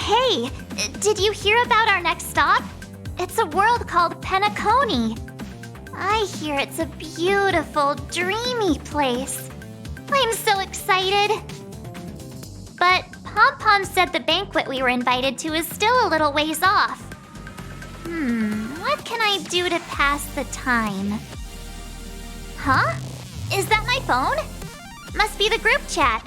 Hey, did you hear about our next stop? It's a world called Penacony. I hear it's a beautiful, dreamy place. I'm so excited. But Pom Pom said the banquet we were invited to is still a little ways off. What can I do to pass the time? Huh? Is that my phone? Must be the group chat.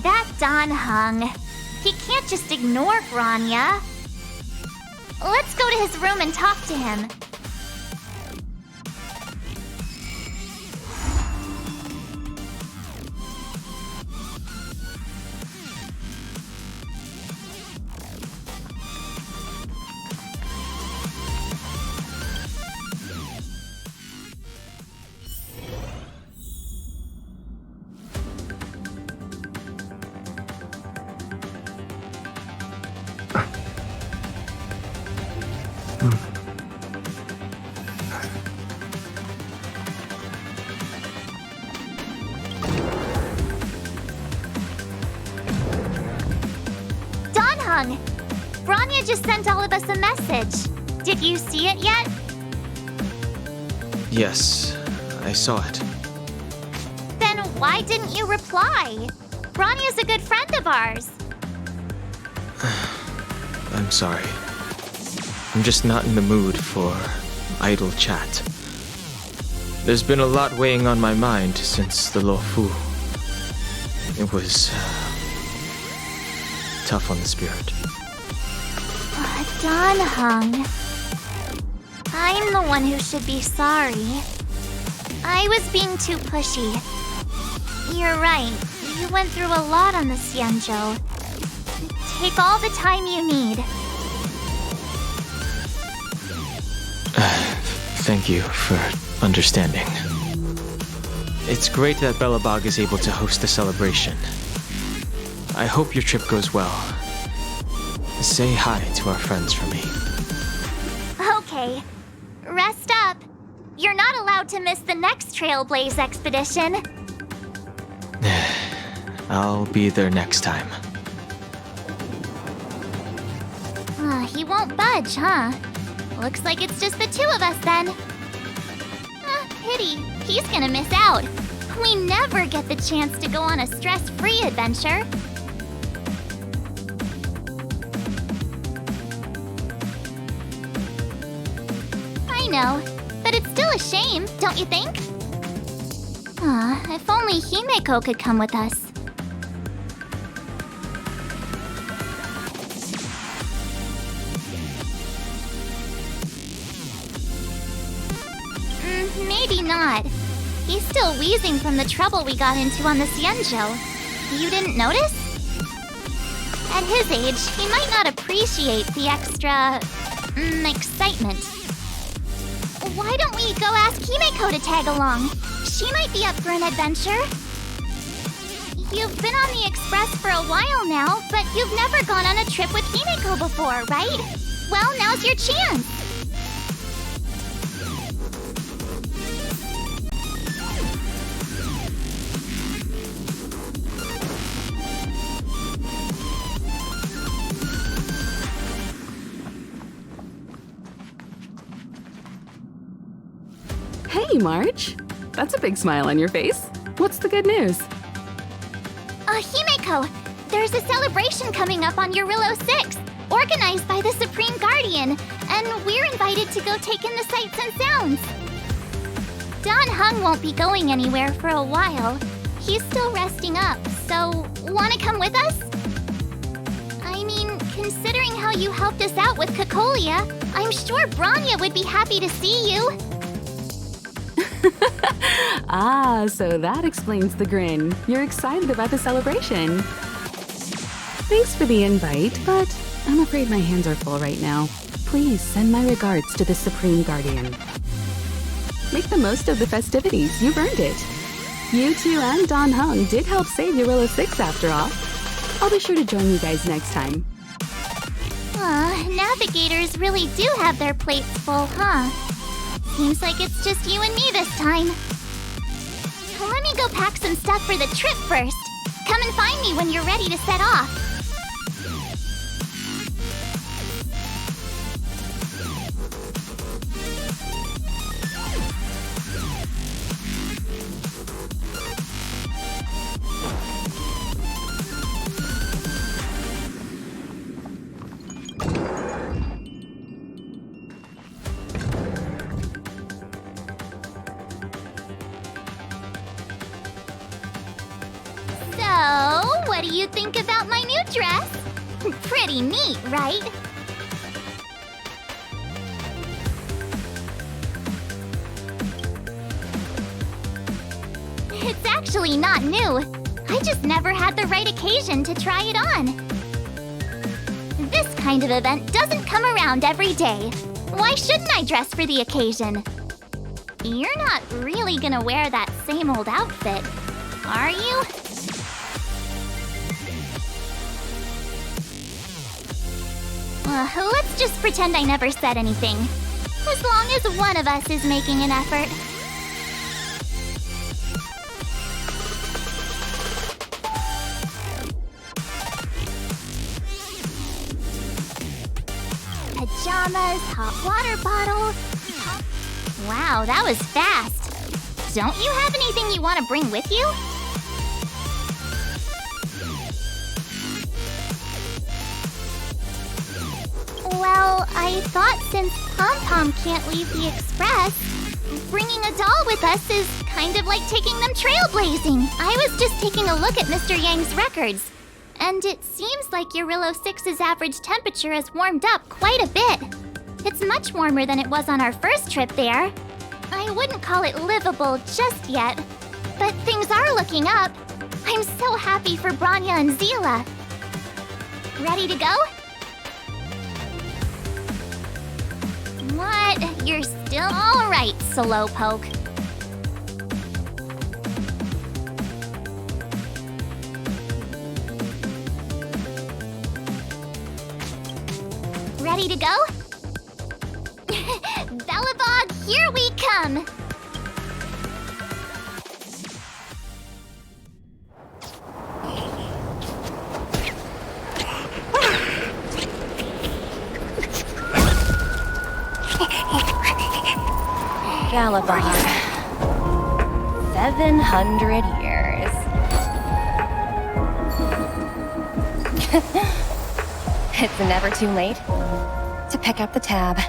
That Don Hung. He can't just ignore Grania. Let's go to his room and talk to him. Grania just sent all of us a message. Did you see it yet? Yes, I saw it. Then why didn't you reply? Grania's a good friend of ours. I'm sorry. I'm just not in the mood for idle chat. There's been a lot weighing on my mind since the Lo Fu. It was tough on the spirit. Don Hung. I'm the one who should be sorry. I was being too pushy. You're right. You went through a lot on the Xianzhou. Take all the time you need. Thank you for understanding. It's great that Belobog is able to host the celebration. I hope your trip goes well. Say hi to our friends for me. Okay. Rest up. You're not allowed to miss the next Trailblaze expedition. I'll be there next time. He won't budge, huh? Looks like it's just the two of us then. Pity. He's gonna miss out. We never get the chance to go on a stress-free adventure. I know, but it's still a shame, don't you think? If only Himeko could come with us. Maybe not. He's still wheezing from the trouble we got into on the Xianzhou. You didn't notice? At his age, he might not appreciate the extra... excitement. Why don't we go ask Himeko to tag along? She might be up for an adventure. You've been on the Express for a while now, but you've never gone on a trip with Himeko before, right? Well, now's your chance! Hey, March! That's a big smile on your face. What's the good news? Himeko, there's a celebration coming up on Eurillo 6, organized by the Supreme Guardian, and we're invited to go take in the sights and sounds. Don Hung won't be going anywhere for a while. He's still resting up, so wanna come with us? I mean, considering how you helped us out with Cocolia, I'm sure Branya would be happy to see you. Ah, so that explains the grin. You're excited about the celebration. Thanks for the invite, but I'm afraid my hands are full right now. Please send my regards to the Supreme Guardian. Make the most of the festivities. You've earned it. You two and Don Hung did help save Eurillo 6 after all. I'll be sure to join you guys next time. Navigators really do have their plates full, huh? Seems like it's just you and me this time. Let me go pack some stuff for the trip first. Come and find me when you're ready to set off. So, what do you think about my new dress? Pretty neat, right? It's actually not new. I just never had the right occasion to try it on. This kind of event doesn't come around every day. Why shouldn't I dress for the occasion? You're not really gonna wear that same old outfit, are you? Let's just pretend I never said anything. As long as one of us is making an effort. Pajamas, hot water bottle. Wow, that was fast. Don't you have anything you want to bring with you? Well, I thought since Pom Pom can't leave the Express, bringing a doll with us is kind of like taking them trailblazing. I was just taking a look at Mr. Yang's records, and it seems like Eurillo 6's average temperature has warmed up quite a bit. It's much warmer than it was on our first trip there. I wouldn't call it livable just yet, but things are looking up. I'm so happy for Branya and Zila. Ready to go? What? You're still all right, Slowpoke. Ready to go? Belobog, here we come! Galabon. 700 years. It's never too late to pick up the tab.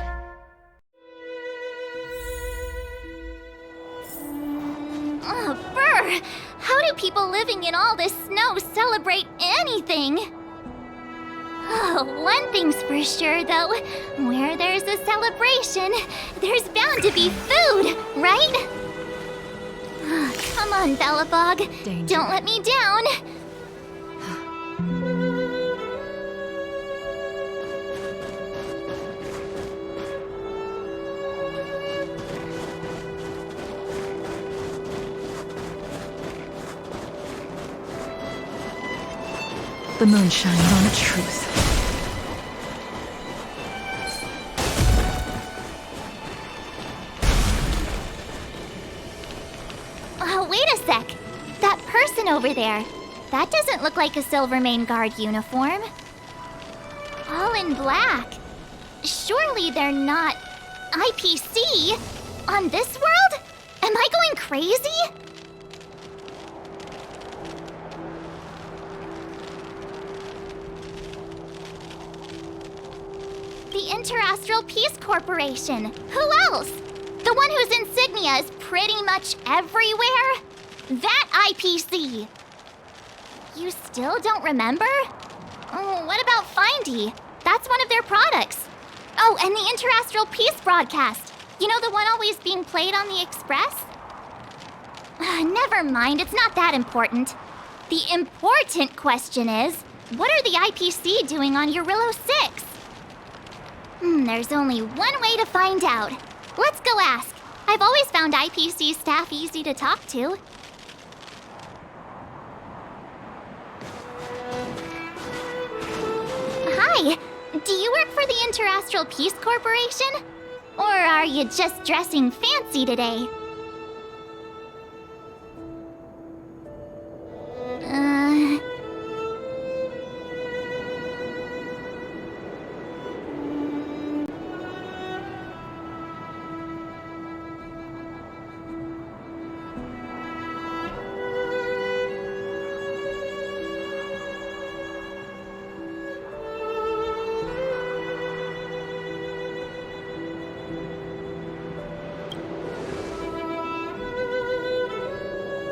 Oh, brr! How do people living in all this snow celebrate anything? Oh, one thing's for sure, though. Where there's a celebration, there's bound to be food, right? Come on, Belobog. Danger. Don't let me down. The moon shines on the truth. person over there. That doesn't look like a Silvermane Guard uniform. All in black. Surely they're not IPC on this world? Am I going crazy? The Interastral Peace Corporation. Who else? The one whose insignia is pretty much everywhere? That IPC. You still don't remember? Oh, what about Findy? That's one of their products. Oh, and the Interastral Peace broadcast. You know, the one always being played on the Express? Never mind, it's not that important. The important question is, what are the IPC doing on Eurillo 6? There's only one way to find out. Let's go ask. I've always found IPC staff easy to talk to. Hi, do you work for the Interastral Peace Corporation? Or are you just dressing fancy today?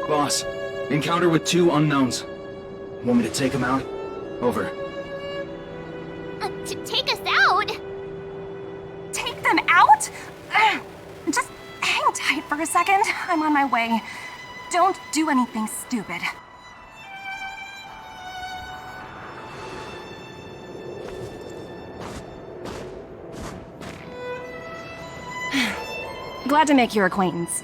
Boss, encounter with 2 unknowns. Want me to take them out? Over. To take us out? Take them out? Just hang tight for a second. I'm on my way. Don't do anything stupid. Glad to make your acquaintance.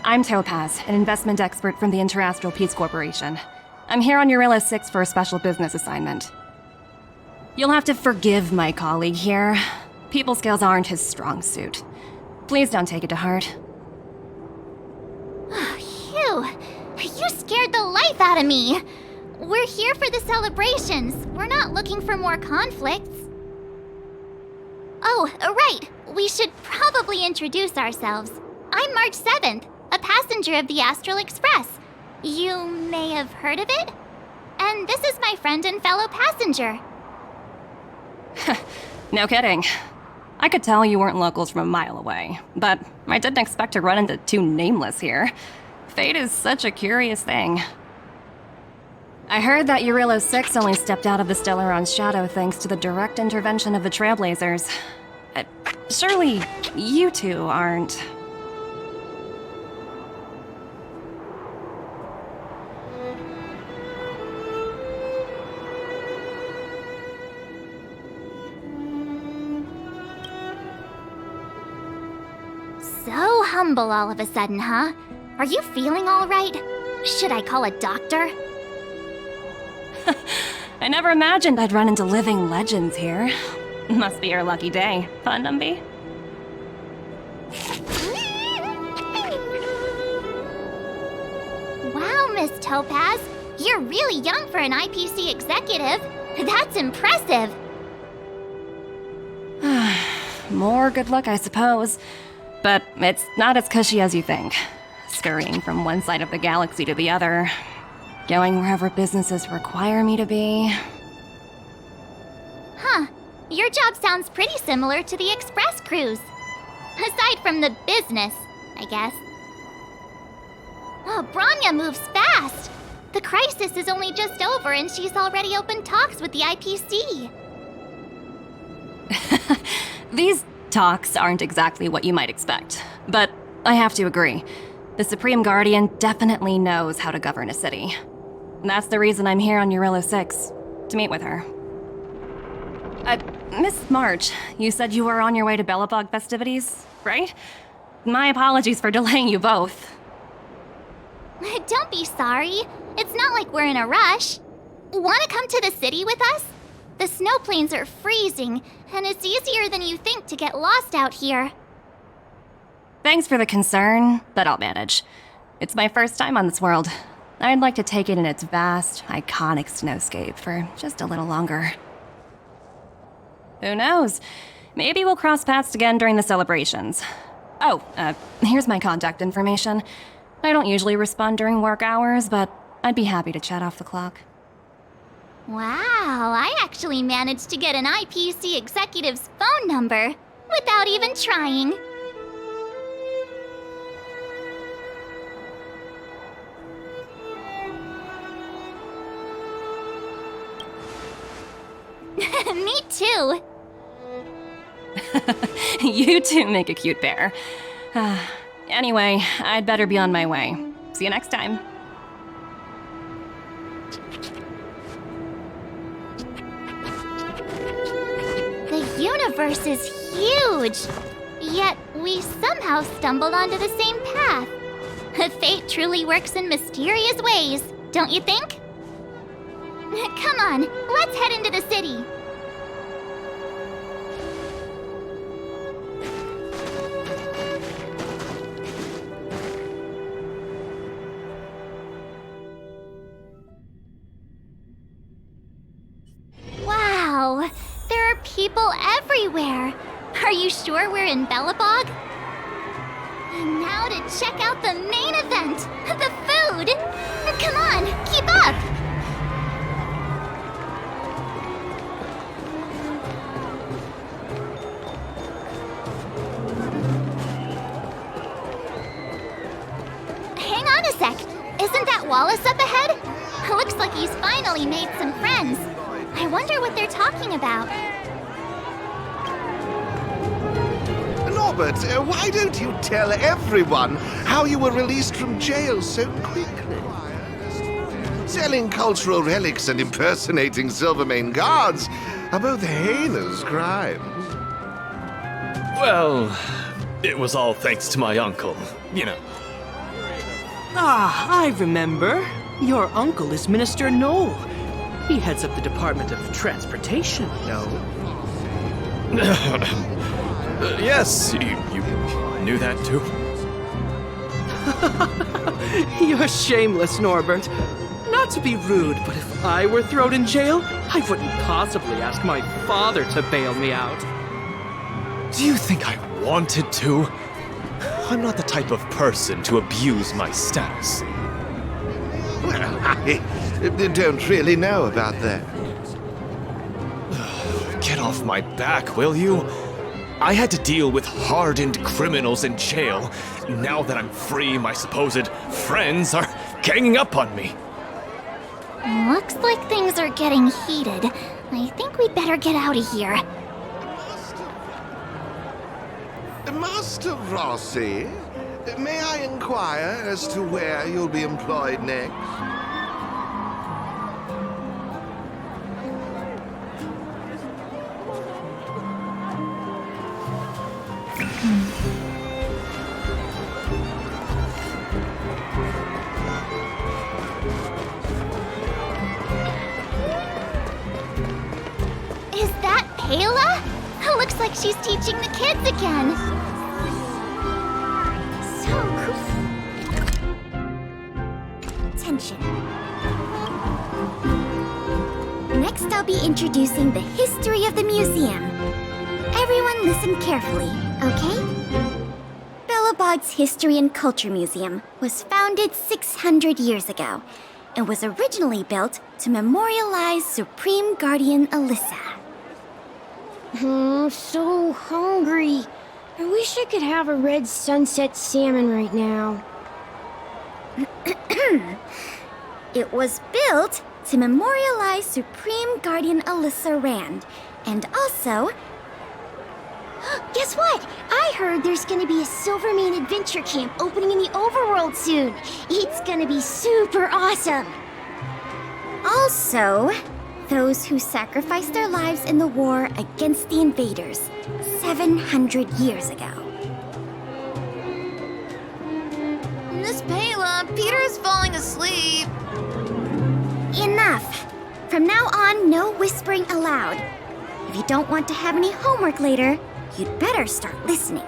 I'm Topaz, an investment expert from the Interastral Peace Corporation. I'm here on Eurillo 6 for a special business assignment. You'll have to forgive my colleague here. People skills aren't his strong suit. Please don't take it to heart. Phew, you scared the life out of me. We're here for the celebrations. We're not looking for more conflicts. Oh, right. We should probably introduce ourselves. I'm March 7th, a passenger of the Astral Express. You may have heard of it? And this is my friend and fellow passenger. No kidding. I could tell you weren't locals from a mile away, but I didn't expect to run into 2 nameless here. Fate is such a curious thing. I heard that Eurillo 6 only stepped out of the Stellaron's shadow thanks to the direct intervention of the Trailblazers. Surely you 2 aren't... So humble all of a sudden, huh? Are you feeling all right? Should I call a doctor? I never imagined I'd run into living legends here. Must be your lucky day, huh, Numby? Wow, Miss Topaz. You're really young for an IPC executive. That's impressive. More good luck, I suppose. But it's not as cushy as you think. Scurrying from one side of the galaxy to the other. Going wherever businesses require me to be. Huh. Your job sounds pretty similar to the express cruise. Aside from the business, I guess. Oh, Branya moves fast. The crisis is only just over and she's already opened talks with the IPC. These talks aren't exactly what you might expect. But I have to agree. The Supreme Guardian definitely knows how to govern a city. That's the reason I'm here on Eurillo 6, to meet with her. Miss March, you said you were on your way to Belobog festivities, right? My apologies for delaying you both. Don't be sorry. It's not like we're in a rush. Want to come to the city with us? The snow plains are freezing, and it's easier than you think to get lost out here. Thanks for the concern, but I'll manage. It's my first time on this world. I'd like to take it in its vast, iconic snowscape for just a little longer. Who knows? Maybe we'll cross paths again during the celebrations. Oh, here's my contact information. I don't usually respond during work hours, but I'd be happy to chat off the clock. Wow, I actually managed to get an IPC executive's phone number without even trying. Me too. You two make a cute pair. Anyway, I'd better be on my way. See you next time. The universe is huge, yet we somehow stumbled onto the same path. Fate truly works in mysterious ways, don't you think? Come on, let's head into the city. Wow, there are people everywhere. Are you sure we're in Belobog? And now to check out the main event, the food. Come on, keep up. Hang on a sec. Isn't that Wallace up ahead? Looks like he's finally made some friends. I wonder what they're talking about. Norbert, why don't you tell everyone how you were released from jail so quickly? Selling cultural relics and impersonating Silvermane guards are both heinous crimes. Well, it was all thanks to my uncle, you know. Ah, I remember. Your uncle is Minister Knoll. He heads up the Department of Transportation, no? Yes, you knew that too? You're shameless, Norbert. Not to be rude, but if I were thrown in jail, I wouldn't possibly ask my father to bail me out. Do you think I wanted to? I'm not the type of person to abuse my status. Well, I don't really know about that. Get off my back, will you? I had to deal with hardened criminals in jail. Now that I'm free, my supposed friends are ganging up on me. Looks like things are getting heated. I think we'd better get out of here. Master Rossi, may I inquire as to where you'll be employed next? Is that Payla? Looks like she's teaching the kids again. So cool. Attention. Next, I'll be introducing the history of the museum. Everyone listen carefully, okay? Belobog's History and Culture Museum was founded 600 years ago and was originally built to memorialize Supreme Guardian Alyssa. I'm so hungry. I wish I could have a red sunset salmon right now. It was built to memorialize Supreme Guardian Alyssa Rand, and also... Guess what? I heard there's gonna be a Silvermane adventure camp opening in the overworld soon. It's gonna be super awesome. Also, those who sacrificed their lives in the war against the invaders 700 years ago. Miss Payla, Peter's falling asleep. Enough! From now on, no whispering allowed. If you don't want to have any homework later, you'd better start listening.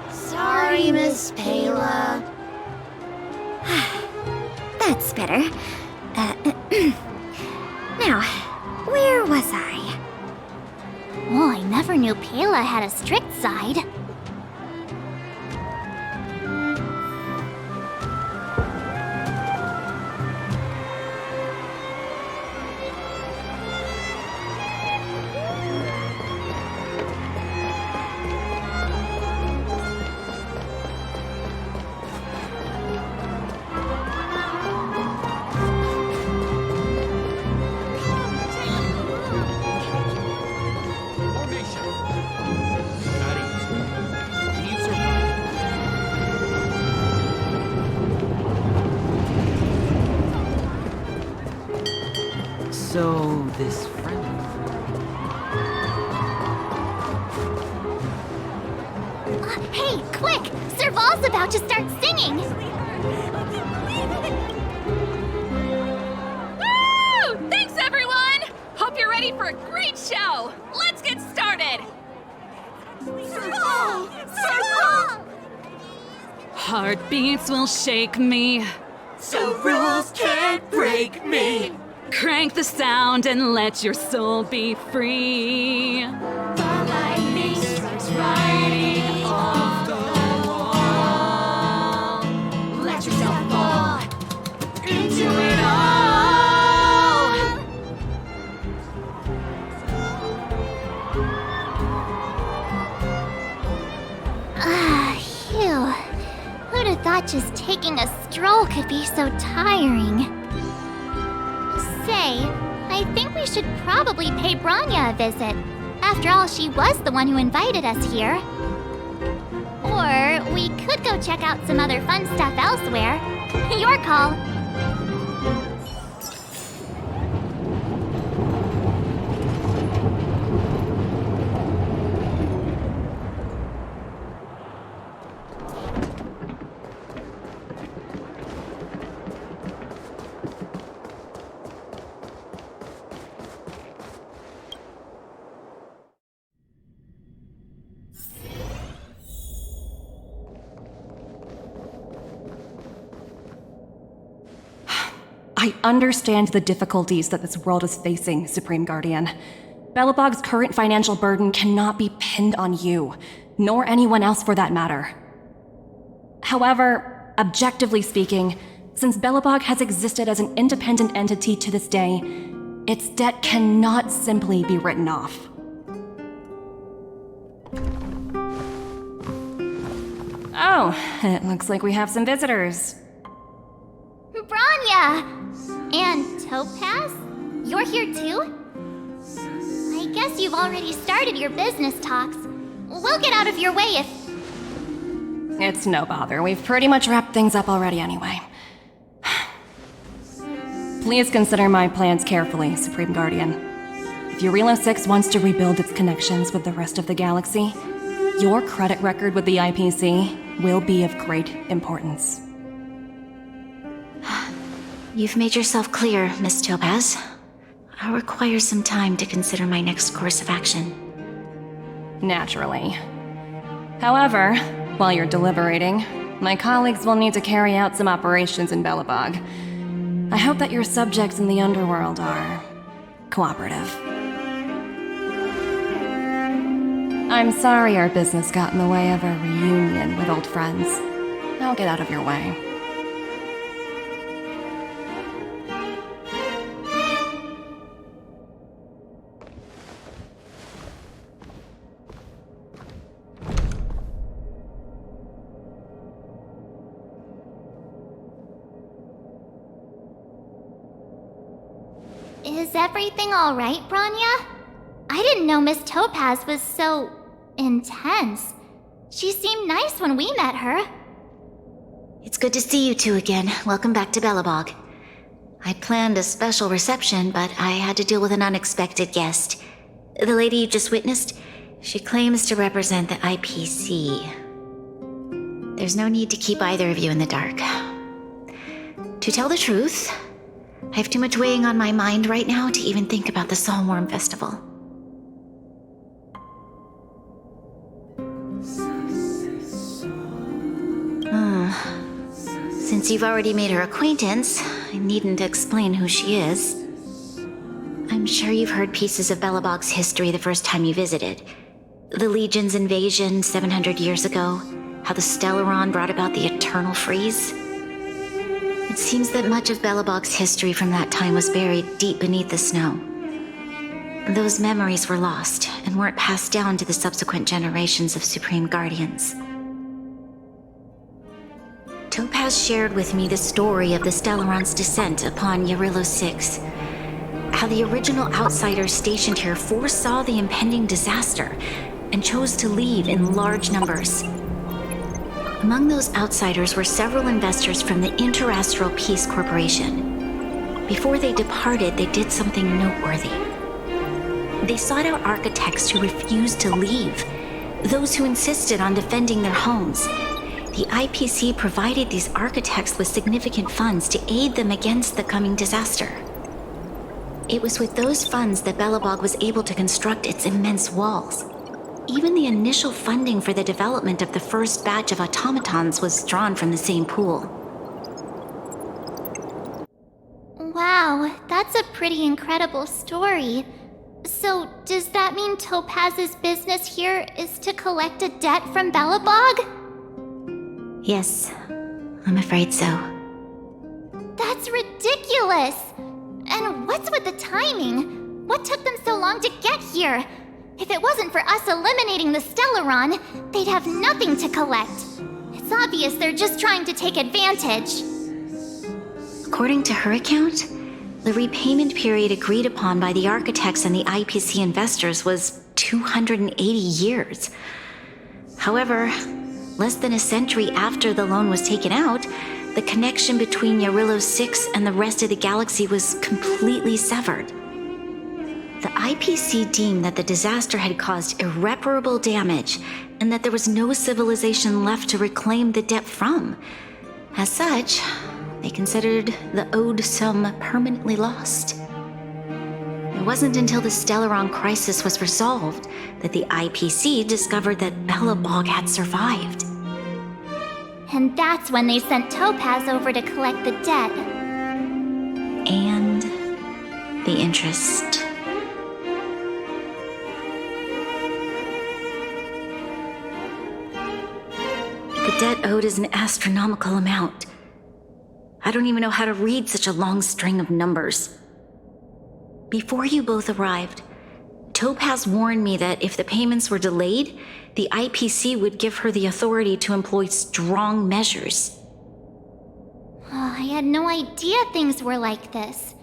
Sorry, Miss Payla. That's better. Now, where was I? Oh, I never knew Pela had a strict side. So, this friend... Hey, quick! Serval's about to start singing! Woo! Thanks, everyone! Hope you're ready for a great show! Let's get started! Serval! Serval! Heartbeats will shake me. So rules can't break me! Crank the sound and let your soul be free. The lightning strikes writing off the wall. Let yourself fall into it all. Phew. Who'd have thought just taking a stroll could be so tiring? Say, I think we should probably pay Branya a visit. After all, she was the one who invited us here. Or we could go check out some other fun stuff elsewhere. Your call. I understand the difficulties that this world is facing, Supreme Guardian. Belobog's current financial burden cannot be pinned on you, nor anyone else for that matter. However, objectively speaking, since Belobog has existed as an independent entity to this day, its debt cannot simply be written off. Oh, it looks like we have some visitors. Branya! And Topaz? You're here too? I guess you've already started your business talks. We'll get out of your way if... It's no bother. We've pretty much wrapped things up already anyway. Please consider my plans carefully, Supreme Guardian. If Eurilo 6 wants to rebuild its connections with the rest of the galaxy, your credit record with the IPC will be of great importance. You've made yourself clear, Miss Topaz. I'll require some time to consider my next course of action. Naturally. However, while you're deliberating, my colleagues will need to carry out some operations in Belobog. I hope that your subjects in the underworld are cooperative. I'm sorry our business got in the way of a reunion with old friends. I'll get out of your way. Is everything alright, Branya? I didn't know Miss Topaz was so... intense. She seemed nice when we met her. It's good to see you two again. Welcome back to Belobog. I planned a special reception, but I had to deal with an unexpected guest. The lady you just witnessed, she claims to represent the IPC. There's no need to keep either of you in the dark. To tell the truth, I have too much weighing on my mind right now to even think about the Saltworm Festival. Since you've already made her acquaintance, I needn't explain who she is. I'm sure you've heard pieces of Belobog's history the first time you visited. The Legion's invasion 700 years ago, how the Stellaron brought about the Eternal Freeze. It seems that much of Belobog's history from that time was buried deep beneath the snow. Those memories were lost and weren't passed down to the subsequent generations of Supreme Guardians. Topaz shared with me the story of the Stellaron's descent upon Yarilo 6. How the original outsiders stationed here foresaw the impending disaster and chose to leave in large numbers. Among those outsiders were several investors from the Interastral Peace Corporation. Before they departed, they did something noteworthy. They sought out architects who refused to leave, those who insisted on defending their homes. The IPC provided these architects with significant funds to aid them against the coming disaster. It was with those funds that Belobog was able to construct its immense walls. Even the initial funding for the development of the first batch of automatons was drawn from the same pool. Wow, that's a pretty incredible story. So, does that mean Topaz's business here is to collect a debt from Belobog? Yes, I'm afraid so. That's ridiculous! And what's with the timing? What took them so long to get here? If it wasn't for us eliminating the Stellaron, they'd have nothing to collect. It's obvious they're just trying to take advantage. According to her account, the repayment period agreed upon by the architects and the IPC investors was 280 years. However, less than a century after the loan was taken out, the connection between Yarilo 6 and the rest of the galaxy was completely severed. The IPC deemed that the disaster had caused irreparable damage and that there was no civilization left to reclaim the debt from. As such, they considered the owed sum permanently lost. It wasn't until the Stellaron crisis was resolved that the IPC discovered that Belobog had survived. And that's when they sent Topaz over to collect the debt. And the interest. The debt owed is an astronomical amount. I don't even know how to read such a long string of numbers. Before you both arrived, Topaz warned me that if the payments were delayed, the IPC would give her the authority to employ strong measures. I had no idea things were like this.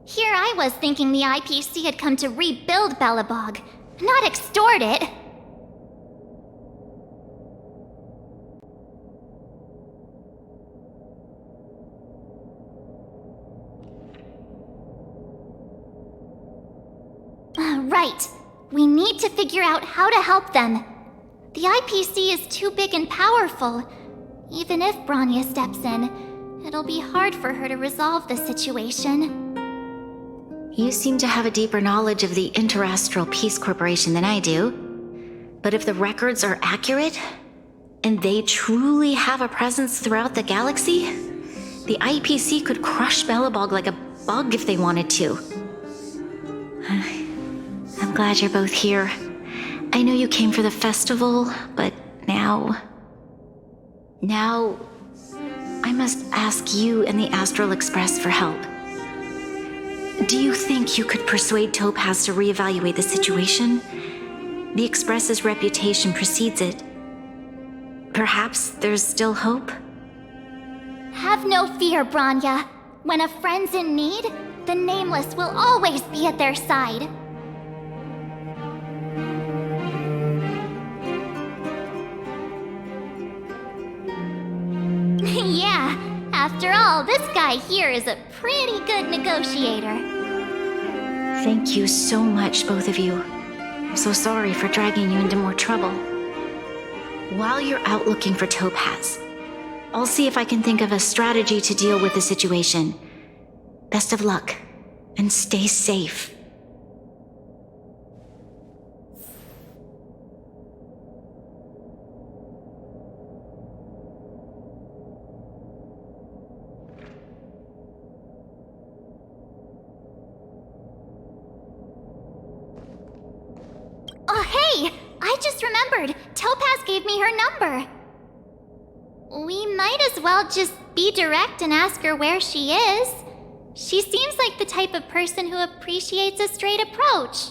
Here I was thinking the IPC had come to rebuild Belobog, not extort it. Right. We need to figure out how to help them. The IPC is too big and powerful. Even if Bronya steps in, it'll be hard for her to resolve the situation. You seem to have a deeper knowledge of the Interastral Peace Corporation than I do. But if the records are accurate, and they truly have a presence throughout the galaxy, the IPC could crush Belobog like a bug if they wanted to. I'm glad you're both here. I know you came for the festival, but now I must ask you and the Astral Express for help. Do you think you could persuade Topaz to reevaluate the situation? The Express's reputation precedes it. Perhaps there's still hope? Have no fear, Bronya. When a friend's in need, the Nameless will always be at their side. Yeah, after all, this guy here is a pretty good negotiator. Thank you so much, both of you. I'm so sorry for dragging you into more trouble. While you're out looking for Topaz, I'll see if I can think of a strategy to deal with the situation. Best of luck, and stay safe. I just remembered. Topaz gave me her number. We might as well just be direct and ask her where she is. She seems like the type of person who appreciates a straight approach.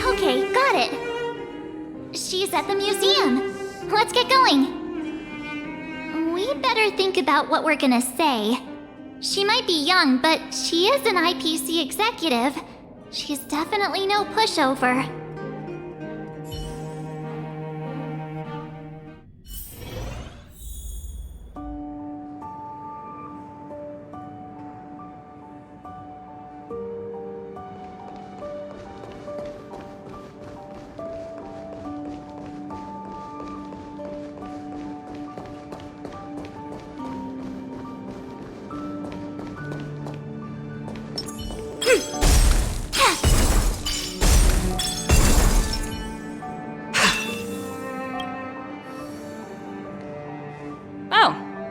Okay, got it. She's at the museum. Let's get going. We better think about what we're gonna say. She might be young, but she is an IPC executive. She's definitely no pushover.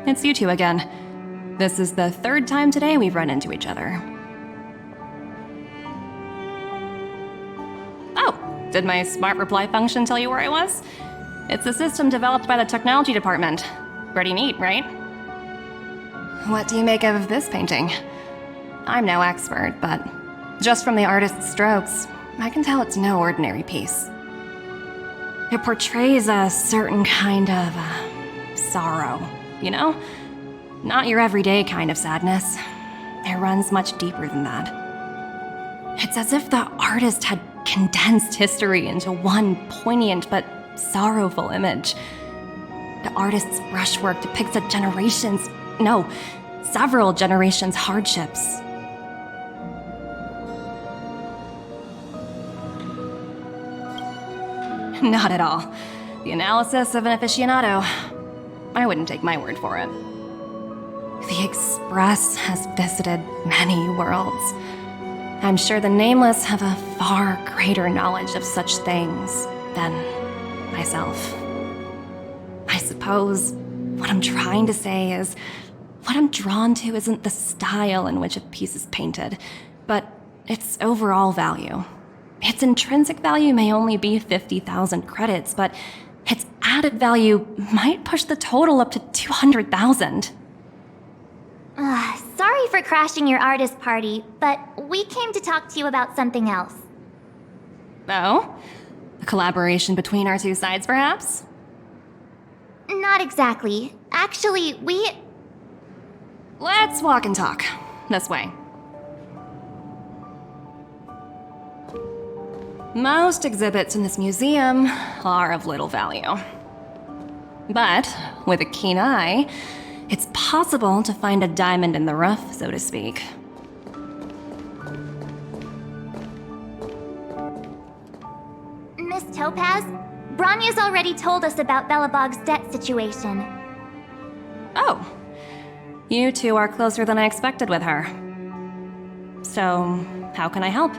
It's you two again. This is the third time today we've run into each other. Oh, did my smart reply function tell you where I was? It's a system developed by the technology department. Pretty neat, right? What do you make of this painting? I'm no expert, but just from the artist's strokes, I can tell it's no ordinary piece. It portrays a certain kind of sorrow. You know? Not your everyday kind of sadness. It runs much deeper than that. It's as if the artist had condensed history into one poignant but sorrowful image. The artist's brushwork depicts several generations' hardships. Not at all. The analysis of an aficionado. I wouldn't take my word for it. The Express has visited many worlds. I'm sure the Nameless have a far greater knowledge of such things than myself. I suppose what I'm trying to say is, what I'm drawn to isn't the style in which a piece is painted, but its overall value. Its intrinsic value may only be 50,000 credits, but its added value might push the total up to 200,000. Sorry for crashing your artist party, but we came to talk to you about something else. Oh? A collaboration between our two sides, perhaps? Not exactly. Actually, Let's walk and talk. This way. Most exhibits in this museum are of little value. But with a keen eye, it's possible to find a diamond in the rough, so to speak. Miss Topaz, Branya's already told us about Belobog's debt situation. Oh. You two are closer than I expected with her. So, how can I help?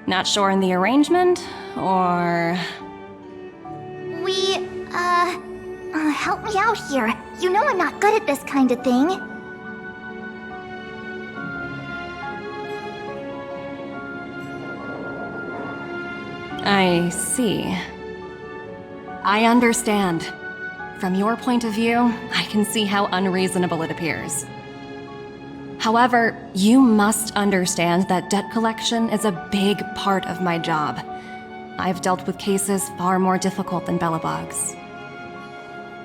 Not sure in the arrangement, or... Help me out here. You know I'm not good at this kind of thing. I see. I understand. From your point of view, I can see how unreasonable it appears. However, you must understand that debt collection is a big part of my job. I've dealt with cases far more difficult than Belobog's.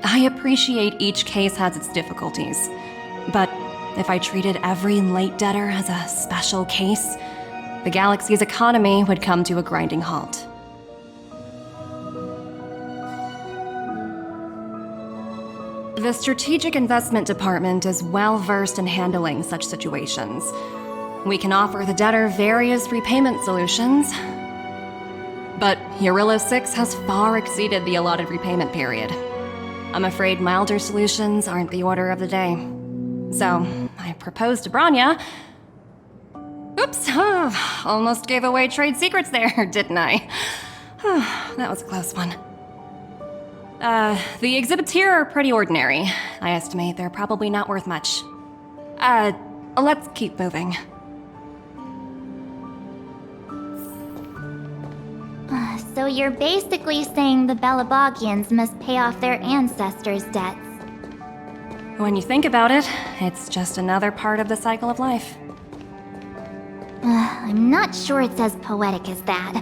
I appreciate each case has its difficulties, but if I treated every late debtor as a special case, the galaxy's economy would come to a grinding halt. The Strategic Investment Department is well versed in handling such situations. we can offer the debtor various repayment solutions. But Eurillo 6 has far exceeded the allotted repayment period. I'm afraid milder solutions aren't the order of the day. So, I proposed to Branya. Oops, almost gave away trade secrets there, didn't I? That was a close one. The exhibits here are pretty ordinary. I estimate they're probably not worth much. Let's keep moving. So you're basically saying the Belabogians must pay off their ancestors' debts. When you think about it, it's just another part of the cycle of life. I'm not sure it's as poetic as that.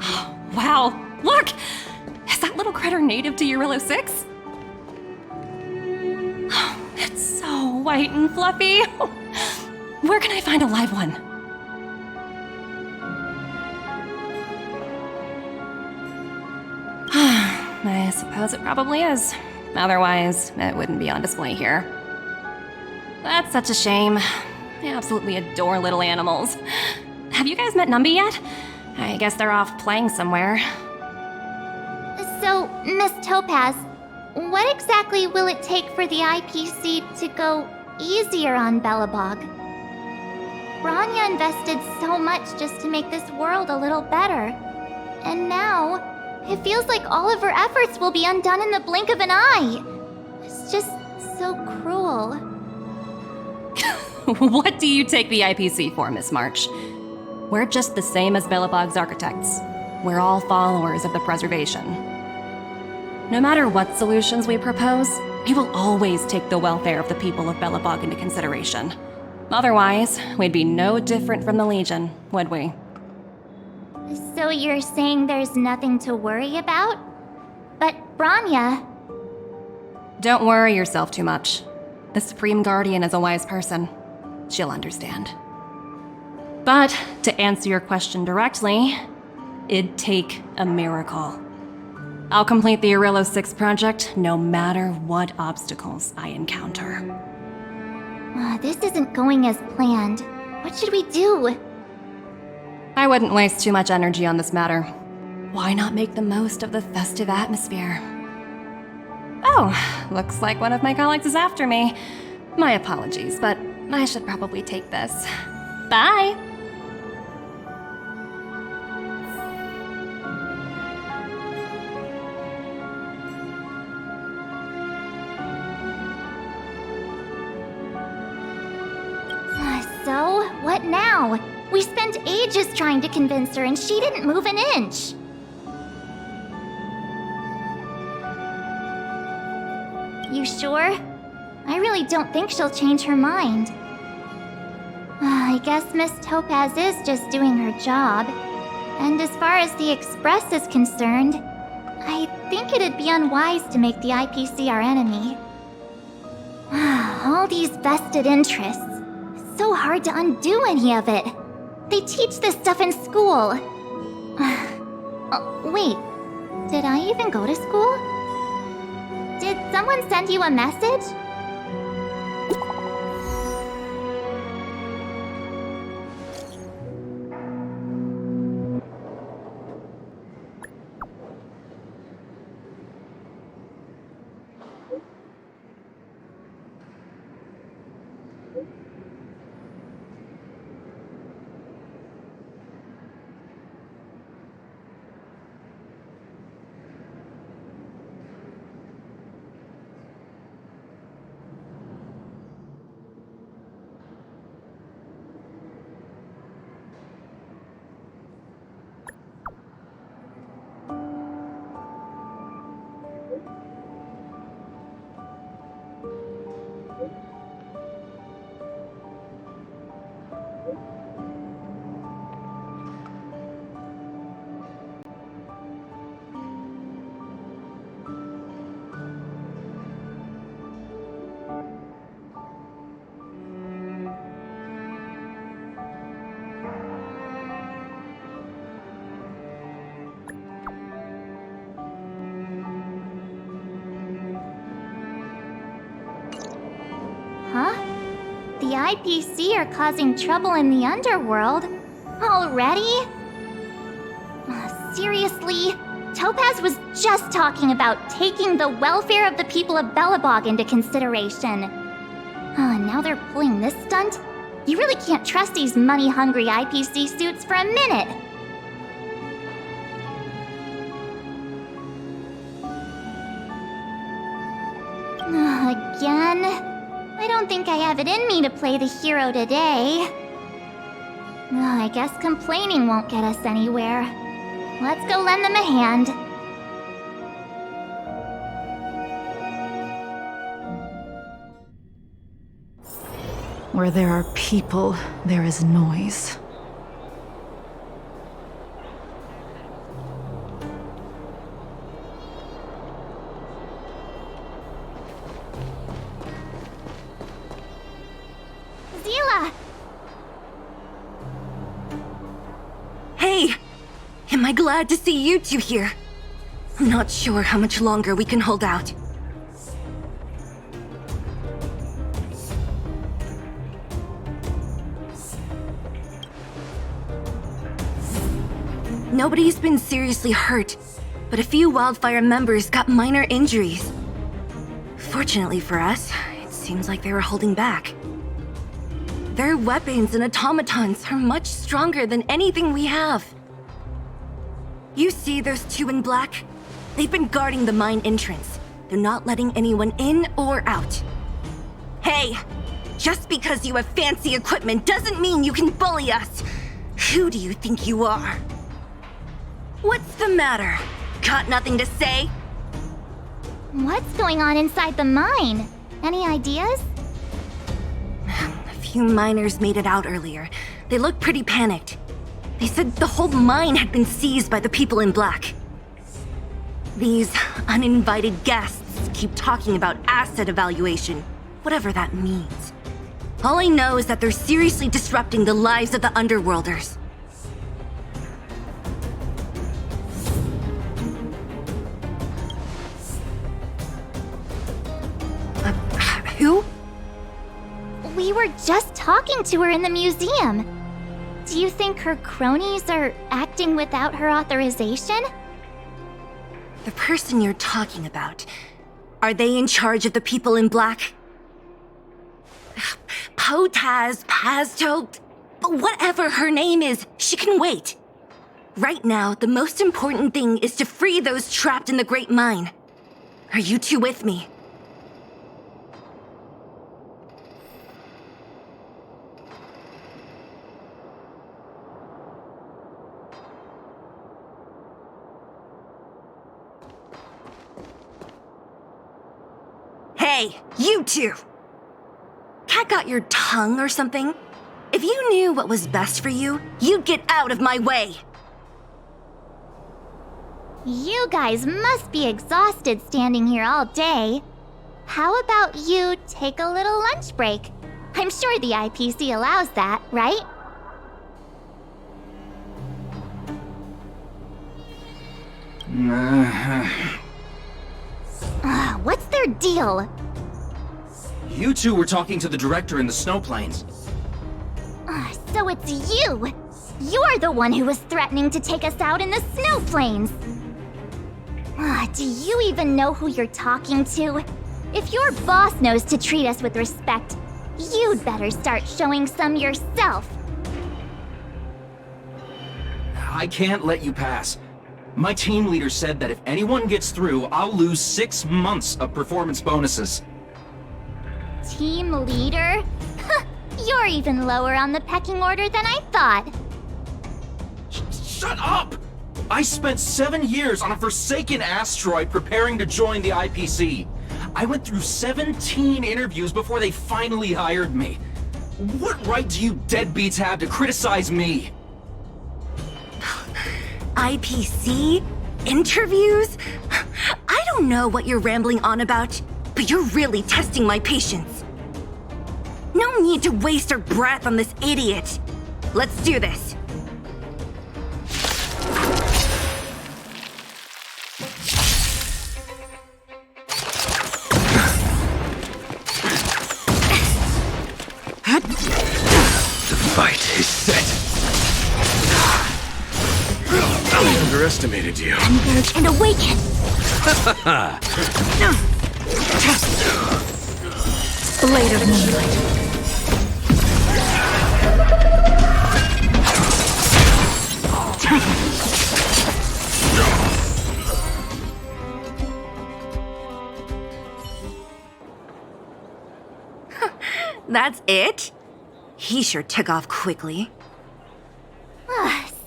Wow, look! Is that little critter native to Eurillo 6? It's so white and fluffy. Where can I find a live one? I suppose it probably is. Otherwise, it wouldn't be on display here. That's such a shame. I absolutely adore little animals. Have you guys met Numby yet? I guess they're off playing somewhere. So, Miss Topaz, what exactly will it take for the IPC to go easier on Belobog? Branya invested so much just to make this world a little better. And now, it feels like all of her efforts will be undone in the blink of an eye. It's just so cruel. What do you take the IPC for, Miss March? We're just the same as Belobog's architects. We're all followers of the preservation. No matter what solutions we propose, we will always take the welfare of the people of Belobog into consideration. Otherwise, we'd be no different from the Legion, would we? So you're saying there's nothing to worry about? But Branya... Don't worry yourself too much. The Supreme Guardian is a wise person. She'll understand. But, to answer your question directly, it'd take a miracle. I'll complete the Eurillo 6 project no matter what obstacles I encounter. This isn't going as planned. What should we do? I wouldn't waste too much energy on this matter. Why not make the most of the festive atmosphere? Oh, looks like one of my colleagues is after me. My apologies, but I should probably take this. Bye! So, what now? We spent ages trying to convince her and she didn't move an inch. You sure? I really don't think she'll change her mind. I guess Miss Topaz is just doing her job. And as far as the Express is concerned, I think it'd be unwise to make the IPC our enemy. All these vested interests. It's so hard to undo any of it. They teach this stuff in school. Oh, wait, did I even go to school? Did someone send you a message? Huh? The The IPC are causing trouble in the underworld. Already? Seriously? Topaz was just talking about taking the welfare of the people of Belobog into consideration. Now they're pulling this stunt? You really can't trust these money-hungry IPC suits for a minute. Again? I don't think I have it in me to play the hero today. I guess complaining won't get us anywhere. Let's go lend them a hand. Where there are people, there is noise. Zila! Hey! Am I glad to see you two here? I'm not sure how much longer we can hold out. Nobody's been seriously hurt, but a few Wildfire members got minor injuries. Fortunately for us, it seems like they were holding back. Their weapons and automatons are much stronger than anything we have. You see those two in black? They've been guarding the mine entrance. They're not letting anyone in or out. Hey! Just because you have fancy equipment doesn't mean you can bully us! Who do you think you are? What's the matter? Got nothing to say? What's going on inside the mine? Any ideas? A few miners made it out earlier. They looked pretty panicked. They said the whole mine had been seized by the people in black. These uninvited guests keep talking about asset evaluation, whatever that means. All I know is that they're seriously disrupting the lives of the Underworlders. Who? We were just talking to her in the museum. Do you think her cronies are acting without her authorization? The person you're talking about, are they in charge of the people in black? Potaz, Pazto, whatever her name is, she can wait. Right now, the most important thing is to free those trapped in the Great Mine. Are you two with me? Hey, you two! Cat got your tongue or something? If you knew what was best for you, you'd get out of my way! You guys must be exhausted standing here all day. How about you take a little lunch break? I'm sure the IPC allows that, right? What's their deal? You two were talking to the director in the snow plains. So it's you! You're the one who was threatening to take us out in the snow plains! Do you even know who you're talking to? If your boss knows to treat us with respect, you'd better start showing some yourself. I can't let you pass. My team leader said that if anyone gets through, I'll lose 6 months of performance bonuses. Team leader? You're even lower on the pecking order than I thought. Shut up! I spent 7 years on a forsaken asteroid preparing to join the IPC. I went through 17 interviews before they finally hired me. What right do you deadbeats have to criticize me? IPC? Interviews? I don't know what you're rambling on about, but you're really testing my patience. No need to waste our breath on this idiot. Let's do this. The fight is set. I underestimated you. Converge and awaken! Blade of Moonlight. That's it? He sure took off quickly.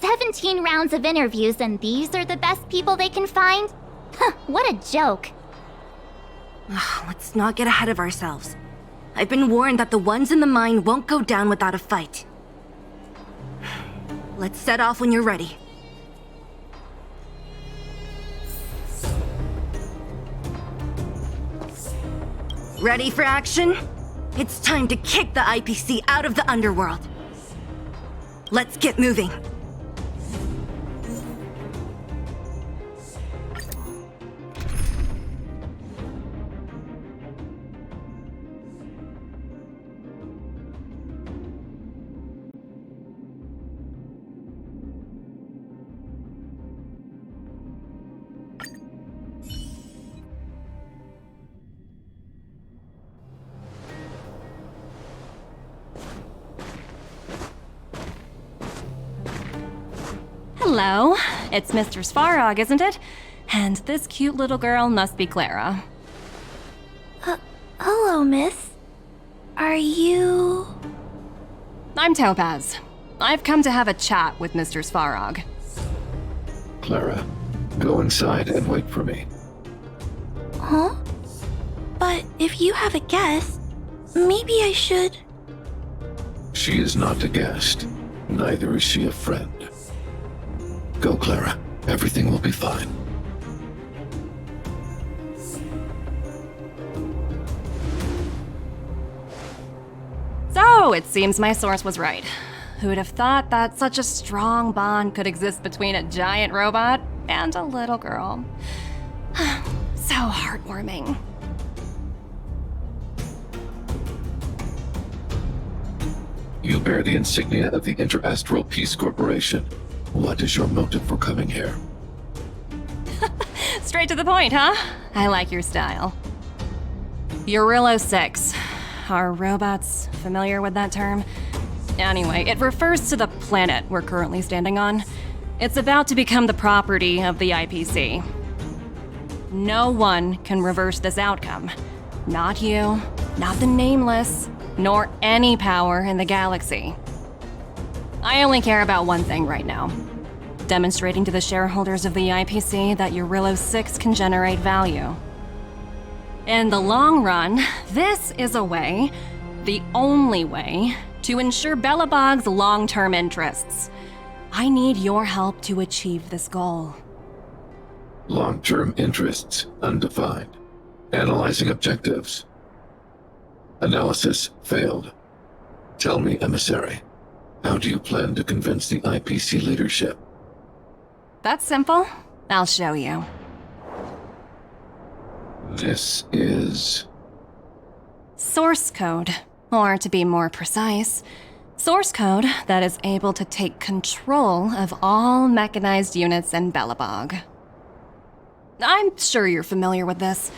17 rounds of interviews and these are the best people they can find? Huh, what a joke. Let's not get ahead of ourselves. I've been warned that the ones in the mine won't go down without a fight. Let's set off when you're ready. Ready for action? It's time to kick the IPC out of the underworld. Let's get moving. Hello, it's Mr. Svarog, isn't it? And this cute little girl must be Clara. Hello, miss. Are you... I'm Topaz. I've come to have a chat with Mr. Svarog. Clara, go inside and wait for me. Huh? But if you have a guest, maybe I should... She is not a guest. Neither is she a friend. Go, Clara. Everything will be fine. So, it seems my source was right. Who'd have thought that such a strong bond could exist between a giant robot and a little girl? So heartwarming. You bear the insignia of the Interastral Peace Corporation. What is your motive for coming here? Straight to the point, huh? I like your style. Eurillo 6. Are robots familiar with that term? Anyway, it refers to the planet we're currently standing on. It's about to become the property of the IPC. No one can reverse this outcome. Not you, not the Nameless, nor any power in the galaxy. I only care about one thing right now. Demonstrating to the shareholders of the IPC that Eurillo 6 can generate value. In the long run, this is a way, the only way, to ensure Belobog's long-term interests. I need your help to achieve this goal. Long-term interests undefined. Analyzing objectives. Analysis failed. Tell me, emissary, how do you plan to convince the IPC leadership? That's simple. I'll show you. This is... Source code. Or to be more precise, source code that is able to take control of all mechanized units in Belobog. I'm sure you're familiar with this.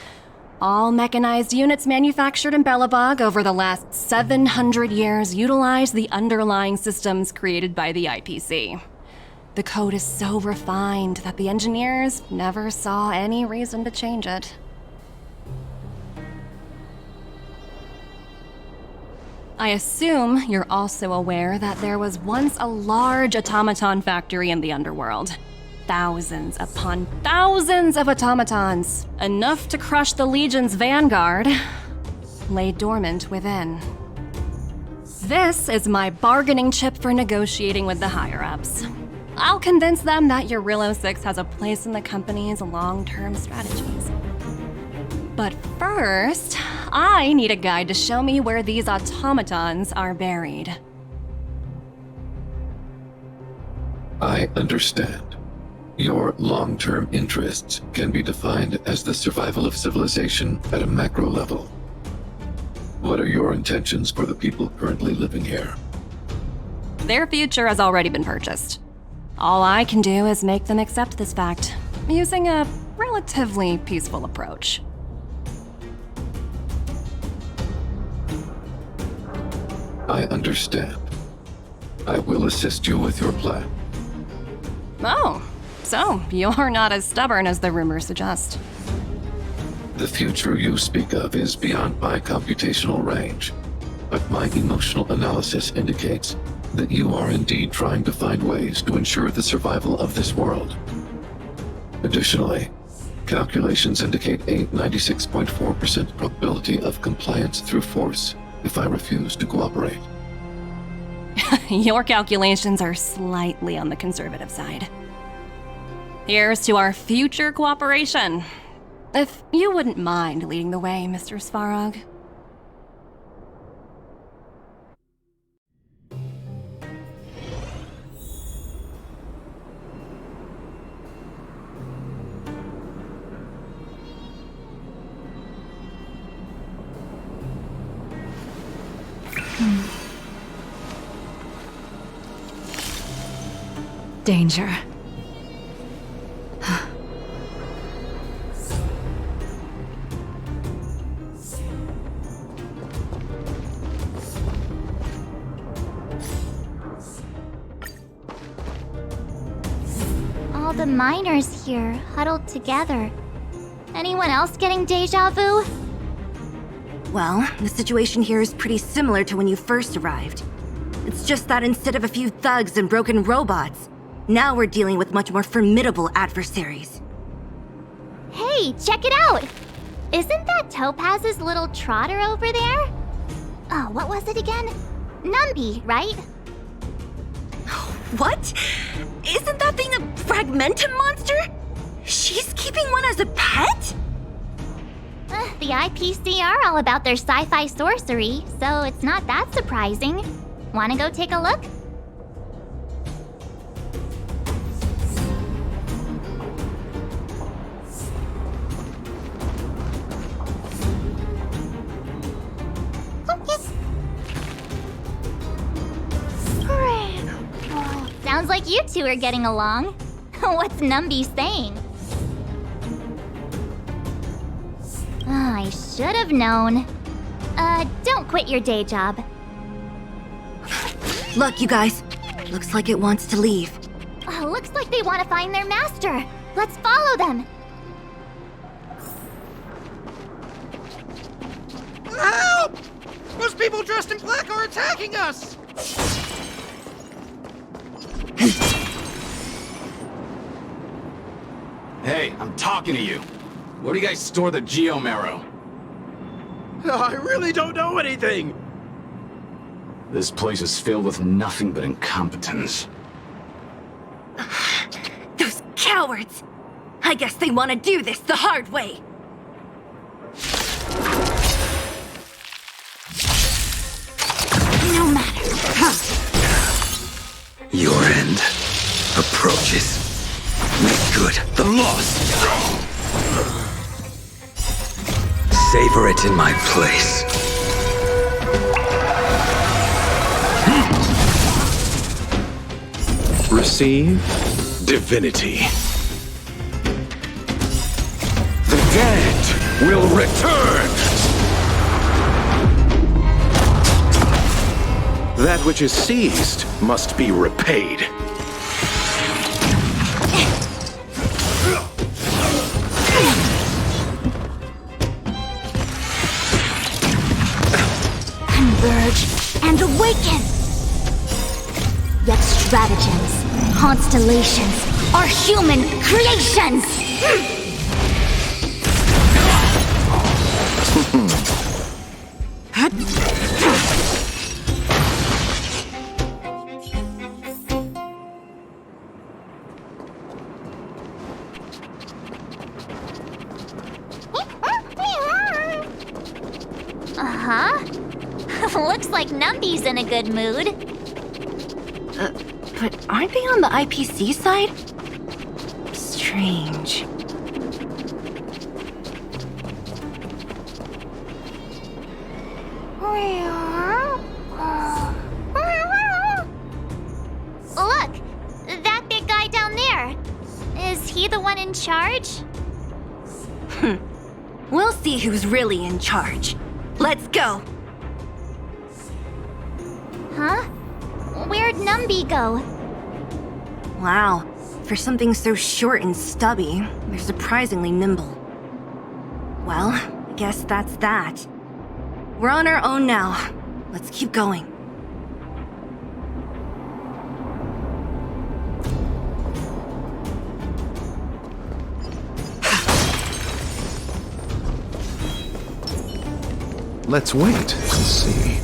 All mechanized units manufactured in Belobog over the last 700 years utilize the underlying systems created by the IPC. The code is so refined that the engineers never saw any reason to change it. I assume you're also aware that there was once a large automaton factory in the underworld. Thousands upon thousands of automatons, enough to crush the Legion's vanguard, lay dormant within. This is my bargaining chip for negotiating with the higher-ups. I'll convince them that Eurillo 6 has a place in the company's long-term strategies. But first, I need a guide to show me where these automatons are buried. I understand. Your long-term interests can be defined as the survival of civilization at a macro level. What are your intentions for the people currently living here? Their future has already been purchased. All I can do is make them accept this fact, using a relatively peaceful approach. I understand. I will assist you with your plan. Oh, so you're not as stubborn as the rumors suggest. The future you speak of is beyond my computational range, but my emotional analysis indicates that you are indeed trying to find ways to ensure the survival of this world. Additionally, calculations indicate a 96.4% probability of compliance through force if I refuse to cooperate. Your calculations are slightly on the conservative side. Here's to our future cooperation. If you wouldn't mind leading the way, Mr. Svarog. Danger. All the miners here, huddled together. Anyone else getting deja vu? Well, the situation here is pretty similar to when you first arrived. It's just that instead of a few thugs and broken robots, now we're dealing with much more formidable adversaries. Hey, check it out! Isn't that Topaz's little trotter over there? Oh, what was it again? Numby, right? What? Isn't that thing a Fragmentum monster? She's keeping one as a pet? The IPC are all about their sci-fi sorcery, so it's not that surprising. Wanna go take a look? Sounds like you two are getting along. What's Numby saying? I should have known. Don't quit your day job. Look, you guys. Looks like it wants to leave. Looks like they want to find their master. Let's follow them. Help! Those people dressed in black are attacking us! Hey, I'm talking to you. Where do you guys store the Geomarrow? I really don't know anything! This place is filled with nothing but incompetence. Those cowards! I guess they want to do this the hard way. No matter. Your end approaches. Make good the loss. Savor it in my place. Receive divinity. The dead will return. That which is seized must be repaid. Converge and awaken! Yet stratagems, constellations, are human creations! Looks like Numby's in a good mood. But aren't they on the IPC side? Strange. Look! That big guy down there! Is he the one in charge? We'll see who's really in charge. Let's go! Huh? Where'd Numby go? Wow, for something so short and stubby, they're surprisingly nimble. Well, I guess that's that. We're on our own now. Let's keep going. Let's wait and see.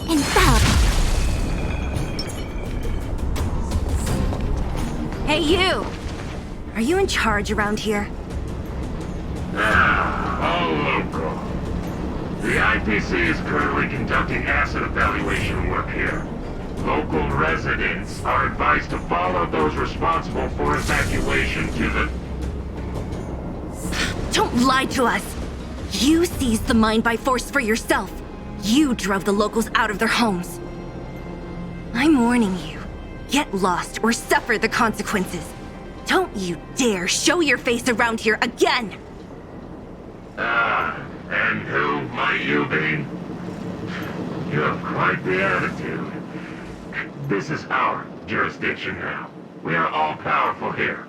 And Bob! Hey, you! Are you in charge around here? All local. The IPC is currently conducting asset evaluation work here. Local residents are advised to follow those responsible for evacuation to the... Don't lie to us! You seized the mine by force for yourself. You drove the locals out of their homes. I'm warning you. Get lost or suffer the consequences. Don't you dare show your face around here again! And who might you be? You have quite the attitude. This is our jurisdiction now. We are all powerful here.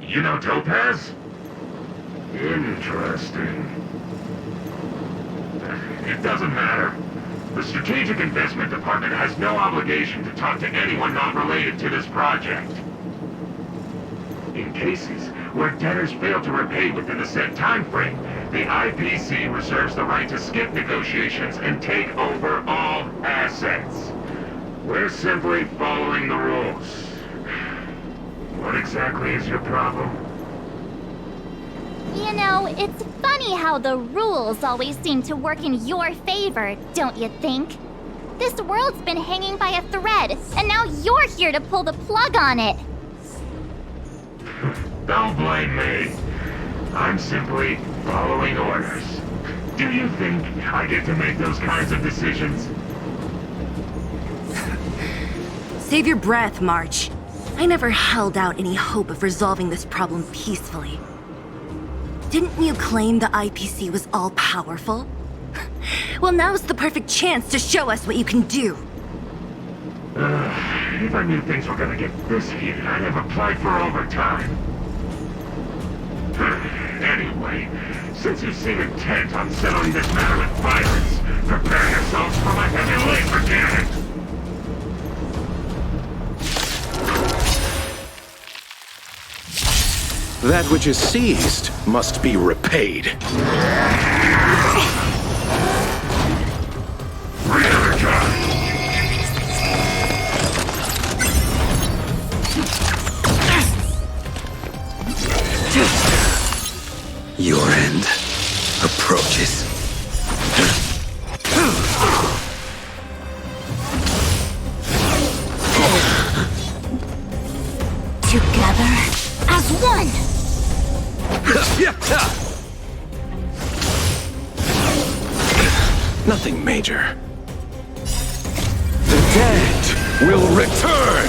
You know Topaz? Interesting. It doesn't matter. The Strategic Investment Department has no obligation to talk to anyone not related to this project. In cases where debtors fail to repay within the set time frame, the IPC reserves the right to skip negotiations and take over all assets. We're simply following the rules. What exactly is your problem? You know, it's funny how the rules always seem to work in your favor, don't you think? This world's been hanging by a thread, and now you're here to pull the plug on it. Don't blame me. I'm simply following orders. Do you think I get to make those kinds of decisions? Save your breath, March. I never held out any hope of resolving this problem peacefully. Didn't you claim the IPC was all-powerful? Well, now's the perfect chance to show us what you can do. If I knew things were gonna get this heated, I'd have applied for overtime. Anyway, since you seem intent on settling this matter with violence, prepare yourselves for my heavy laser cannon! That which is seized must be repaid. Your end approaches. Together as one! Nothing major. The dead will return!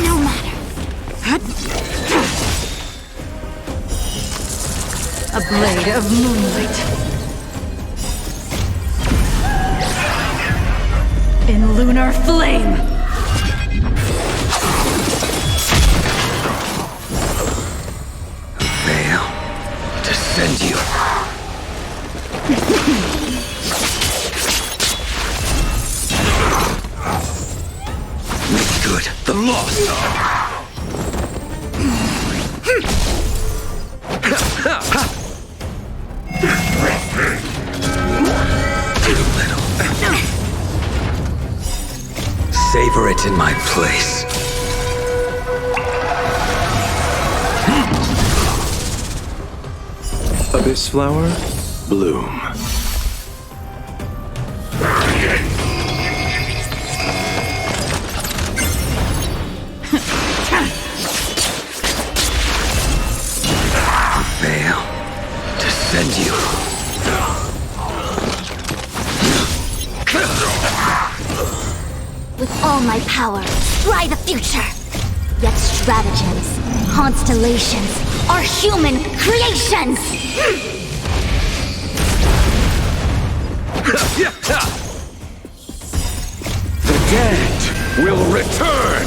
No matter. A blade of moonlight. In lunar flame. Veil to send you. Make good the loss. savor it in my place. Abyss flower, bloom. Veil, descend you. With all my power, try the future. Yet stratagems, constellations, are human creations! The dead will return!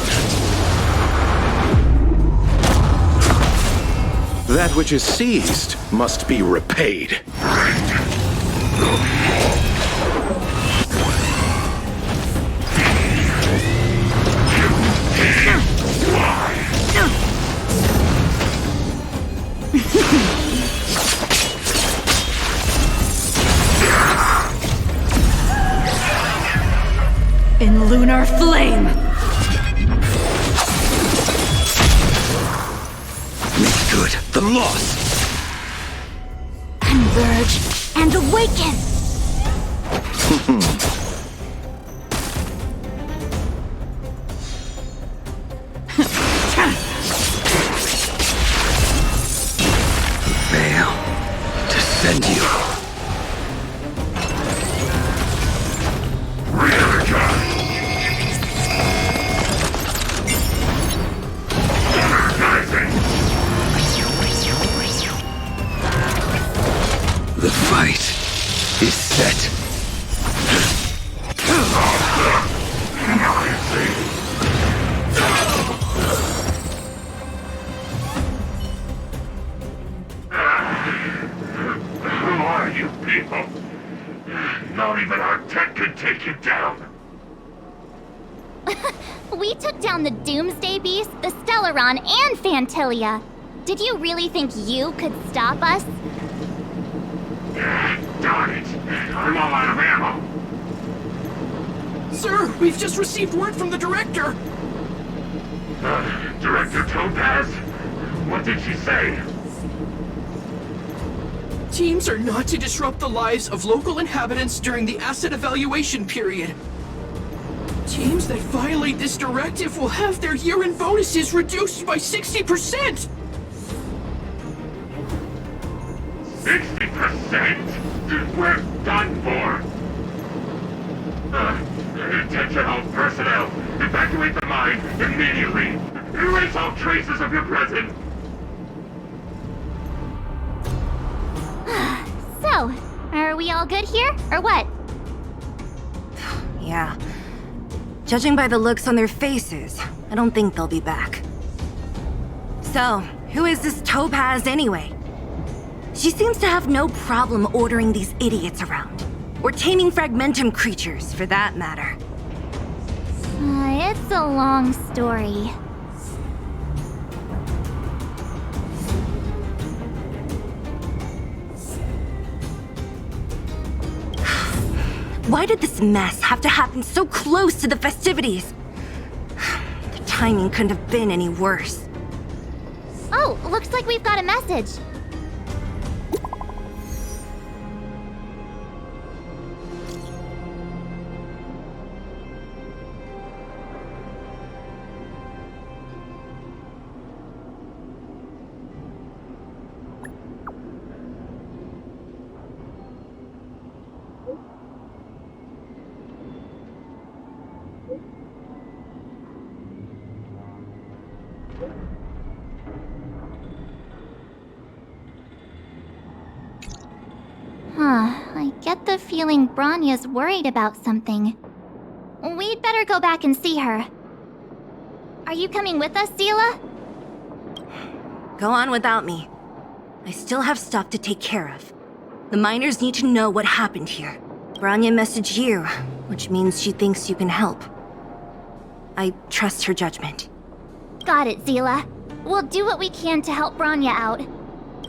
That which is seized must be repaid. In lunar flame! Make good the loss! Converge and awaken! Veil, descend you. The fight is set. Who are you people? Not even our tech could take you down. We took down the Doomsday Beast, the Stellaron, and Fantilia. Did you really think you could stop us? Darn it! I'm all out of ammo! Sir, we've just received word from the director! Director Topaz? What did she say? Teams are not to disrupt the lives of local inhabitants during the asset evaluation period. Teams that violate this directive will have their year-end bonuses reduced by 60%! 60%? We're done for! Attention all personnel! Evacuate the mine immediately! Erase all traces of your presence! So, are we all good here, or what? Yeah. Judging by the looks on their faces, I don't think they'll be back. So, who is this Topaz anyway? She seems to have no problem ordering these idiots around. Or taming fragmentum creatures, for that matter. It's a long story. Why did this mess have to happen so close to the festivities? The timing couldn't have been any worse. Oh, looks like we've got a message. I get the feeling Bronya's worried about something. We'd better go back and see her. Are you coming with us, Zila? Go on without me. I still have stuff to take care of. The miners need to know what happened here. Bronya messaged you, which means she thinks you can help. I trust her judgment. Got it, Zila. We'll do what we can to help Bronya out.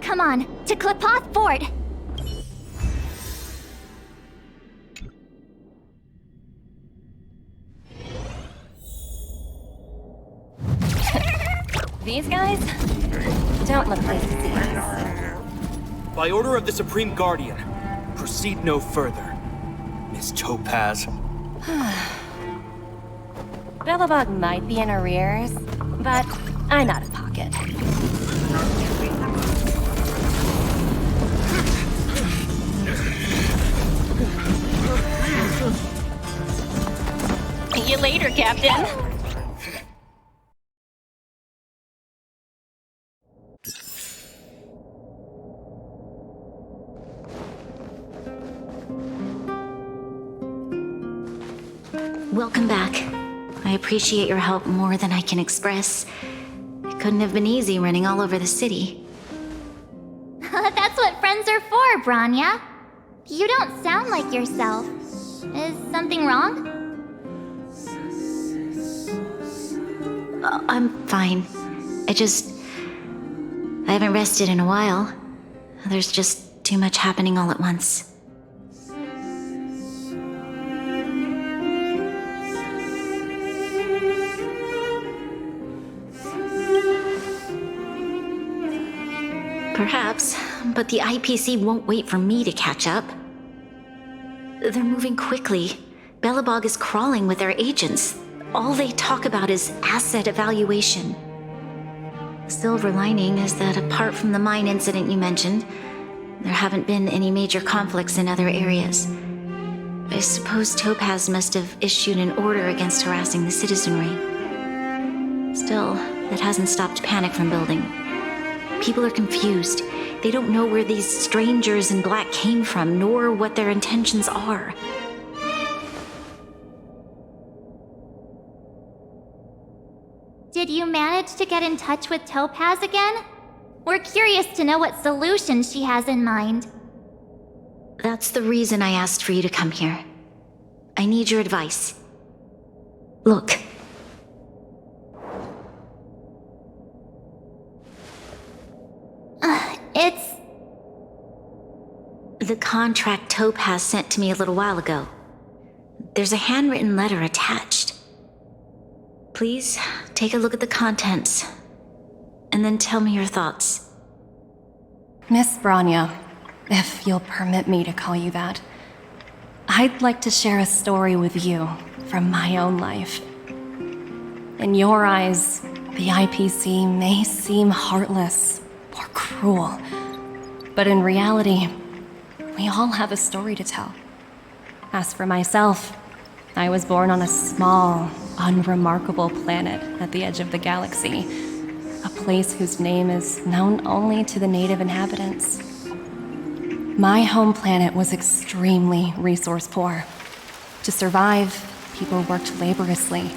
Come on, to Klipoth Fort! These guys don't look pleased to see us. By order of the Supreme Guardian, proceed no further. Miss Topaz. Belobog might be in arrears, but I'm out of pocket. See you later, Captain. Welcome back. I appreciate your help more than I can express. It couldn't have been easy running all over the city. That's what friends are for, Branya. You don't sound like yourself. Is something wrong? I'm fine. I haven't rested in a while. There's just too much happening all at once. Perhaps, but the IPC won't wait for me to catch up. They're moving quickly. Belobog is crawling with their agents. All they talk about is asset evaluation. The silver lining is that apart from the mine incident you mentioned, there haven't been any major conflicts in other areas. I suppose Topaz must have issued an order against harassing the citizenry. Still, that hasn't stopped panic from building. People are confused. They don't know where these strangers in black came from, nor what their intentions are. Did you manage to get in touch with Topaz again? We're curious to know what solution she has in mind. That's the reason I asked for you to come here. I need your advice. Look. It's... the contract Topaz sent to me a little while ago. There's a handwritten letter attached. Please, take a look at the contents, and then tell me your thoughts. Miss Branya, if you'll permit me to call you that, I'd like to share a story with you from my own life. In your eyes, the IPC may seem heartless or cruel, but in reality, we all have a story to tell. As for myself, I was born on a small, unremarkable planet at the edge of the galaxy, a place whose name is known only to the native inhabitants. My home planet was extremely resource poor. To survive, people worked laboriously,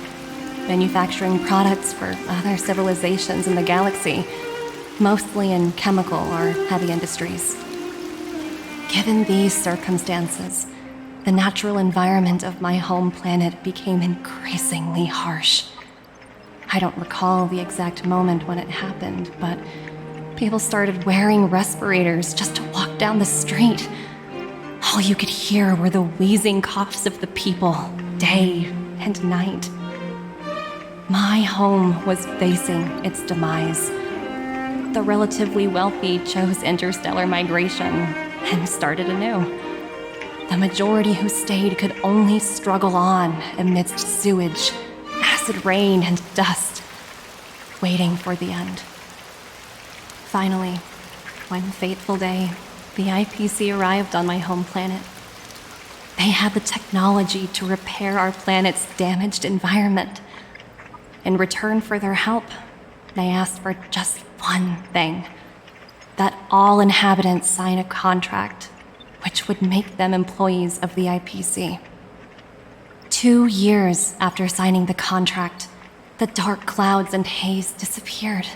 manufacturing products for other civilizations in the galaxy, mostly in chemical or heavy industries. Given these circumstances, the natural environment of my home planet became increasingly harsh. I don't recall the exact moment when it happened, but people started wearing respirators just to walk down the street. All you could hear were the wheezing coughs of the people, day and night. My home was facing its demise. The relatively wealthy chose interstellar migration and started anew. The majority who stayed could only struggle on amidst sewage, acid rain, and dust, waiting for the end. Finally, one fateful day, the IPC arrived on my home planet. They had the technology to repair our planet's damaged environment. In return for their help, they asked for just one thing: that all inhabitants sign a contract which would make them employees of the IPC. 2 years after signing the contract, the dark clouds and haze disappeared,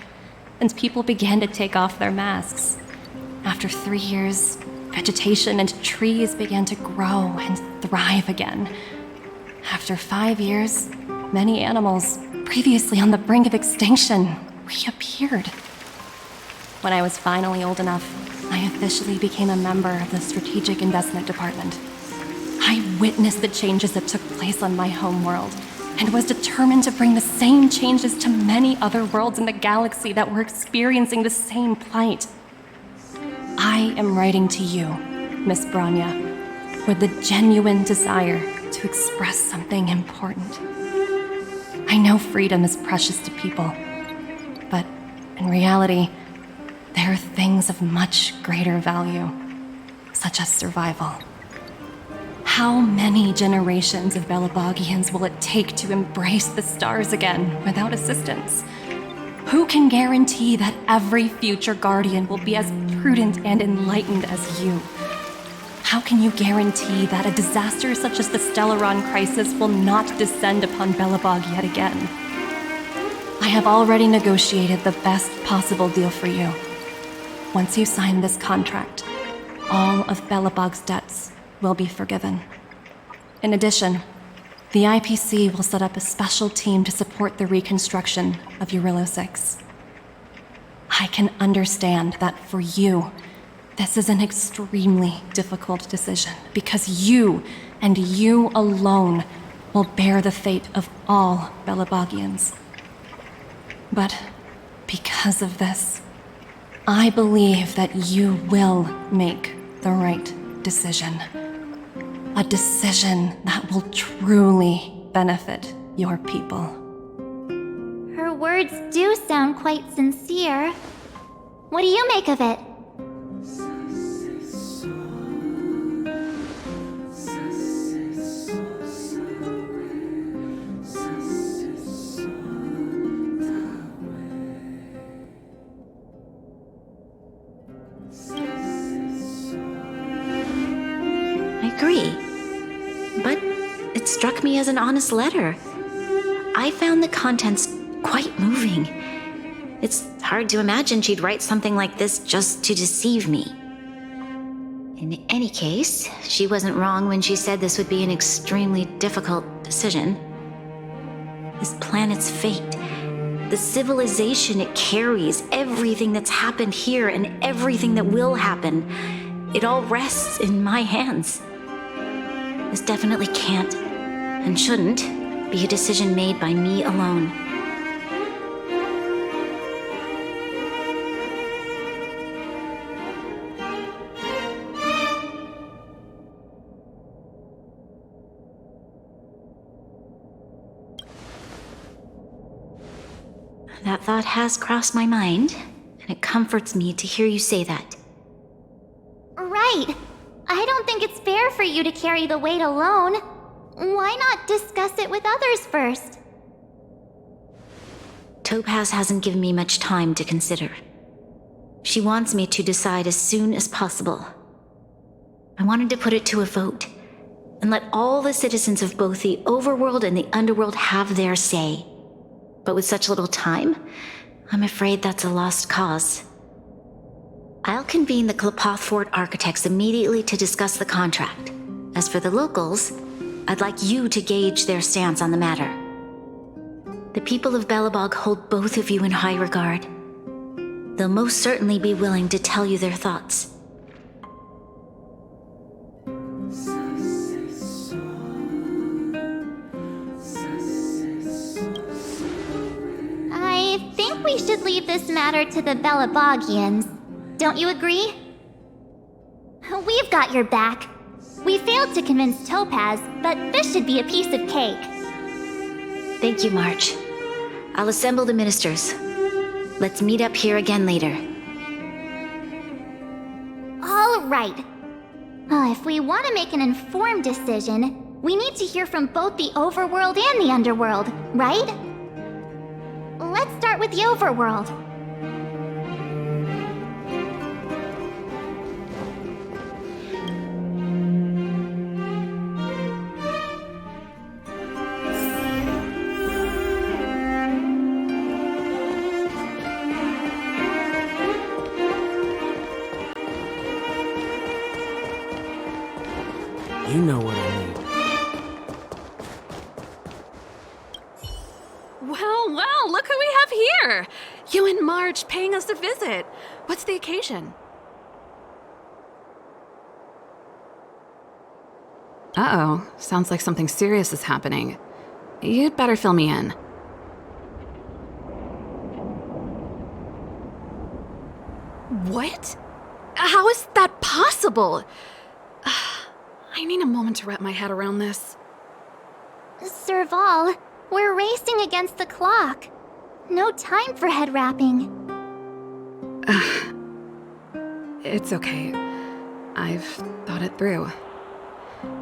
and people began to take off their masks. After 3 years, vegetation and trees began to grow and thrive again. After 5 years, many animals, previously on the brink of extinction, reappeared. When I was finally old enough, I officially became a member of the Strategic Investment Department. I witnessed the changes that took place on my homeworld and was determined to bring the same changes to many other worlds in the galaxy that were experiencing the same plight. I am writing to you, Miss Branya, with the genuine desire to express something important. I know freedom is precious to people, but in reality, there are things of much greater value, such as survival. How many generations of Belabogians will it take to embrace the stars again without assistance? Who can guarantee that every future Guardian will be as prudent and enlightened as you? How can you guarantee that a disaster such as the Stellaron crisis will not descend upon Belobog yet again? I have already negotiated the best possible deal for you. Once you sign this contract, all of Belobog's debts will be forgiven. In addition, the IPC will set up a special team to support the reconstruction of Urilo 6. I can understand that for you, this is an extremely difficult decision because you, and you alone, will bear the fate of all Belabogians. But because of this, I believe that you will make the right decision. A decision that will truly benefit your people. Her words do sound quite sincere. What do you make of it? I agree. But it struck me as an honest letter. I found the contents quite moving. It's hard to imagine she'd write something like this just to deceive me. In any case, she wasn't wrong when she said this would be an extremely difficult decision. This planet's fate, the civilization it carries, everything that's happened here and everything that will happen, it all rests in my hands. This definitely can't, and shouldn't, be a decision made by me alone. That thought has crossed my mind, and it comforts me to hear you say that. Right. I don't think it's fair for you to carry the weight alone. Why not discuss it with others first? Topaz hasn't given me much time to consider. She wants me to decide as soon as possible. I wanted to put it to a vote, and let all the citizens of both the overworld and the underworld have their say. But with such little time, I'm afraid that's a lost cause. I'll convene the Klapoth Fort architects immediately to discuss the contract. As for the locals, I'd like you to gauge their stance on the matter. The people of Belobog hold both of you in high regard. They'll most certainly be willing to tell you their thoughts. I think we should leave this matter to the Belabogians. Don't you agree? We've got your back. We failed to convince Topaz, but this should be a piece of cake. Thank you, March. I'll assemble the ministers. Let's meet up here again later. All right. If we want to make an informed decision, we need to hear from both the overworld and the underworld, right? Let's start with the overworld. You know what I mean. Well, look who we have here! You and March paying us a visit. What's the occasion? Uh-oh, sounds like something serious is happening. You'd better fill me in. What? How is that possible? I need a moment to wrap my head around this. Serval, we're racing against the clock. No time for head wrapping. It's okay. I've thought it through.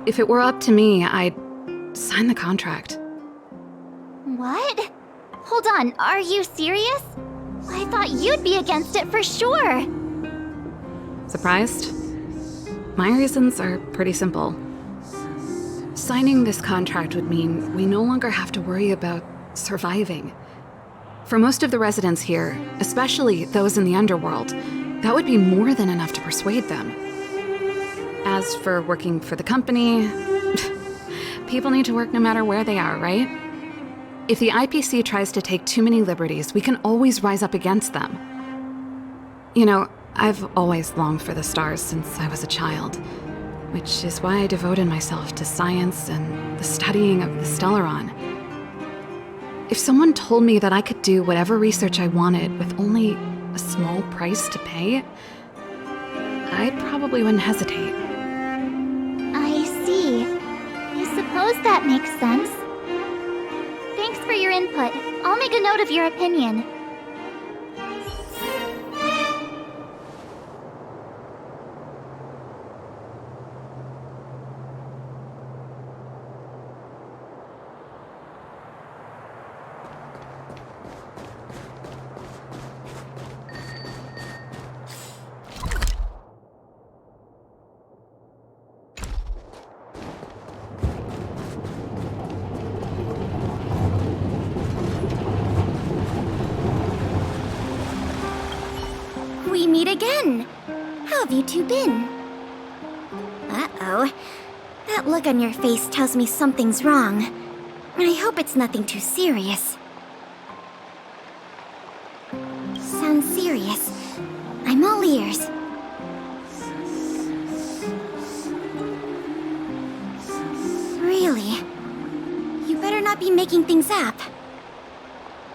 If it were up to me, I'd sign the contract. What? Hold on, are you serious? I thought you'd be against it for sure. Surprised? My reasons are pretty simple. Signing this contract would mean we no longer have to worry about surviving. For most of the residents here, especially those in the underworld, that would be more than enough to persuade them. As for working for the company, people need to work no matter where they are, right? If the IPC tries to take too many liberties, we can always rise up against them. You know, I've always longed for the stars since I was a child, which is why I devoted myself to science and the studying of the Stellaron. If someone told me that I could do whatever research I wanted with only a small price to pay, I probably wouldn't hesitate. I see. I suppose that makes sense. Thanks for your input. I'll make a note of your opinion. We meet again. How have you two been? Uh-oh. That look on your face tells me something's wrong. I hope it's nothing too serious. Sounds serious. I'm all ears. Really? You better not be making things up.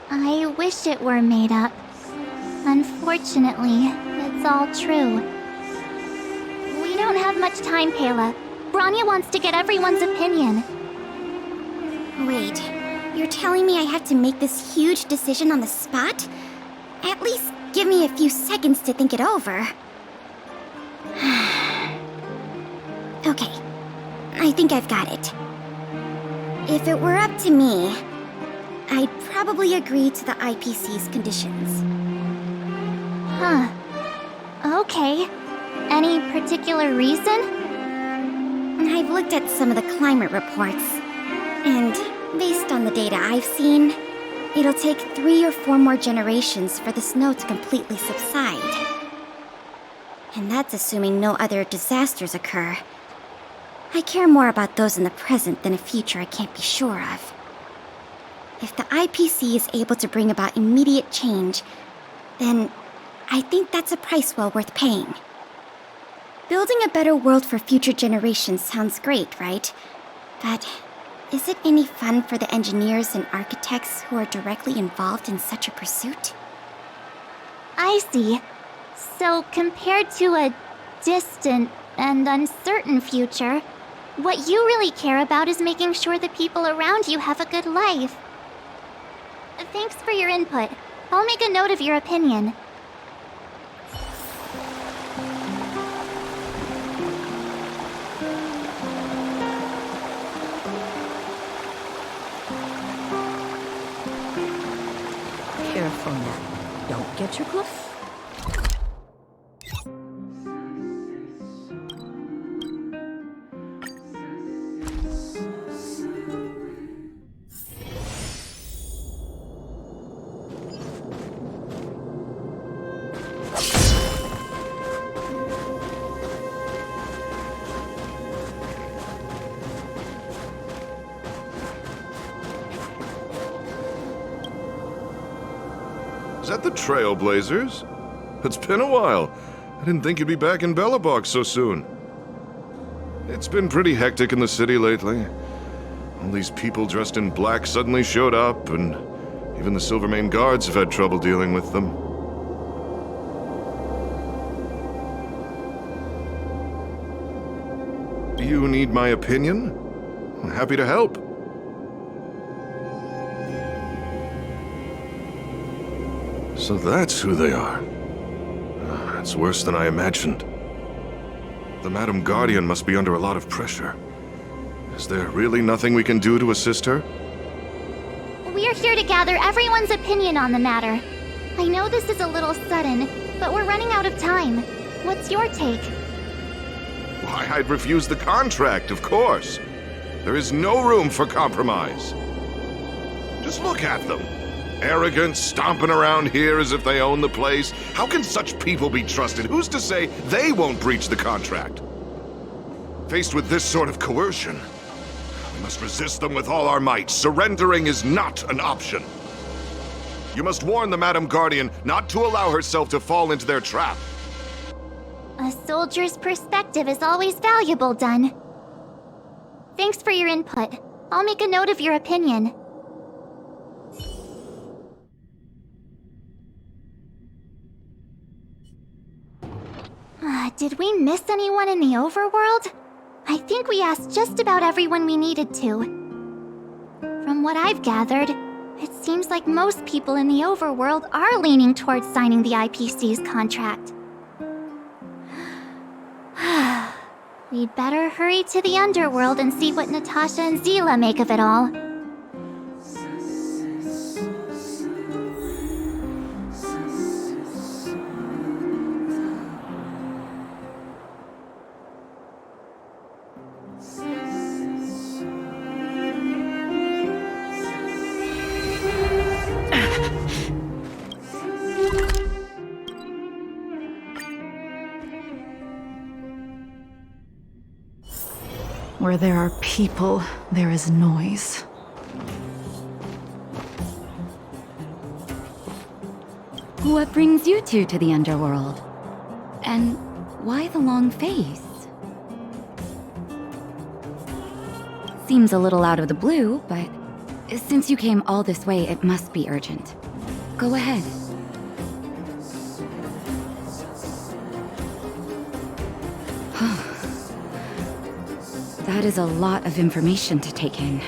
I wish it were made up. Unfortunately, it's all true. We don't have much time, Kayla. Branya wants to get everyone's opinion. Wait, you're telling me I have to make this huge decision on the spot? At least give me a few seconds to think it over. Okay, I think I've got it. If it were up to me, I'd probably agree to the IPC's conditions. Huh. Okay. Any particular reason? I've looked at some of the climate reports, and based on the data I've seen, it'll take 3 or 4 more generations for the snow to completely subside. And that's assuming no other disasters occur. I care more about those in the present than a future I can't be sure of. If the IPC is able to bring about immediate change, then I think that's a price well worth paying. Building a better world for future generations sounds great, right? But is it any fun for the engineers and architects who are directly involved in such a pursuit? I see. So compared to a distant and uncertain future, what you really care about is making sure the people around you have a good life. Thanks for your input. I'll make a note of your opinion. Careful now. Don't get your glove. Is that the Trailblazers? It's been a while. I didn't think you'd be back in Belobog so soon. It's been pretty hectic in the city lately. All these people dressed in black suddenly showed up, and even the Silvermane guards have had trouble dealing with them. Do you need my opinion? I'm happy to help. So that's who they are. It's worse than I imagined. The Madam Guardian must be under a lot of pressure. Is there really nothing we can do to assist her? We're here to gather everyone's opinion on the matter. I know this is a little sudden, but we're running out of time. What's your take? Why, I'd refuse the contract, of course. There is no room for compromise. Just look at them. Arrogant, stomping around here as if they own the place. How can such people be trusted? Who's to say they won't breach the contract? Faced with this sort of coercion, we must resist them with all our might. Surrendering is not an option. You must warn the Madam Guardian not to allow herself to fall into their trap. A soldier's perspective is always valuable, Dun. Thanks for your input. I'll make a note of your opinion. Did we miss anyone in the overworld? I think we asked just about everyone we needed to. From what I've gathered, it seems like most people in the overworld are leaning towards signing the IPC's contract. We'd better hurry to the underworld and see what Natasha and Zila make of it all. Where there are people, there is noise. What brings you two to the underworld? And why the long face? Seems a little out of the blue, but since you came all this way, it must be urgent. Go ahead. That is a lot of information to take in.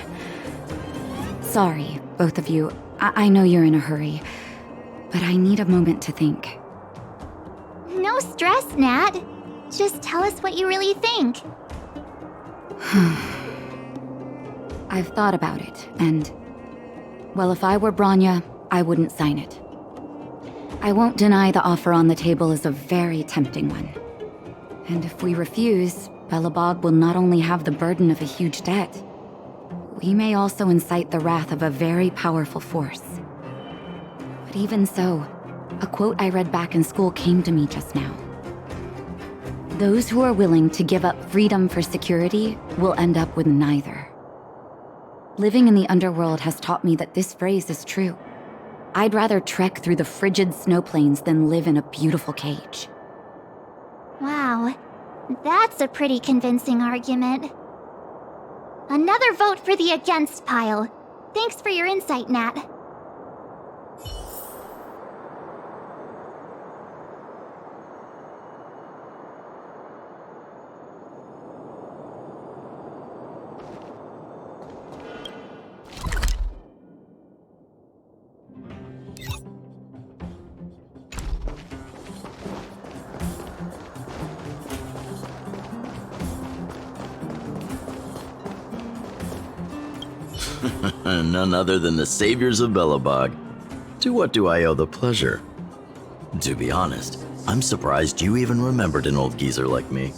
Sorry, both of you. I know you're in a hurry, but I need a moment to think. No stress, Nat. Just tell us what you really think. I've thought about it, and... well, if I were Bronya, I wouldn't sign it. I won't deny the offer on the table is a very tempting one. And if we refuse, Belobog will not only have the burden of a huge debt, we may also incite the wrath of a very powerful force. But even so, a quote I read back in school came to me just now. Those who are willing to give up freedom for security will end up with neither. Living in the underworld has taught me that this phrase is true. I'd rather trek through the frigid snow plains than live in a beautiful cage. Wow. That's a pretty convincing argument. Another vote for the against pile. Thanks for your insight, Nat. None other than the saviors of Belobog. To what do I owe the pleasure? To be honest, I'm surprised you even remembered an old geezer like me.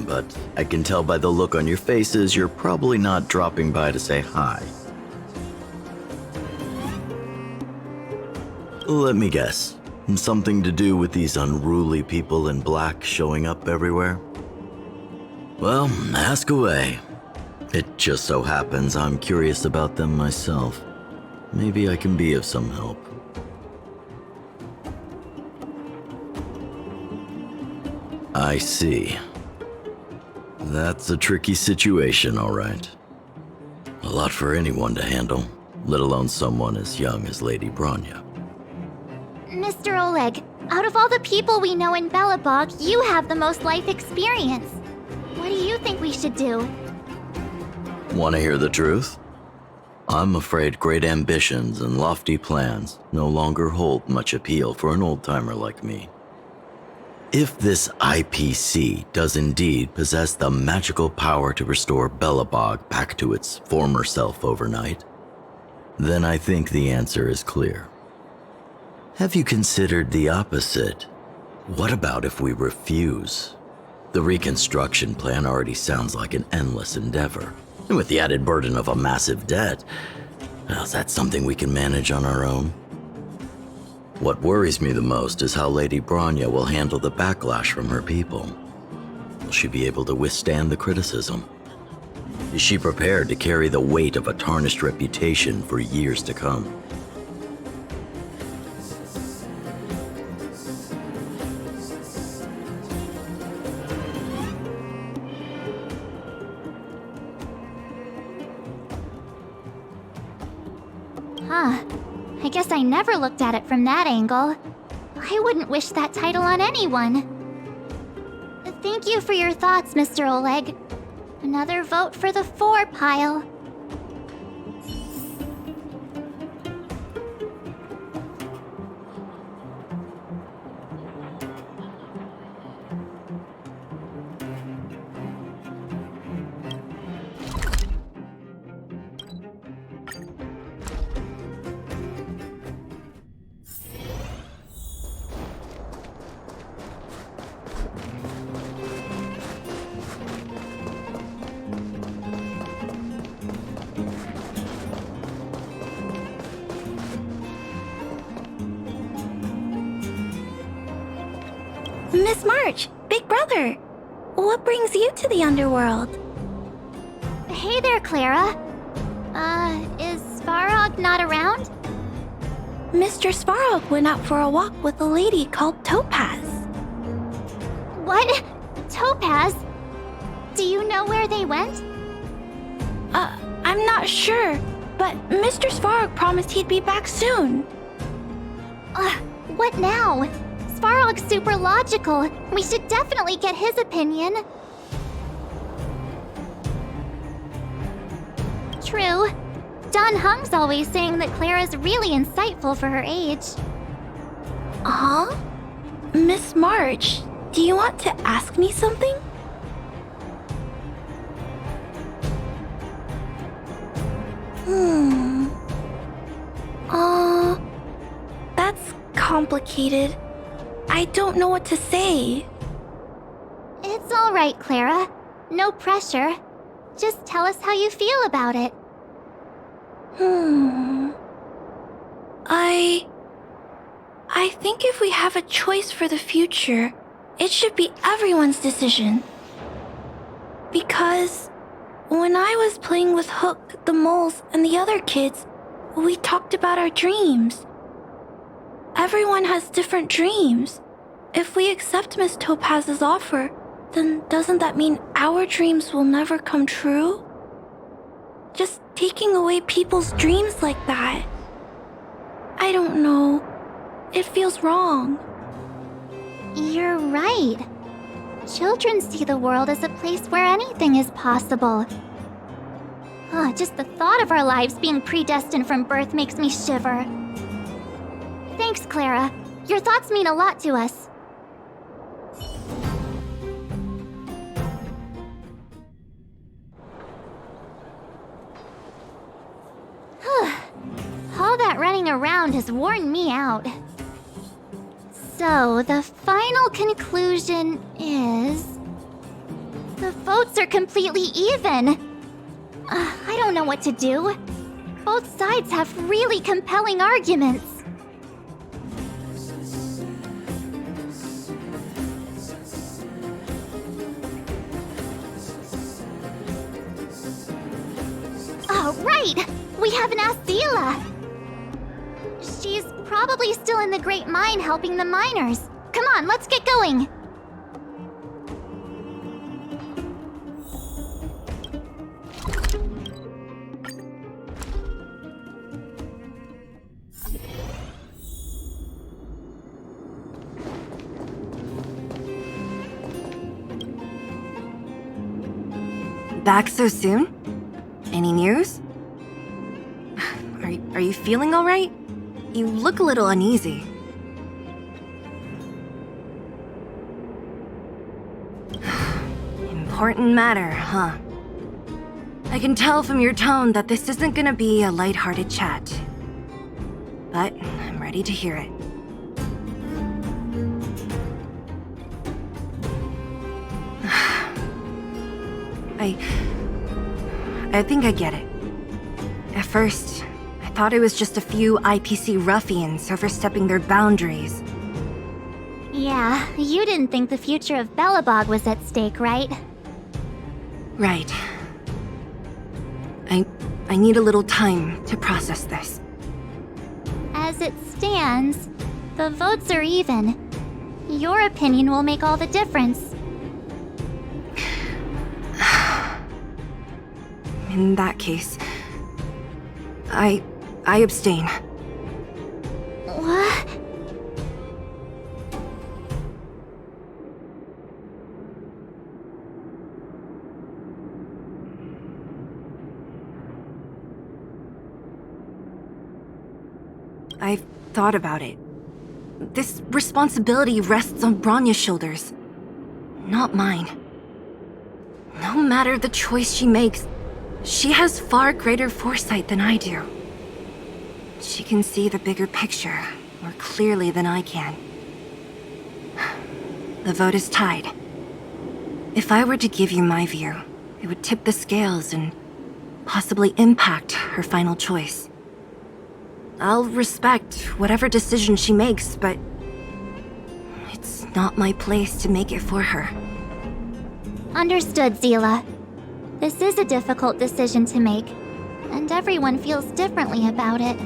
But I can tell by the look on your faces you're probably not dropping by to say hi. Let me guess. Something to do with these unruly people in black showing up everywhere? Well, ask away. It just so happens I'm curious about them myself. Maybe I can be of some help. I see. That's a tricky situation, all right. A lot for anyone to handle, let alone someone as young as Lady Bronya. Mr. Oleg, out of all the people we know in Belobog, you have the most life experience. What do you think we should do? Want to hear the truth? I'm afraid great ambitions and lofty plans no longer hold much appeal for an old-timer like me. If this IPC does indeed possess the magical power to restore Belobog back to its former self overnight, then I think the answer is clear. Have you considered the opposite? What about if we refuse? The reconstruction plan already sounds like an endless endeavor. And with the added burden of a massive debt, well, is that something we can manage on our own? What worries me the most is how Lady Bronya will handle the backlash from her people. Will she be able to withstand the criticism? Is she prepared to carry the weight of a tarnished reputation for years to come? Huh. I guess I never looked at it from that angle. I wouldn't wish that title on anyone. Thank you for your thoughts, Mr. Oleg. Another vote for the 4 pile. Miss March, Big Brother, what brings you to the underworld? Hey there, Clara. Is Svarog not around? Mr. Svarog went out for a walk with a lady called Topaz. What? Topaz? Do you know where they went? I'm not sure, but Mr. Svarog promised he'd be back soon. What now? Svarog's super logical. We should definitely get his opinion. True. Don Hung's always saying that Clara's really insightful for her age. Huh? Miss March, do you want to ask me something? That's complicated. I don't know what to say. It's all right, Clara. No pressure. Just tell us how you feel about it. I think if we have a choice for the future, it should be everyone's decision. Because when I was playing with Hook, the moles, and the other kids, we talked about our dreams. Everyone has different dreams. If we accept Miss Topaz's offer, then doesn't that mean our dreams will never come true? Just taking away people's dreams like that. I don't know. It feels wrong. You're right. Children see the world as a place where anything is possible. Just the thought of our lives being predestined from birth makes me shiver. Thanks, Clara. Your thoughts mean a lot to us. All that running around has worn me out. So, the final conclusion is... the votes are completely even. I don't know what to do. Both sides have really compelling arguments. Oh, right! We haven't asked Zila! She's probably still in the Great Mine helping the miners. Come on, let's get going! Back so soon? Any news? Are you feeling all right? You look a little uneasy. Important matter, huh? I can tell from your tone that this isn't gonna be a lighthearted chat. But I'm ready to hear it. I think I get it. At first, I thought it was just a few IPC ruffians overstepping their boundaries. Yeah, you didn't think the future of Belobog was at stake, right? Right. I need a little time to process this. As it stands, the votes are even. Your opinion will make all the difference. In that case, I abstain. What? I've thought about it. This responsibility rests on Bronya's shoulders, not mine. No matter the choice she makes, she has far greater foresight than I do. She can see the bigger picture more clearly than I can. The vote is tied. If I were to give you my view, it would tip the scales and possibly impact her final choice. I'll respect whatever decision she makes, but it's not my place to make it for her. Understood, Zila. This is a difficult decision to make, and everyone feels differently about it.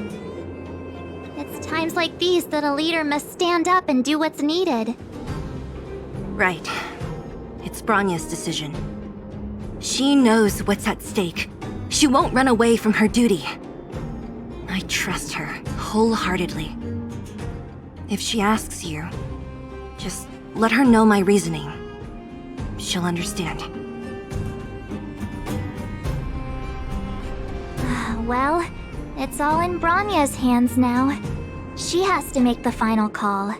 It's times like these that a leader must stand up and do what's needed. Right. It's Bronya's decision. She knows what's at stake. She won't run away from her duty. I trust her wholeheartedly. If she asks you, just let her know my reasoning. She'll understand. Well, it's all in Bronya's hands now. She has to make the final call.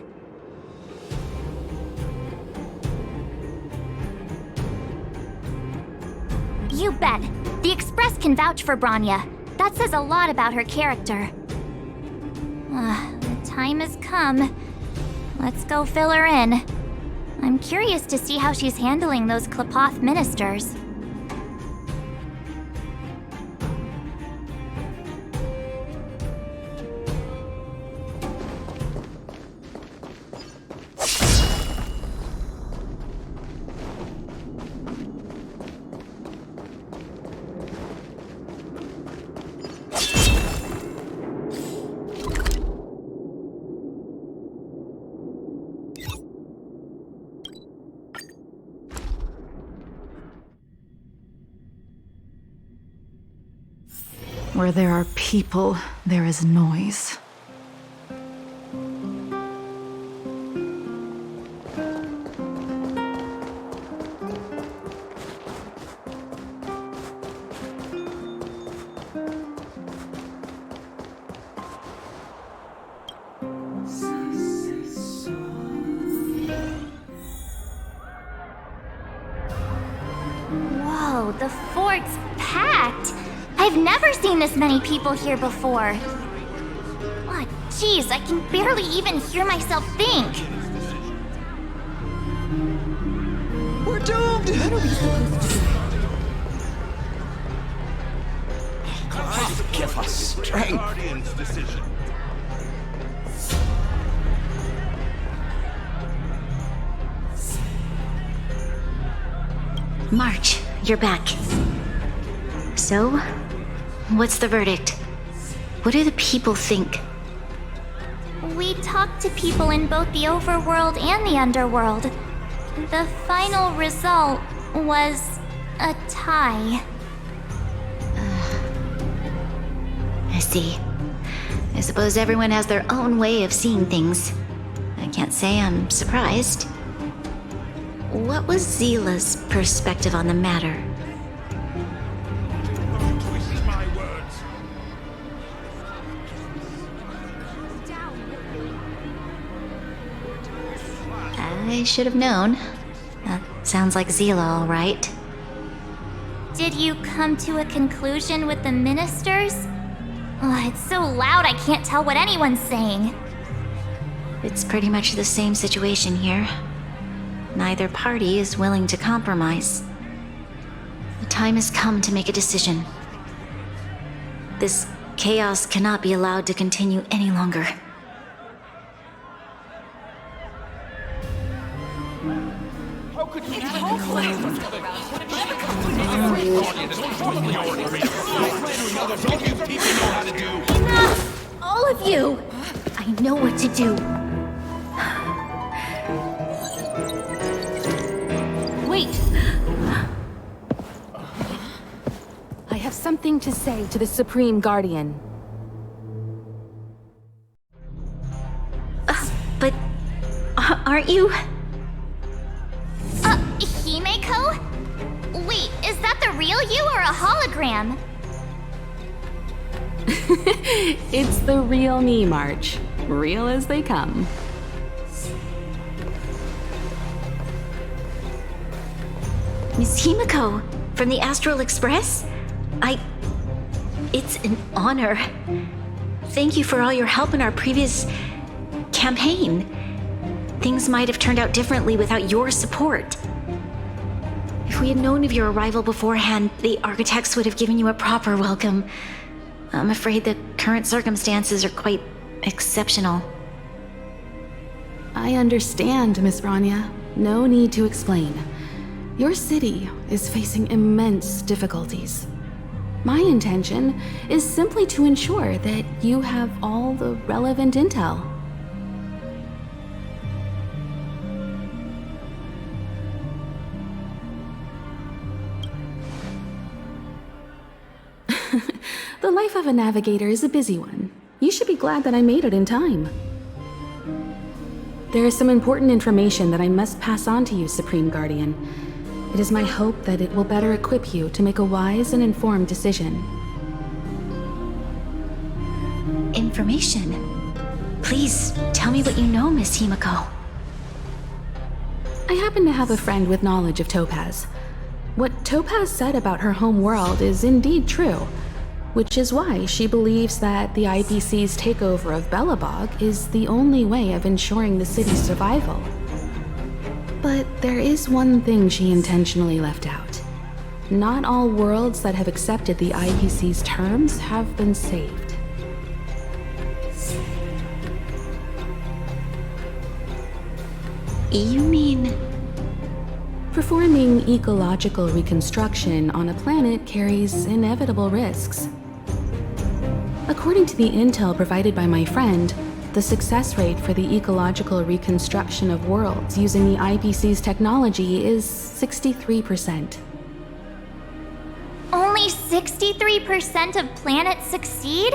You bet. The Express can vouch for Bronya. That says a lot about her character. The time has come. Let's go fill her in. I'm curious to see how she's handling those Klapoth ministers. Where there are people, there is noise. Whoa, the fort's packed! I've never seen this many people here before. Oh, jeez, I can barely even hear myself think. We're doomed! What are we supposed to do? God, give us strength. March, you're back. So, what's the verdict? What do the people think? We talked to people in both the overworld and the underworld. The final result was a tie. I see. I suppose everyone has their own way of seeing things. I can't say I'm surprised. What was Zila's perspective on the matter? I should have known. That sounds like Zila, all right. Did you come to a conclusion with the ministers? It's so loud I can't tell what anyone's saying. It's pretty much the same situation here. Neither party is willing to compromise. The time has come to make a decision. This chaos cannot be allowed to continue any longer. Enough! All of you! I know what to do. Wait! I have something to say to the Supreme Guardian. But aren't you? Himeko? Wait, is that the real you or a hologram? It's the real me, March. Real as they come. Miss Himeko, from the Astral Express? It's an honor. Thank you for all your help in our previous campaign. Things might have turned out differently without your support. If we had known of your arrival beforehand, the architects would have given you a proper welcome. I'm afraid the current circumstances are quite exceptional. I understand, Miss Branya. No need to explain. Your city is facing immense difficulties. My intention is simply to ensure that you have all the relevant intel. The life of a navigator is a busy one. You should be glad that I made it in time. There is some important information that I must pass on to you, Supreme Guardian. It is my hope that it will better equip you to make a wise and informed decision. Information? Please, tell me what you know, Miss Himeko. I happen to have a friend with knowledge of Topaz. What Topaz said about her home world is indeed true, which is why she believes that the IPC's takeover of Belobog is the only way of ensuring the city's survival. But there is one thing she intentionally left out. Not all worlds that have accepted the IPC's terms have been saved. You mean... Performing ecological reconstruction on a planet carries inevitable risks. According to the intel provided by my friend, the success rate for the ecological reconstruction of worlds using the IPC's technology is 63%. Only 63% of planets succeed?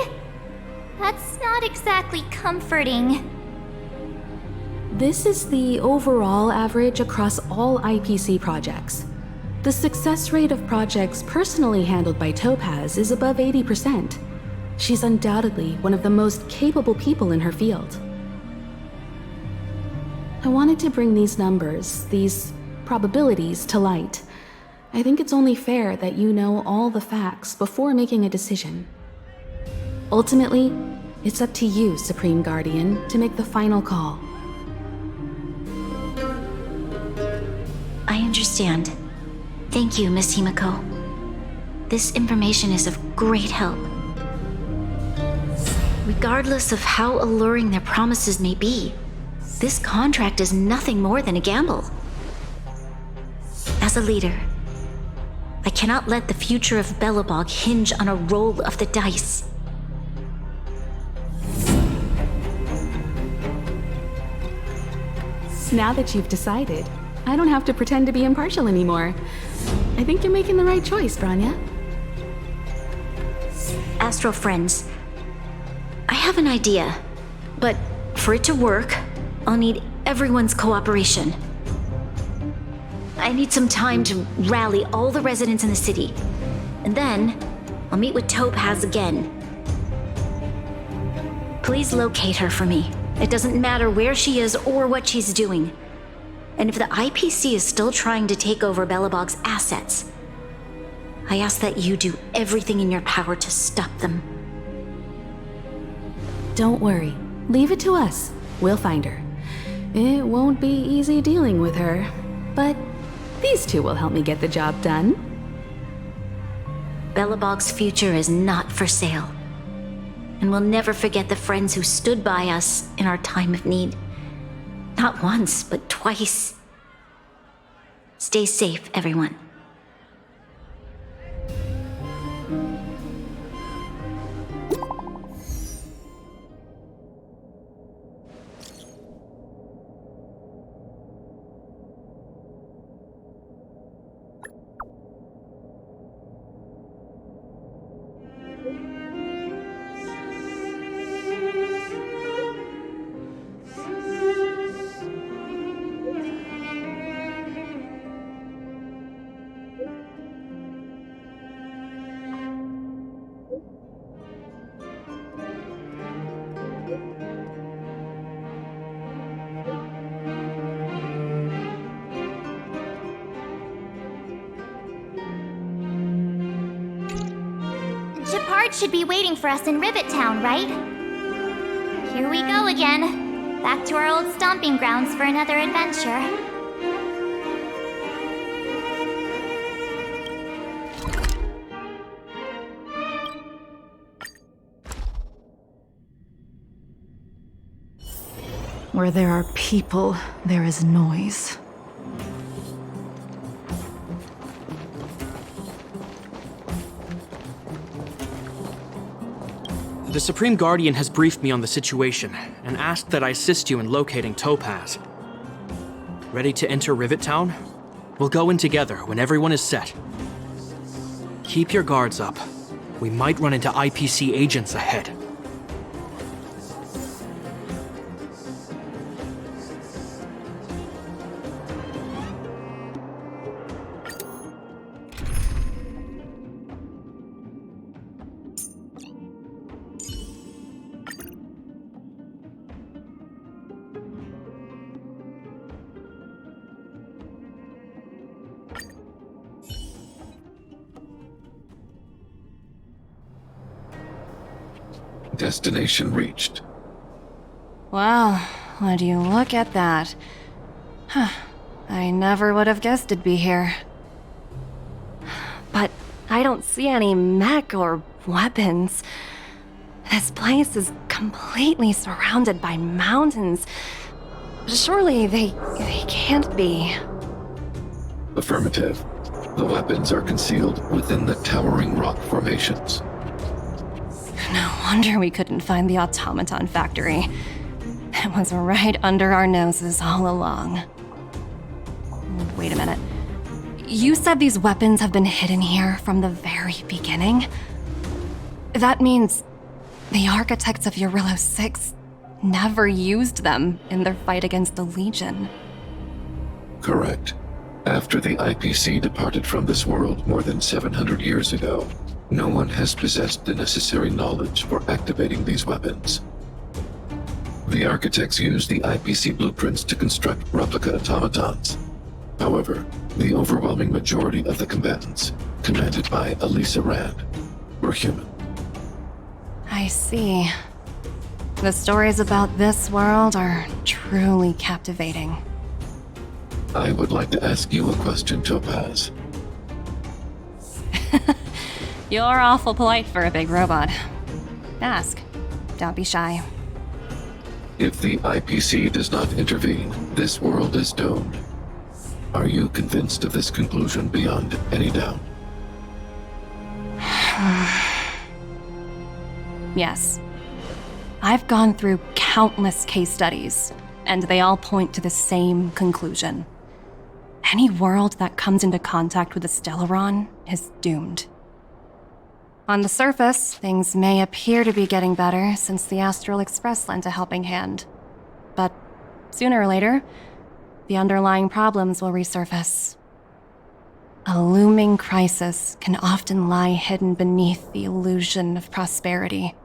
That's not exactly comforting. This is the overall average across all IPC projects. The success rate of projects personally handled by Topaz is above 80%. She's undoubtedly one of the most capable people in her field. I wanted to bring these numbers, these probabilities, to light. I think it's only fair that you know all the facts before making a decision. Ultimately, it's up to you, Supreme Guardian, to make the final call. I understand. Thank you, Miss Himeko. This information is of great help. Regardless of how alluring their promises may be, this contract is nothing more than a gamble. As a leader, I cannot let the future of Belobog hinge on a roll of the dice. Now that you've decided, I don't have to pretend to be impartial anymore. I think you're making the right choice, Branya. Astral friends, I have an idea, but for it to work, I'll need everyone's cooperation. I need some time to rally all the residents in the city, and then I'll meet with Topaz again. Please locate her for me. It doesn't matter where she is or what she's doing. And if the IPC is still trying to take over Belobog's assets, I ask that you do everything in your power to stop them. Don't worry. Leave it to us. We'll find her. It won't be easy dealing with her, but these two will help me get the job done. Belobog's future is not for sale. And we'll never forget the friends who stood by us in our time of need. Not once, but twice. Stay safe, everyone. Shepard should be waiting for us in Rivet Town, right? Here we go again. Back to our old stomping grounds for another adventure. Where there are people, there is noise. The Supreme Guardian has briefed me on the situation and asked that I assist you in locating Topaz. Ready to enter Rivet Town? We'll go in together when everyone is set. Keep your guards up. We might run into IPC agents ahead. Destination reached. Wow, would you look at that? Huh, I never would have guessed it'd be here. But I don't see any mech or weapons. This place is completely surrounded by mountains. Surely they can't be. Affirmative. The weapons are concealed within the towering rock formations. No wonder we couldn't find the automaton factory. It was right under our noses all along. Wait a minute. You said these weapons have been hidden here from the very beginning? That means the architects of Eurillo 6 never used them in their fight against the Legion. Correct. After the IPC departed from this world more than 700 years ago, no one has possessed the necessary knowledge for activating these weapons. The architects used the IPC blueprints to construct replica automatons. However, the overwhelming majority of the combatants, commanded by Elisa Rand, were human. I see. The stories about this world are truly captivating. I would like to ask you a question, Topaz. You're awful polite for a big robot. Ask. Don't be shy. If the IPC does not intervene, this world is doomed. Are you convinced of this conclusion beyond any doubt? Yes. I've gone through countless case studies, and they all point to the same conclusion. Any world that comes into contact with a Stellaron is doomed. On the surface, things may appear to be getting better since the Astral Express lent a helping hand. But sooner or later, the underlying problems will resurface. A looming crisis can often lie hidden beneath the illusion of prosperity,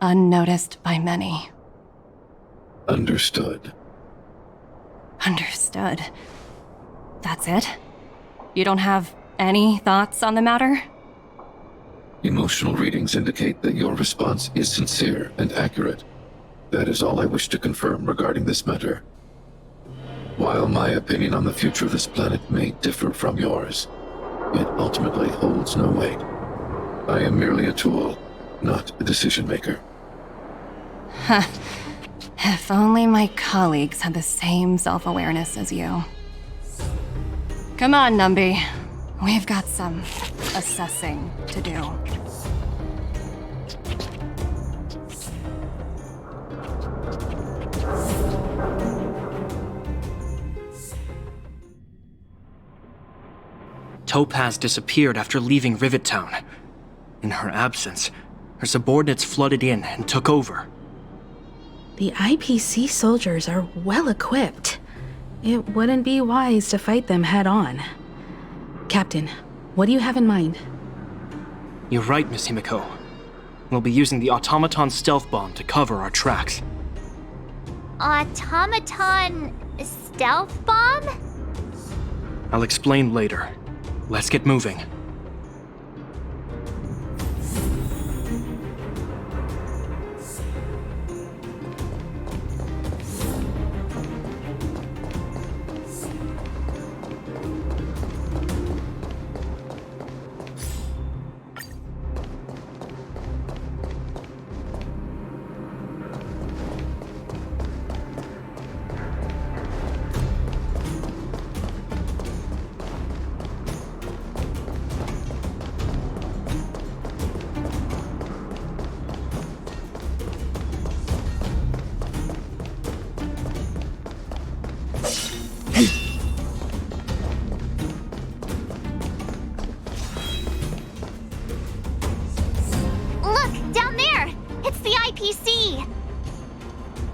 unnoticed by many. Understood. Understood. That's it? You don't have any thoughts on the matter? Emotional readings indicate that your response is sincere and accurate. That is all I wish to confirm regarding this matter. While my opinion on the future of this planet may differ from yours, it ultimately holds no weight. I am merely a tool, not a decision maker. Huh. If only my colleagues had the same self-awareness as you. Come on, Numby. We've got some assessing to do. Topaz disappeared after leaving Rivet Town. In her absence, her subordinates flooded in and took over. The IPC soldiers are well equipped. It wouldn't be wise to fight them head on. Captain, what do you have in mind? You're right, Miss Himiko. We'll be using the automaton stealth bomb to cover our tracks. Automaton stealth bomb? I'll explain later. Let's get moving.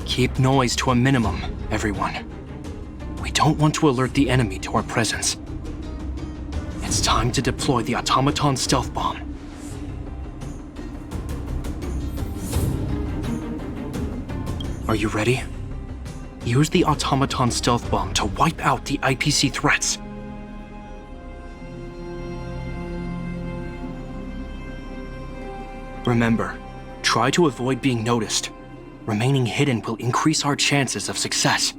Keep noise to a minimum, everyone. We don't want to alert the enemy to our presence. It's time to deploy the automaton stealth bomb. Are you ready? Use the automaton stealth bomb to wipe out the IPC threats. Remember, try to avoid being noticed. Remaining hidden will increase our chances of success.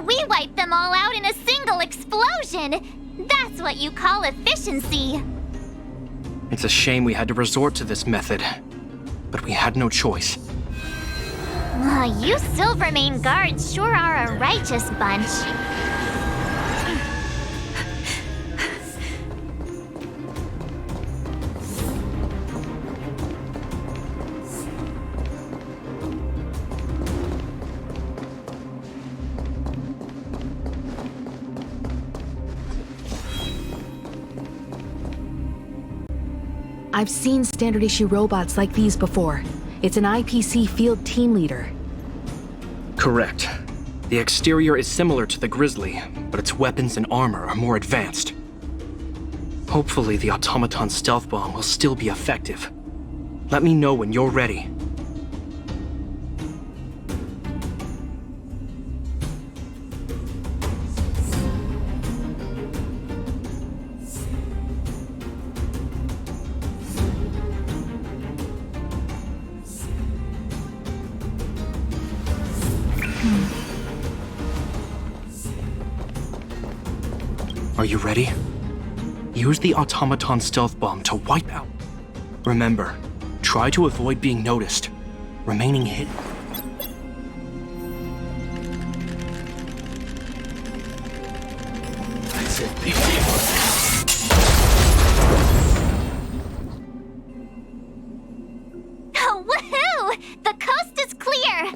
We wiped them all out in a single explosion! That's what you call efficiency! It's a shame we had to resort to this method, but we had no choice. You Silvermane guards sure are a righteous bunch. I've seen standard issue robots like these before. It's an IPC field team leader. Correct. The exterior is similar to the Grizzly, but its weapons and armor are more advanced. Hopefully the automaton stealth bomb will still be effective. Let me know when you're ready. Are you ready? Use the automaton stealth bomb to wipe out. Remember, try to avoid being noticed, remaining hidden. Woohoo! The coast is clear!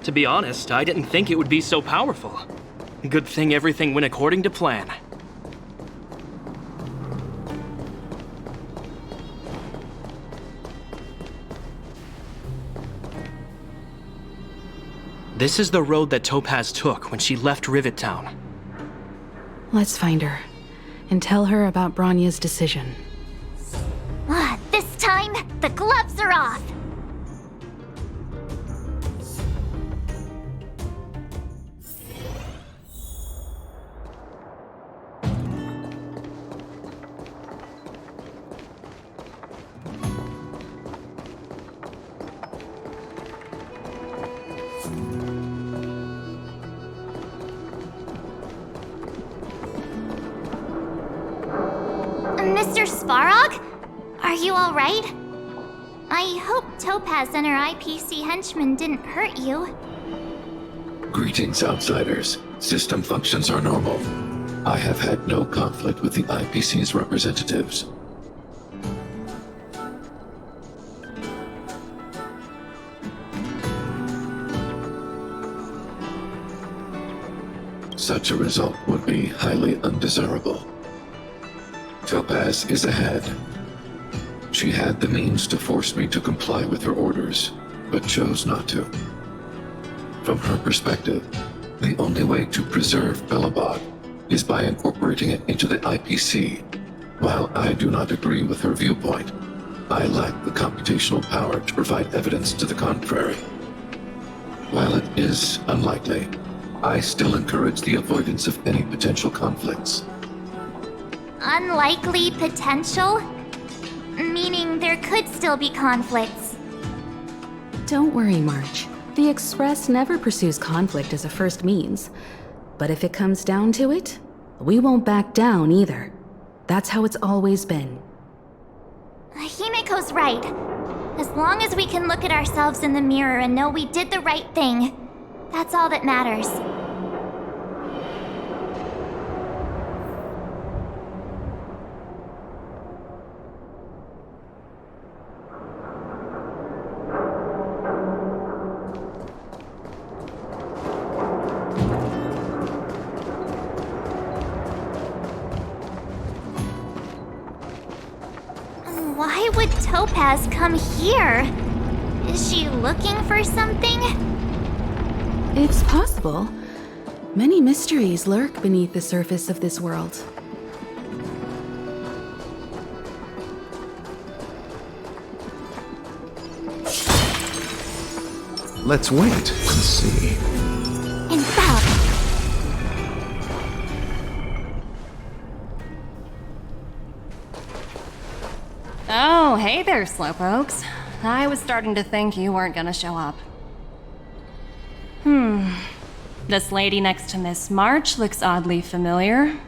To be honest, I didn't think it would be so powerful. Good thing everything went according to plan. This is the road that Topaz took when she left Rivet Town. Let's find her and tell her about Branya's decision. This time, the gloves are off! Mr. Svarog? Are you alright? I hope Topaz and her IPC henchmen didn't hurt you. Greetings, outsiders. System functions are normal. I have had no conflict with the IPC's representatives. Such a result would be highly undesirable. Topaz is ahead. She had the means to force me to comply with her orders, but chose not to. From her perspective, the only way to preserve Belobog is by incorporating it into the IPC. While I do not agree with her viewpoint, I lack the computational power to provide evidence to the contrary. While it is unlikely, I still encourage the avoidance of any potential conflicts. Unlikely potential? Meaning there could still be conflicts. Don't worry, March. The Express never pursues conflict as a first means. But if it comes down to it, we won't back down either. That's how it's always been. Himiko's right. As long as we can look at ourselves in the mirror and know we did the right thing, that's all that matters. Why would Topaz come here? Is she looking for something? It's possible. Many mysteries lurk beneath the surface of this world. Let's wait and see. In fact, Oh, hey there, Slowpokes. I was starting to think you weren't gonna show up. This lady next to Miss March looks oddly familiar.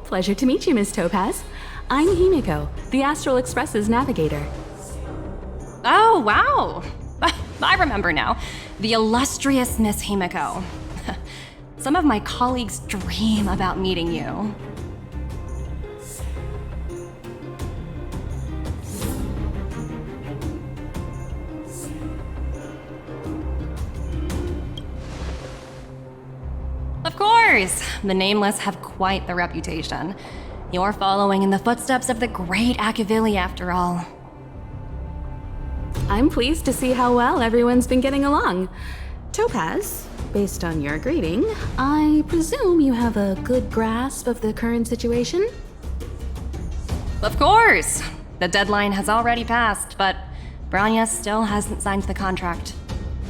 Pleasure to meet you, Miss Topaz. I'm Himiko, the Astral Express's navigator. Oh, wow! I remember now. The illustrious Miss Himiko. Some of my colleagues dream about meeting you. Of course! The Nameless have quite the reputation. You're following in the footsteps of the great Akavili, after all. I'm pleased to see how well everyone's been getting along. Topaz, based on your greeting, I presume you have a good grasp of the current situation? Of course! The deadline has already passed, but Branya still hasn't signed the contract.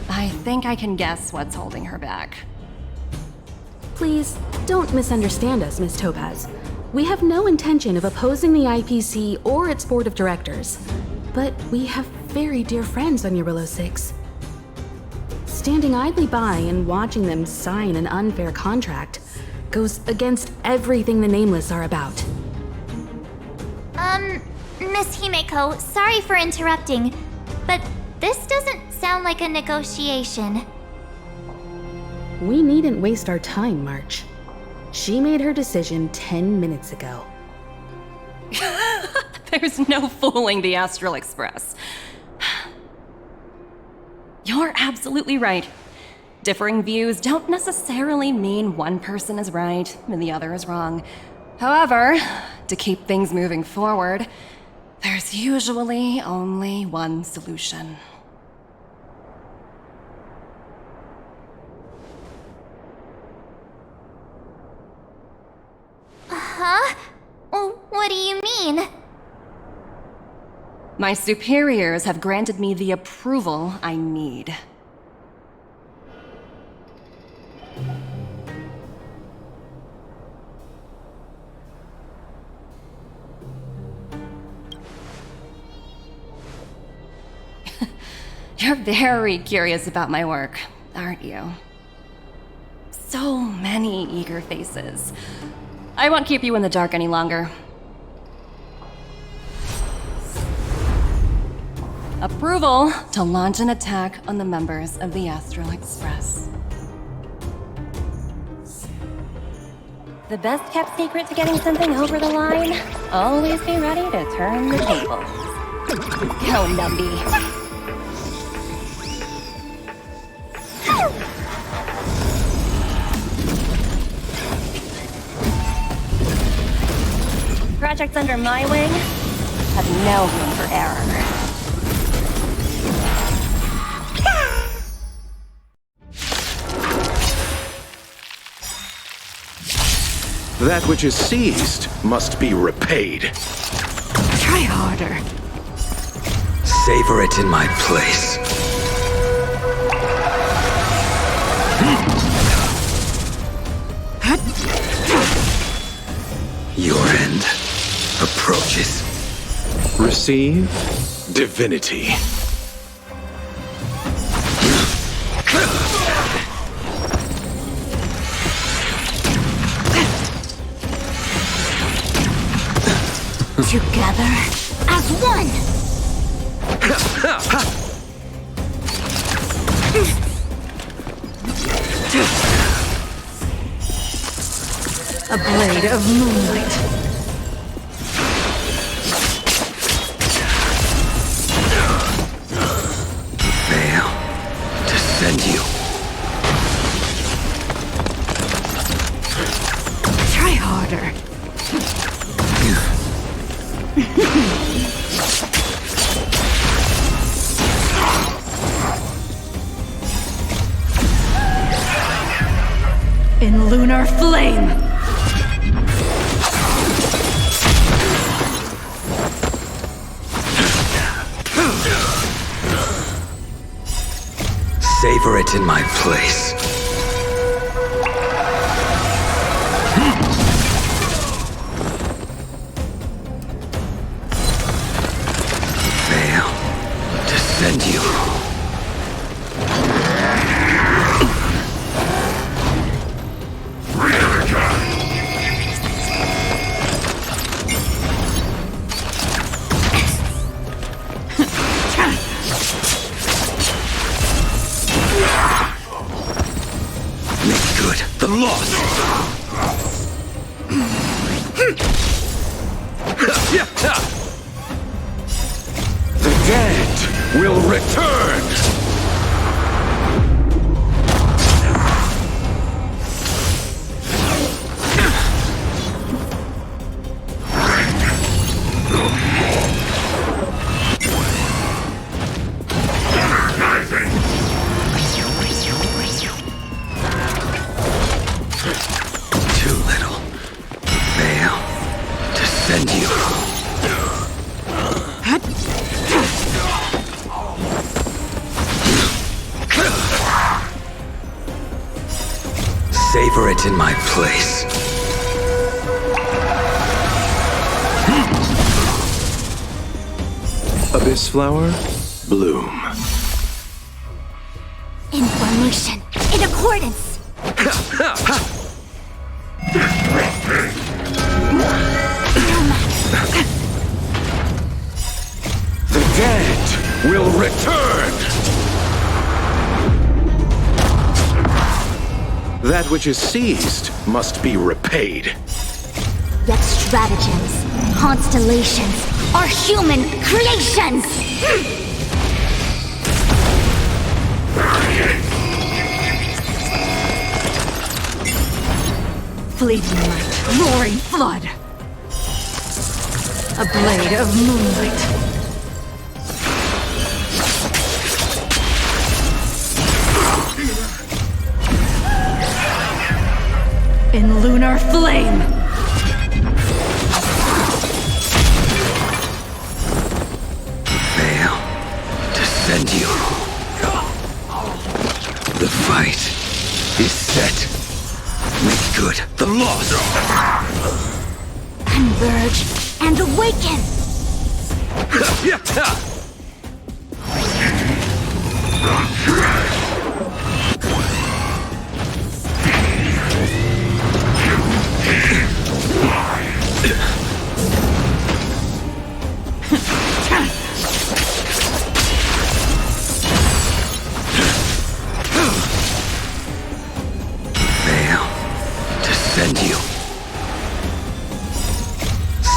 I think I can guess what's holding her back. Please, don't misunderstand us, Miss Topaz. We have no intention of opposing the IPC or its board of directors, but we have very dear friends on Eurillo 6. Standing idly by and watching them sign an unfair contract goes against everything the Nameless are about. Miss Himeko, sorry for interrupting, but this doesn't sound like a negotiation. We needn't waste our time, March. She made her decision 10 minutes ago. There's no fooling the Astral Express. You're absolutely right. Differing views don't necessarily mean one person is right and the other is wrong. However, to keep things moving forward, there's usually only one solution. Huh? What do you mean? My superiors have granted me the approval I need. You're very curious about my work, aren't you? So many eager faces. I won't keep you in the dark any longer. Approval to launch an attack on the members of the Astral Express. The best kept secret to getting something over the line? Always be ready to turn the tables. Go, Numby. Projects under my wing have no room for error. That which is seized must be repaid. Try harder. Savor it in my place. Your end approaches. Receive divinity. Together as one! A blade of moonlight. Fail to send you. Try harder. In lunar flame! Savor it in my place. Fail to send you. The loss! The dead will return! Savor it in my place. Abyss flower, bloom. Information in accordance. The dead will return! That which is seized must be repaid. Yet stratagems, constellations, are human creations! Fleeting light, roaring flood. A blade of moonlight. In lunar flame! Fail to send you. The fight is set. Make good the loss. Converge and awaken! Send you.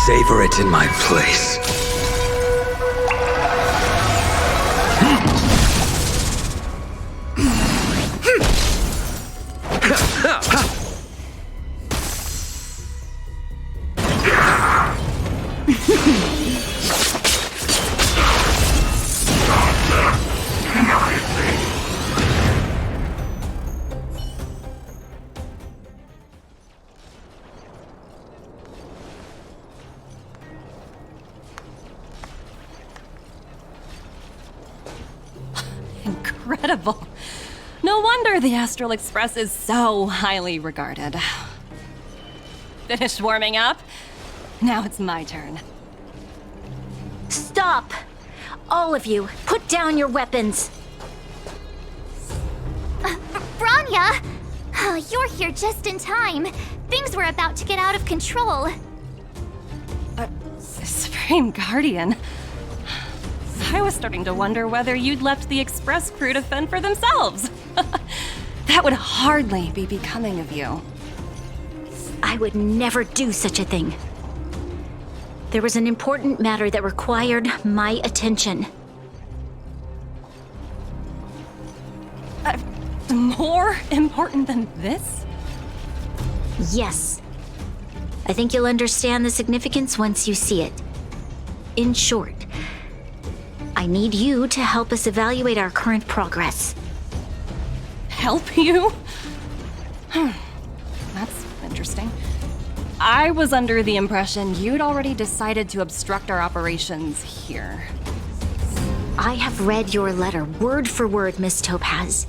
Savor it in my place. Incredible. No wonder the Astral Express is so highly regarded. Finished warming up? Now it's my turn. Stop! All of you, put down your weapons! Branya! You're here just in time. Things were about to get out of control. Supreme Guardian. I was starting to wonder whether you'd left the Express crew to fend for themselves. That would hardly be becoming of you. I would never do such a thing. There was an important matter that required my attention. More important than this? Yes. I think you'll understand the significance once you see it. In short, I need you to help us evaluate our current progress. Help you? That's interesting. I was under the impression you'd already decided to obstruct our operations here. I have read your letter word for word, Miss Topaz.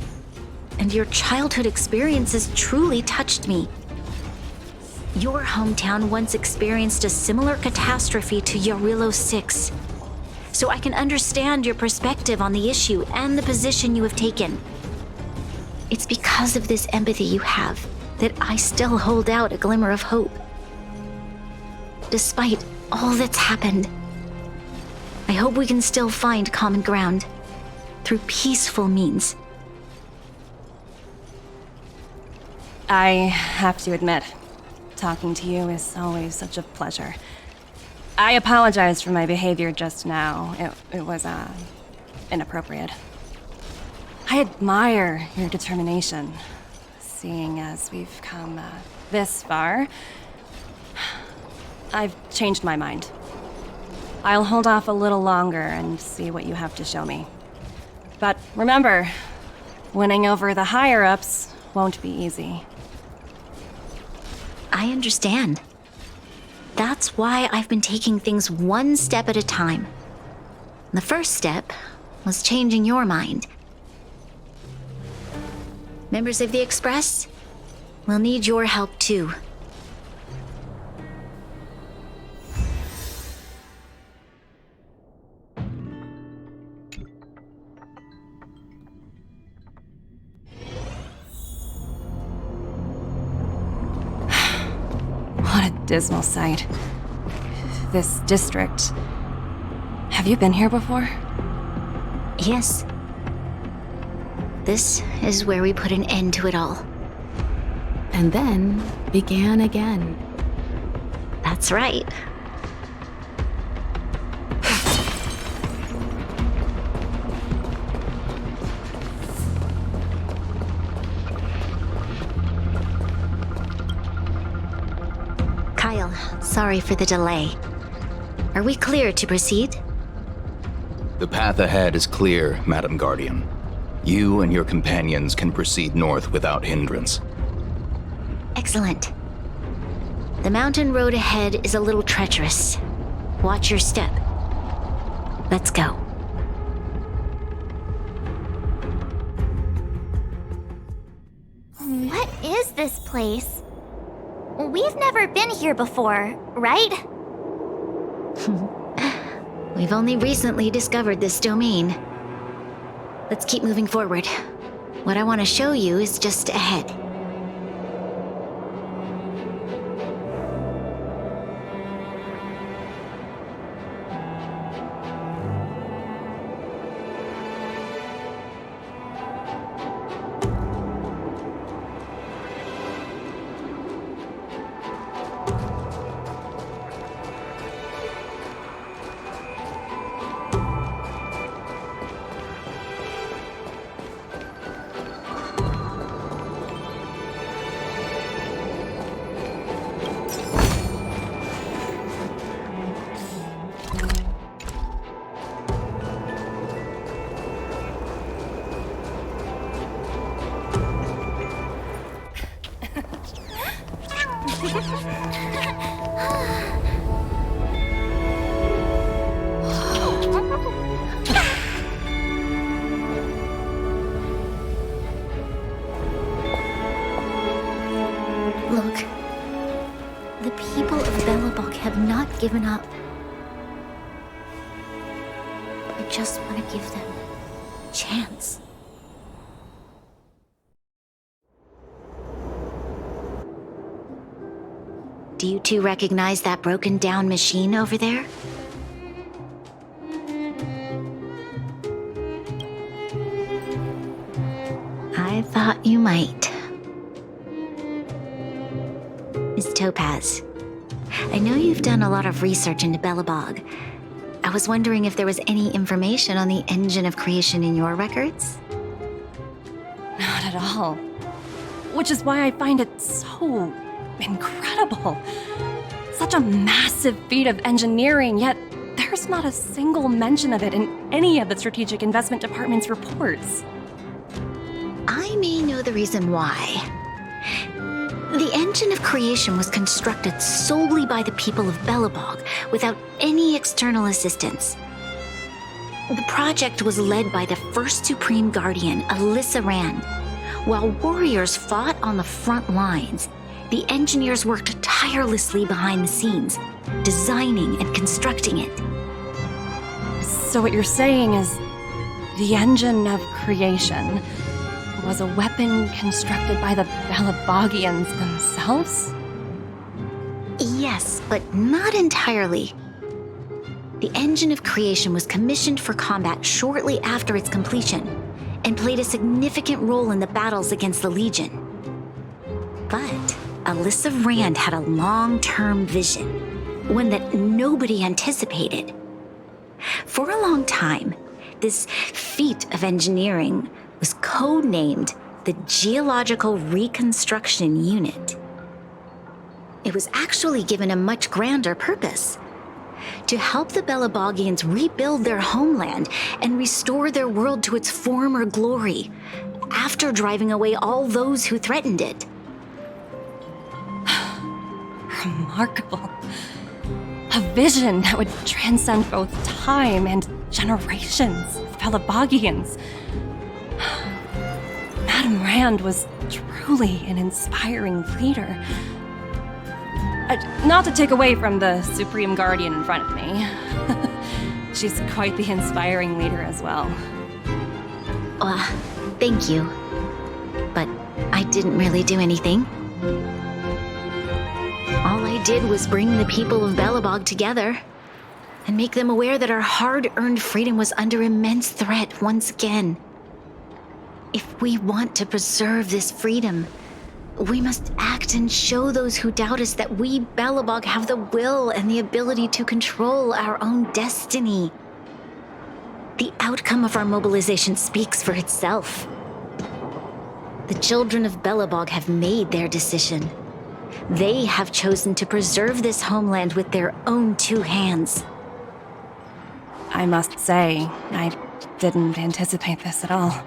And your childhood experiences truly touched me. Your hometown once experienced a similar catastrophe to Yarillo 6. So I can understand your perspective on the issue and the position you have taken. It's because of this empathy you have that I still hold out a glimmer of hope. Despite all that's happened, I hope we can still find common ground through peaceful means. I have to admit, talking to you is always such a pleasure. I apologize for my behavior just now. It was, inappropriate. I admire your determination, seeing as we've come, this far. I've changed my mind. I'll hold off a little longer and see what you have to show me. But remember, winning over the higher-ups won't be easy. I understand. That's why I've been taking things one step at a time. The first step was changing your mind. Members of the Express, we'll need your help too. dismal sight. This district. Have you been here before? Yes. This is where we put an end to it all. And then began again. That's right. Kyle, sorry for the delay. Are we clear to proceed? The path ahead is clear, Madam Guardian. You and your companions can proceed north without hindrance. Excellent. The mountain road ahead is a little treacherous. Watch your step. Let's go. What is this place? We've never been here before, right? We've only recently discovered this domain. Let's keep moving forward. What I want to show you is just ahead. Look, the people of Belobog have not given up. I just want to give them a chance. Do you two recognize that broken down machine over there? I thought you might. Miss Topaz, I know you've done a lot of research into Belobog. I was wondering if there was any information on the engine of creation in your records? Not at all. Which is why I find it so incredible. Such a massive feat of engineering, yet there's not a single mention of it in any of the Strategic Investment Department's reports. I may know the reason why. The engine of creation was constructed solely by the people of Belobog, without any external assistance. The project was led by the first Supreme Guardian, Alyssa Rand. While warriors fought on the front lines, the engineers worked tirelessly behind the scenes, designing and constructing it. So what you're saying is, the engine of creation was a weapon constructed by the Belabogians themselves? Yes, but not entirely. The engine of creation was commissioned for combat shortly after its completion, and played a significant role in the battles against the Legion. But Alyssa Rand had a long-term vision, one that nobody anticipated. For a long time, this feat of engineering was codenamed the Geological Reconstruction Unit. It was actually given a much grander purpose: to help the Belabogians rebuild their homeland and restore their world to its former glory, after driving away all those who threatened it. Remarkable. A vision that would transcend both time and generations of Belabogians. Madame Rand was truly an inspiring leader. Not to take away from the Supreme Guardian in front of me. She's quite the inspiring leader as well. Thank you. But I didn't really do anything. All I did was bring the people of Belobog together and make them aware that our hard-earned freedom was under immense threat once again. If we want to preserve this freedom, we must act and show those who doubt us that we, Belobog, have the will and the ability to control our own destiny. The outcome of our mobilization speaks for itself. The children of Belobog have made their decision. They have chosen to preserve this homeland with their own two hands. I must say, I didn't anticipate this at all.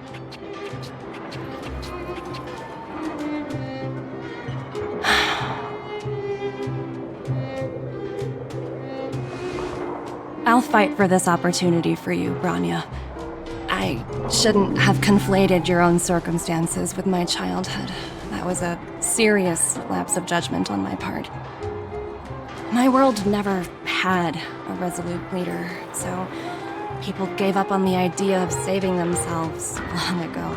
I'll fight for this opportunity for you, Branya. I shouldn't have conflated your own circumstances with my childhood. That was a serious lapse of judgment on my part. My world never had a resolute leader, so people gave up on the idea of saving themselves long ago.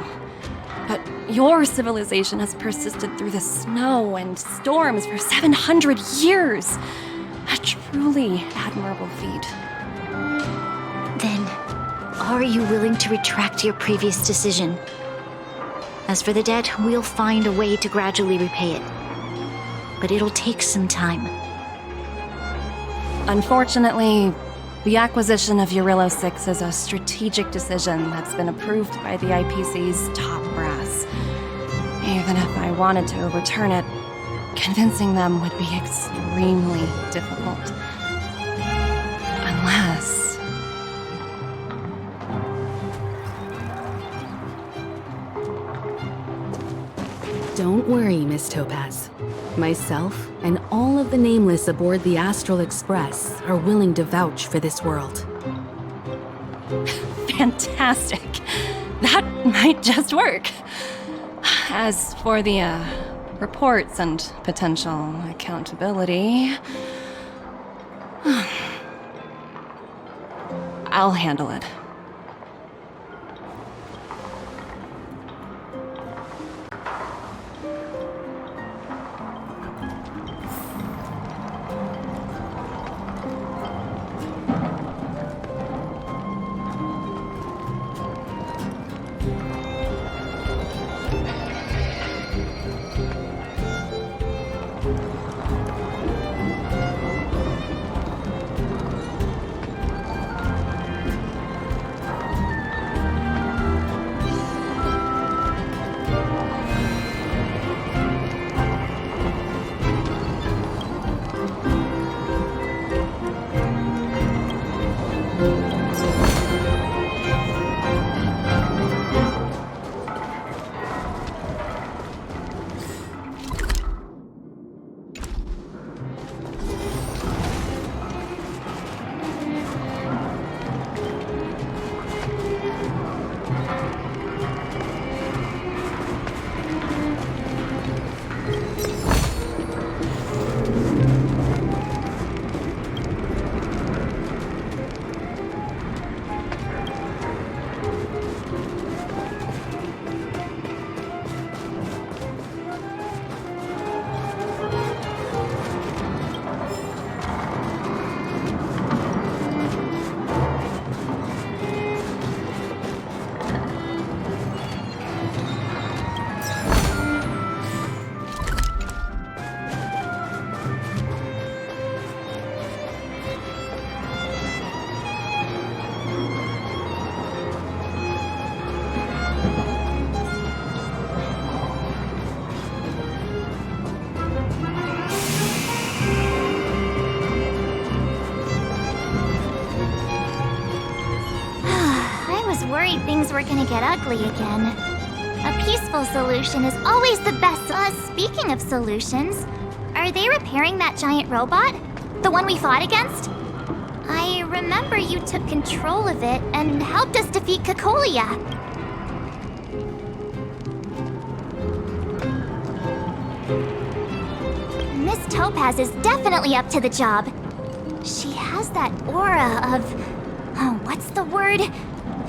But your civilization has persisted through the snow and storms for 700 years. A truly admirable feat. Then, are you willing to retract your previous decision? As for the debt, we'll find a way to gradually repay it. But it'll take some time. Unfortunately, the acquisition of Urillo 6 is a strategic decision that's been approved by the IPC's top brass. Even if I wanted to overturn it, convincing them would be extremely difficult. Unless... Don't worry, Miss Topaz. Myself and all of the Nameless aboard the Astral Express are willing to vouch for this world. Fantastic. That might just work. As for the, reports and potential accountability... I'll handle it. Things were gonna get ugly again. A peaceful solution is always the best. Speaking of solutions, are they repairing that giant robot? The one we fought against? I remember you took control of it and helped us defeat Cocolia. Miss Topaz is definitely up to the job. She has that aura of... what's the word?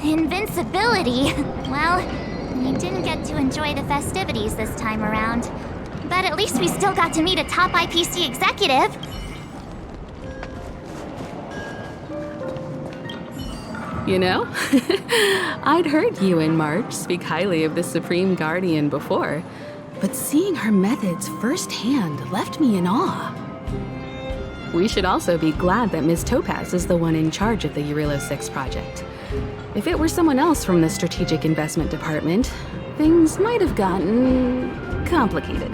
Invincibility. Well, I didn't get to enjoy the festivities this time around. But at least we still got to meet a top IPC executive. You know, I'd heard you and March speak highly of the Supreme Guardian before, but seeing her methods firsthand left me in awe. We should also be glad that Ms. Topaz is the one in charge of the Eurilo 6 project. If it were someone else from the Strategic Investment Department, things might have gotten complicated.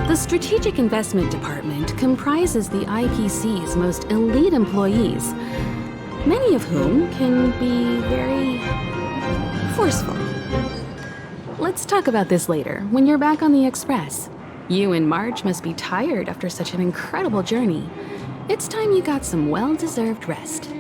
The Strategic Investment Department comprises the IPC's most elite employees, many of whom can be very forceful. Let's talk about this later, when you're back on the Express. You and Marge must be tired after such an incredible journey. It's time you got some well-deserved rest.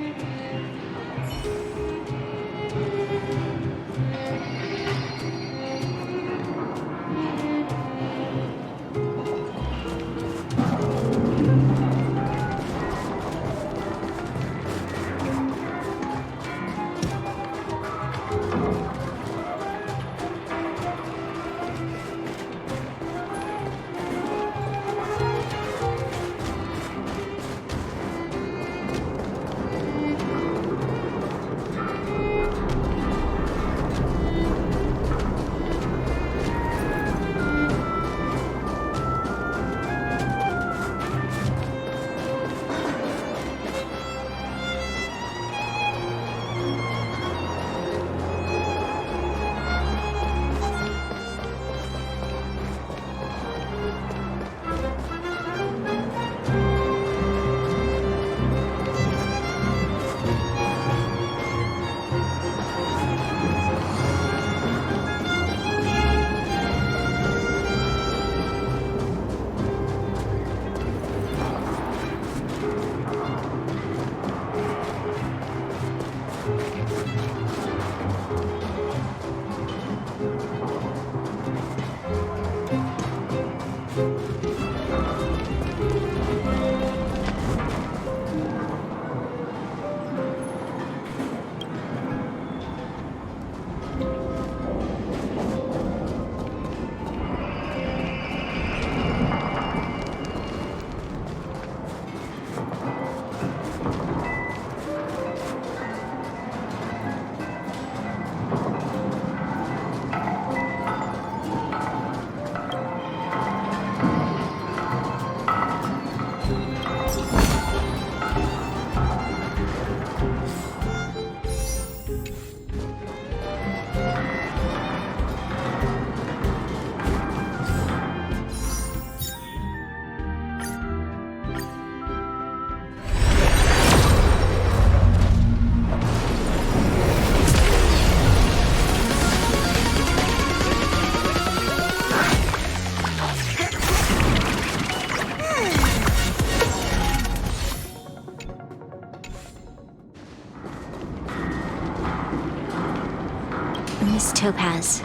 Miss Topaz,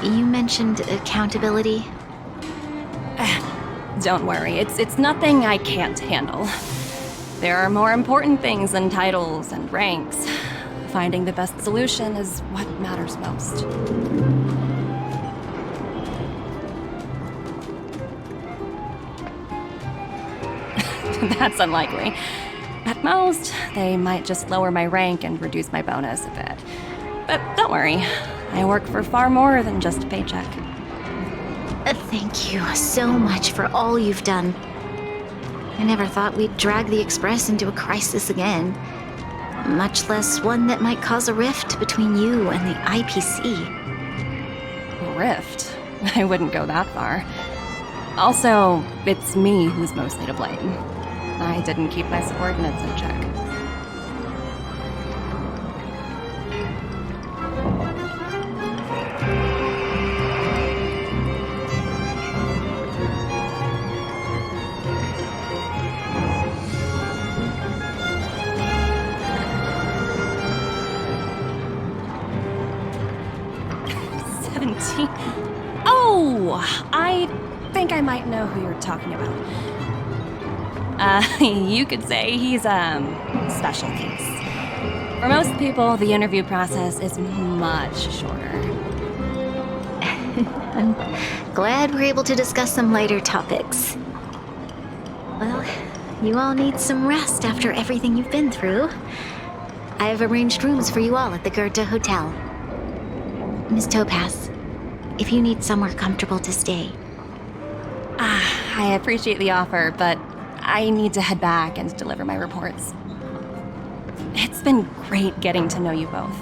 you mentioned accountability. Don't worry, it's nothing I can't handle. There are more important things than titles and ranks. Finding the best solution is what matters most. That's unlikely. At most, they might just lower my rank and reduce my bonus a bit. But don't worry, I work for far more than just a paycheck. Thank you so much for all you've done. I never thought we'd drag the Express into a crisis again, much less one that might cause a rift between you and the IPC. A rift? I wouldn't go that far. Also, it's me who's mostly to blame. I didn't keep my subordinates in check. Oh, I think I might know who you're talking about. You could say he's a special case. For most people, the interview process is much shorter. I'm glad we're able to discuss some lighter topics. Well, you all need some rest after everything you've been through. I've arranged rooms for you all at the Goethe Hotel. Miss Topaz, if you need somewhere comfortable to stay. I appreciate the offer, but I need to head back and deliver my reports. It's been great getting to know you both.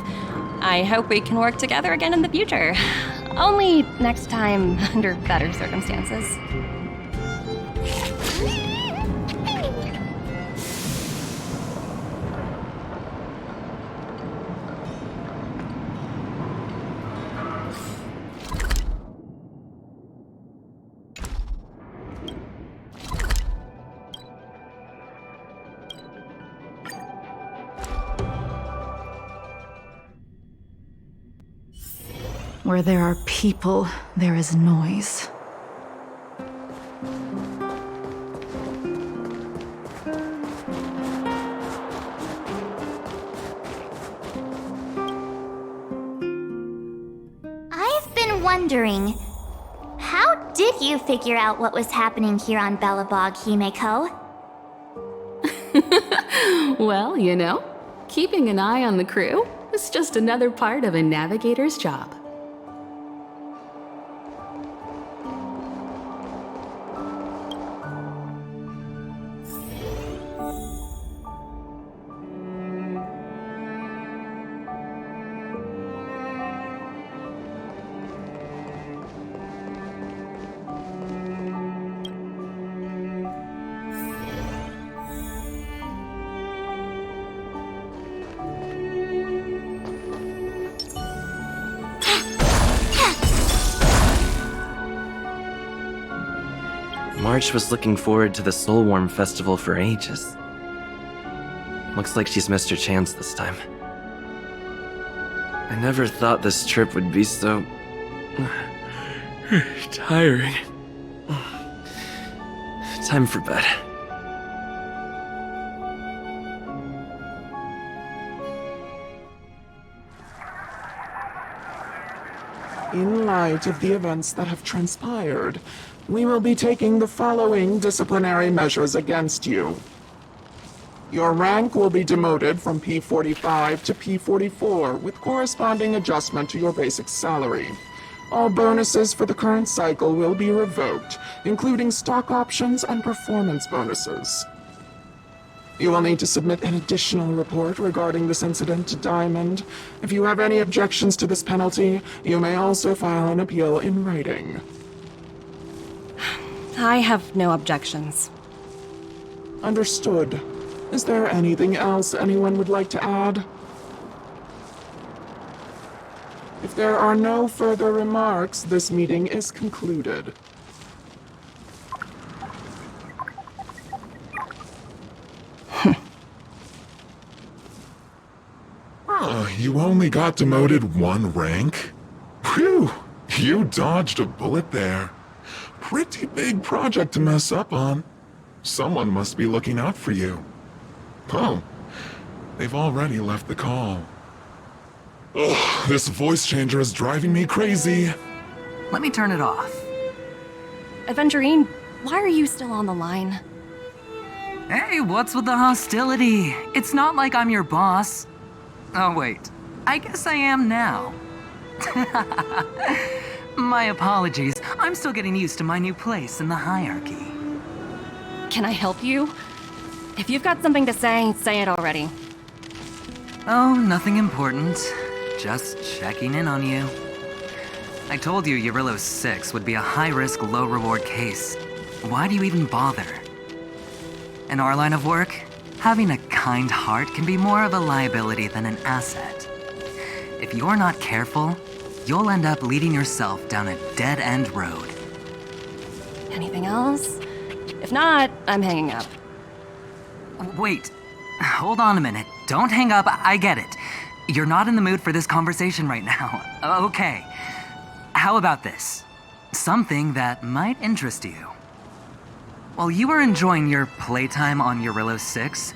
I hope we can work together again in the future. Only next time under better circumstances. Where there are people, there is noise. I've been wondering, how did you figure out what was happening here on Belobog, Himeko? Well, you know, keeping an eye on the crew is just another part of a navigator's job. March was looking forward to the Soulwarm Festival for ages. Looks like she's missed her chance this time. I never thought this trip would be so... tiring. Time for bed. In light of the events that have transpired, we will be taking the following disciplinary measures against you. Your rank will be demoted from P45 to P44 with corresponding adjustment to your basic salary. All bonuses for the current cycle will be revoked, including stock options and performance bonuses. You will need to submit an additional report regarding this incident to Diamond. If you have any objections to this penalty, you may also file an appeal in writing. I have no objections. Understood. Is there anything else anyone would like to add? If there are no further remarks, this meeting is concluded. You only got demoted one rank? Phew, you dodged a bullet there. Pretty big project to mess up on. Someone must be looking out for you. Oh, they've already left the call. Ugh, this voice changer is driving me crazy. Let me turn it off. Aventurine, why are you still on the line? Hey, what's with the hostility? It's not like I'm your boss. Oh wait, I guess I am now. My apologies. I'm still getting used to my new place in the hierarchy. Can I help you? If you've got something to say it already. Oh, nothing important. Just checking in on you. I told you Eurylos 6 would be a high-risk, low-reward case. Why do you even bother? In our line of work, having a kind heart can be more of a liability than an asset. If you're not careful, you'll end up leading yourself down a dead-end road. Anything else? If not, I'm hanging up. Wait, hold on a minute. Don't hang up, I get it. You're not in the mood for this conversation right now. Okay. How about this? Something that might interest you. While you were enjoying your playtime on Eurylos 6,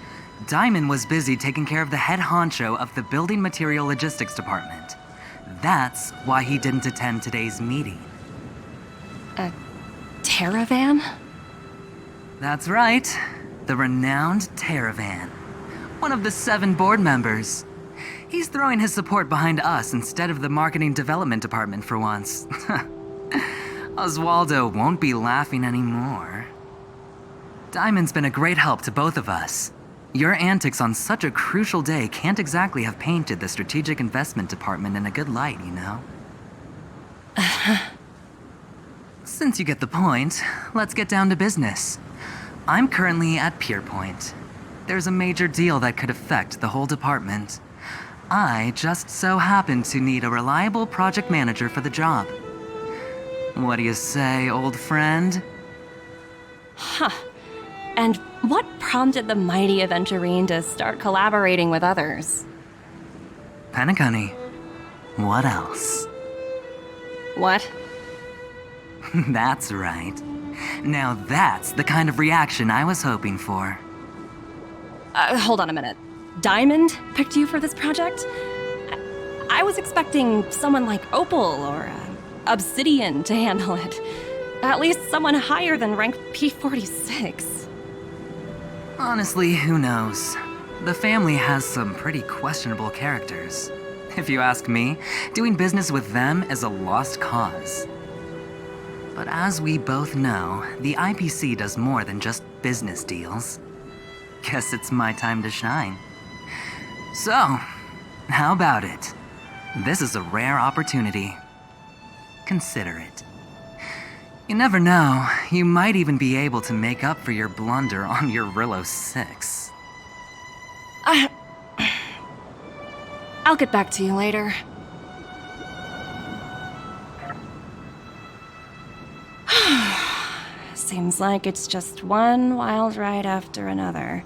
Diamond was busy taking care of the head honcho of the Building Material Logistics Department. That's why he didn't attend today's meeting. A Terravan? That's right. The renowned Terravan. One of the 7 board members. He's throwing his support behind us instead of the Marketing Development Department for once. Oswaldo won't be laughing anymore. Diamond's been a great help to both of us. Your antics on such a crucial day can't exactly have painted the Strategic Investment Department in a good light, you know? Since you get the point, let's get down to business. I'm currently at Pierpoint. There's a major deal that could affect the whole department. I just so happen to need a reliable project manager for the job. What do you say, old friend? Huh. And what prompted the mighty Aventurine to start collaborating with others? Penacony. What else? What? That's right. Now that's the kind of reaction I was hoping for. Hold on a minute. Diamond picked you for this project? I was expecting someone like Opal or Obsidian to handle it. At least someone higher than rank P46. Honestly, who knows? The family has some pretty questionable characters. If you ask me, doing business with them is a lost cause. But as we both know, the IPC does more than just business deals. Guess it's my time to shine. So, how about it? This is a rare opportunity. Consider it. You never know, you might even be able to make up for your blunder on your Rillo 6. I'll get back to you later. Seems like it's just one wild ride after another.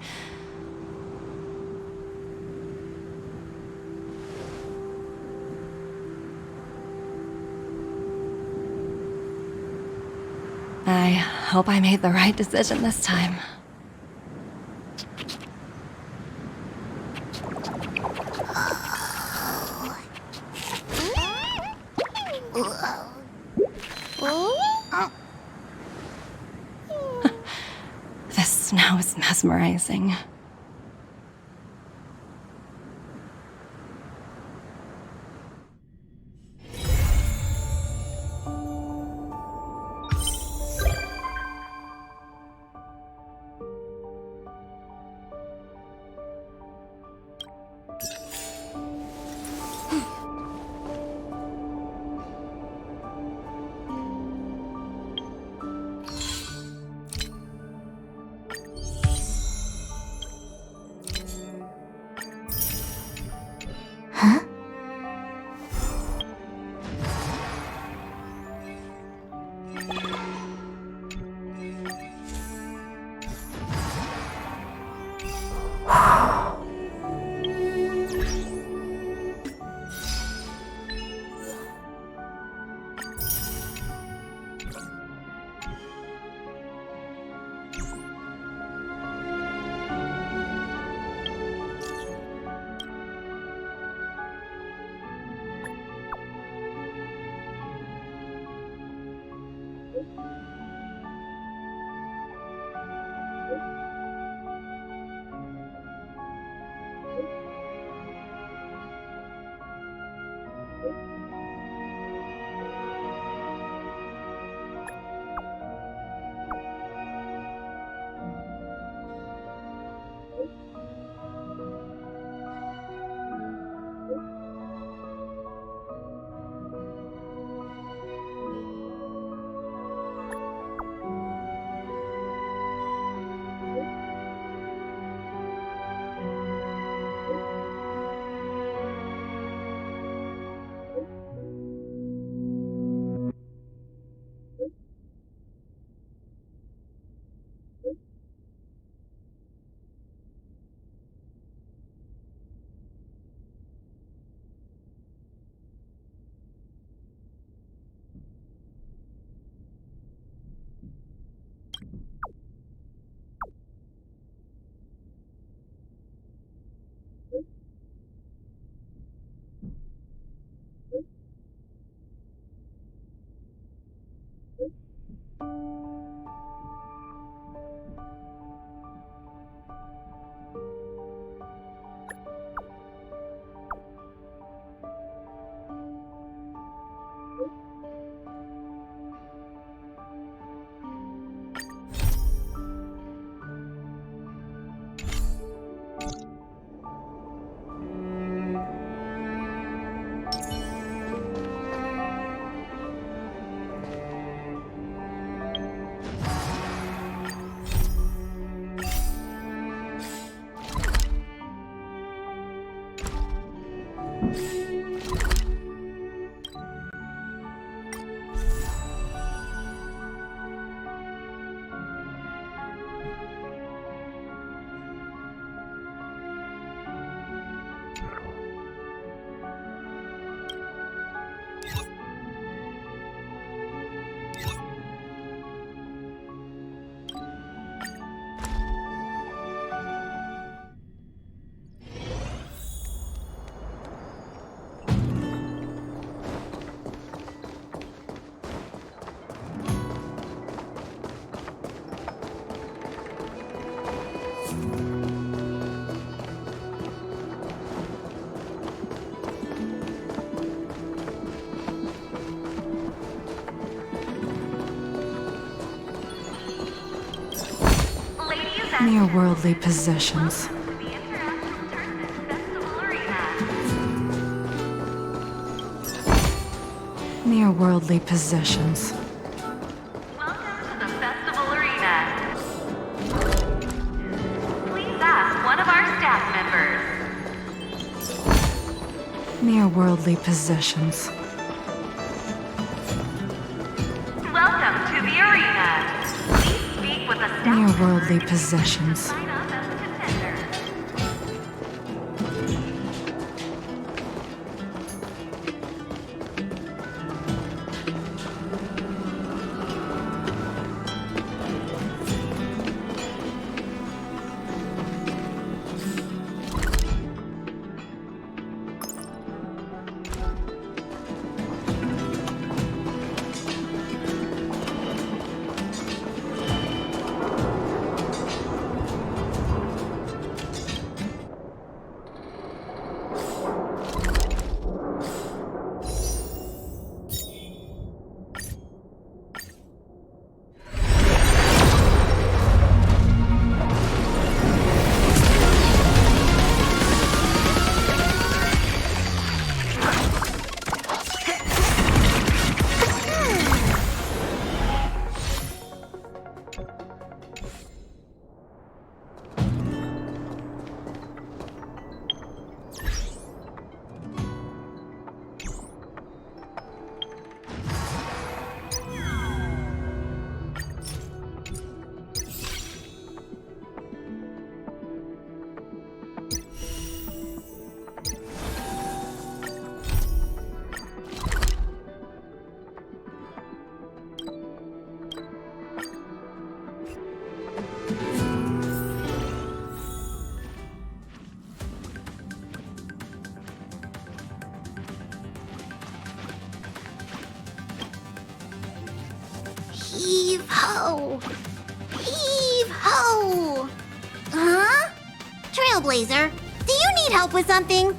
I hope I made the right decision this time. This snow is mesmerizing. Mere worldly possessions. Mere worldly possessions. Welcome to the festival arena. Please ask one of our staff members. Mere worldly possessions. Welcome to the arena. Please speak with a staff Mere member. worldly possessions. Sign up as a contender. Heave ho! Heave ho! Huh? Trailblazer, do you need help with something?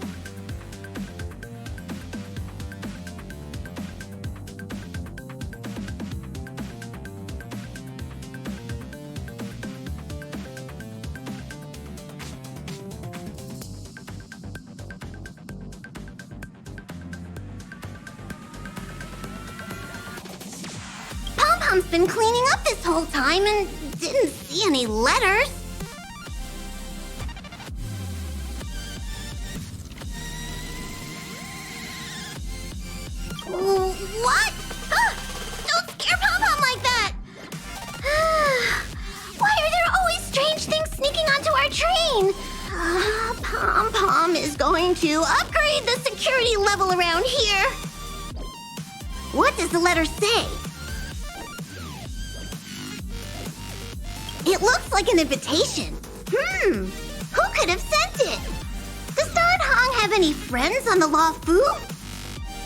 Pom-Pom's been cleaning up this whole time and didn't see any letters. What? Ah, don't scare Pom-Pom like that! Why are there always strange things sneaking onto our train? Pom-Pom is going to upgrade the security level around here. What does the letter say? It looks like an invitation. Who could have sent it? Does Don Hong have any friends on the Law Fu?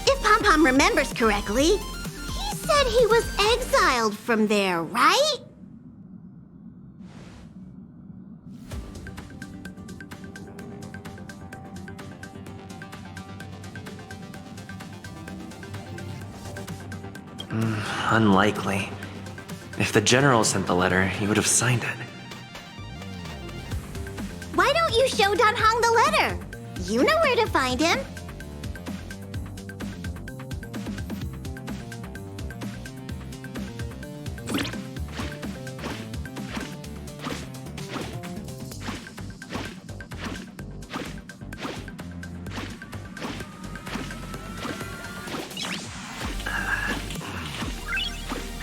If Pom-Pom remembers correctly, he said he was exiled from there, right? Unlikely. If the general sent the letter, he would have signed it. Why don't you show Don Hong the letter? You know where to find him.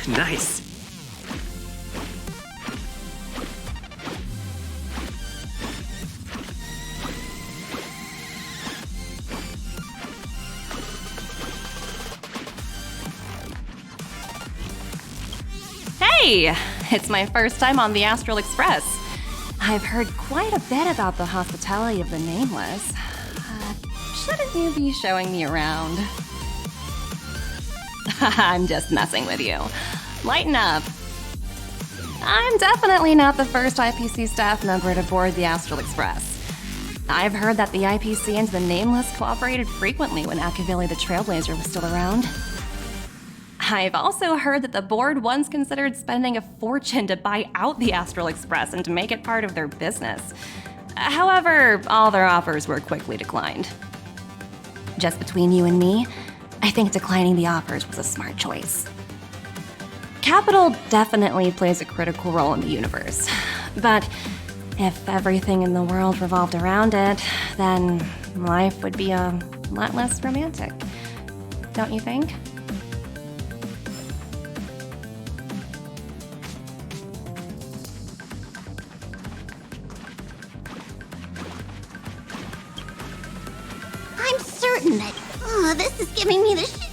Nice. Hey! It's my first time on the Astral Express. I've heard quite a bit about the hospitality of the Nameless. Shouldn't you be showing me around? I'm just messing with you. Lighten up. I'm definitely not the first IPC staff member to board the Astral Express. I've heard that the IPC and the Nameless cooperated frequently when Akavili the Trailblazer was still around. I've also heard that the board once considered spending a fortune to buy out the Astral Express and to make it part of their business. However, all their offers were quickly declined. Just between you and me, I think declining the offers was a smart choice. Capital definitely plays a critical role in the universe, but if everything in the world revolved around it, then life would be a lot less romantic. Don't you think? I'm certain that... Oh, this is giving me the shit.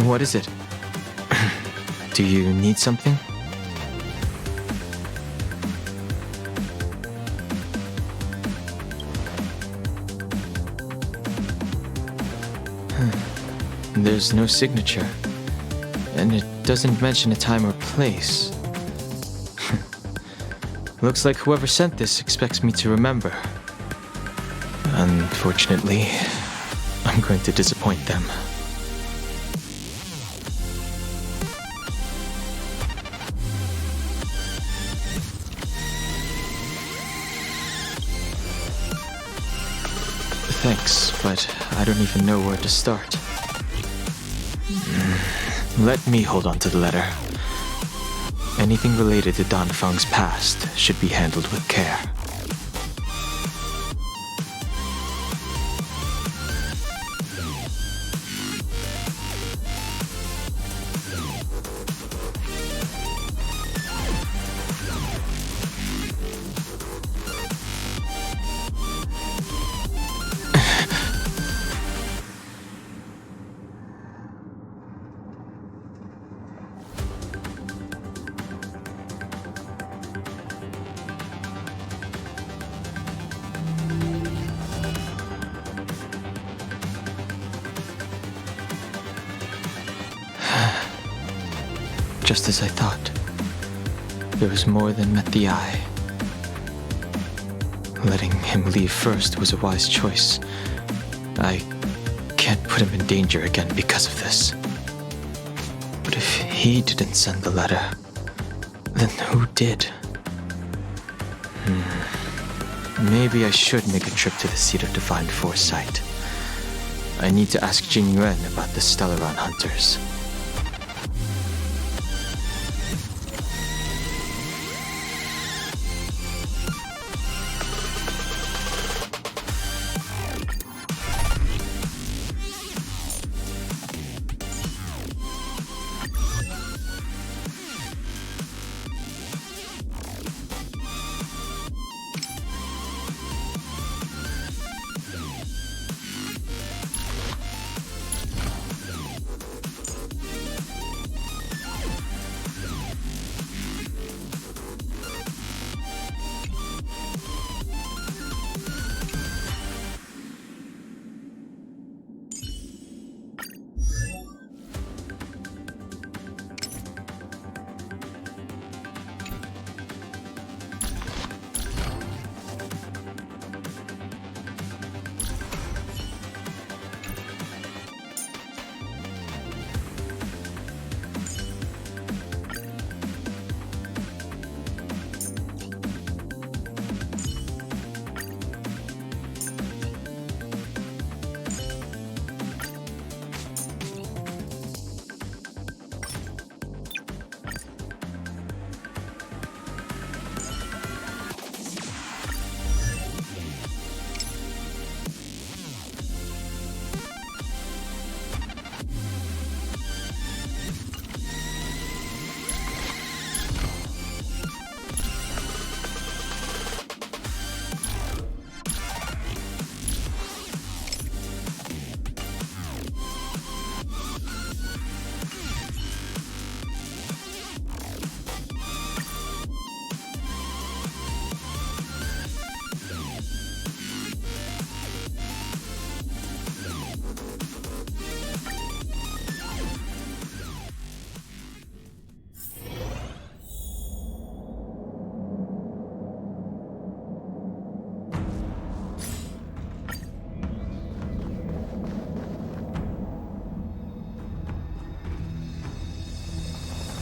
What is it? Do you need something? There's no signature, and it doesn't mention a time or place. Looks like whoever sent this expects me to remember. Unfortunately, I'm going to disappoint them. Thanks, but I don't even know where to start. Let me hold on to the letter. Anything related to Dan Feng's past should be handled with care. Just as I thought. There was more than met the eye. Letting him leave first was a wise choice. I can't put him in danger again because of this. But if he didn't send the letter, then who did? Maybe I should make a trip to the seat of divine foresight. I need to ask Jing Yuan about the Stellaron hunters.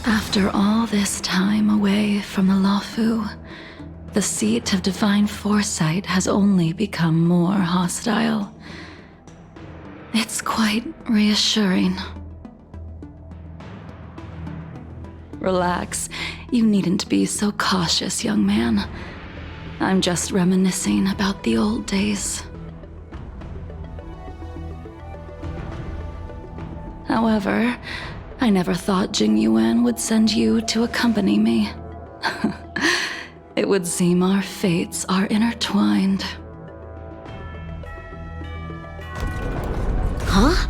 After all this time away from the Luofu, the seat of divine foresight has only become more hostile. It's quite reassuring. Relax. You needn't be so cautious, young man. I'm just reminiscing about the old days. However, I never thought Jing Yuan would send you to accompany me. It would seem our fates are intertwined. Huh?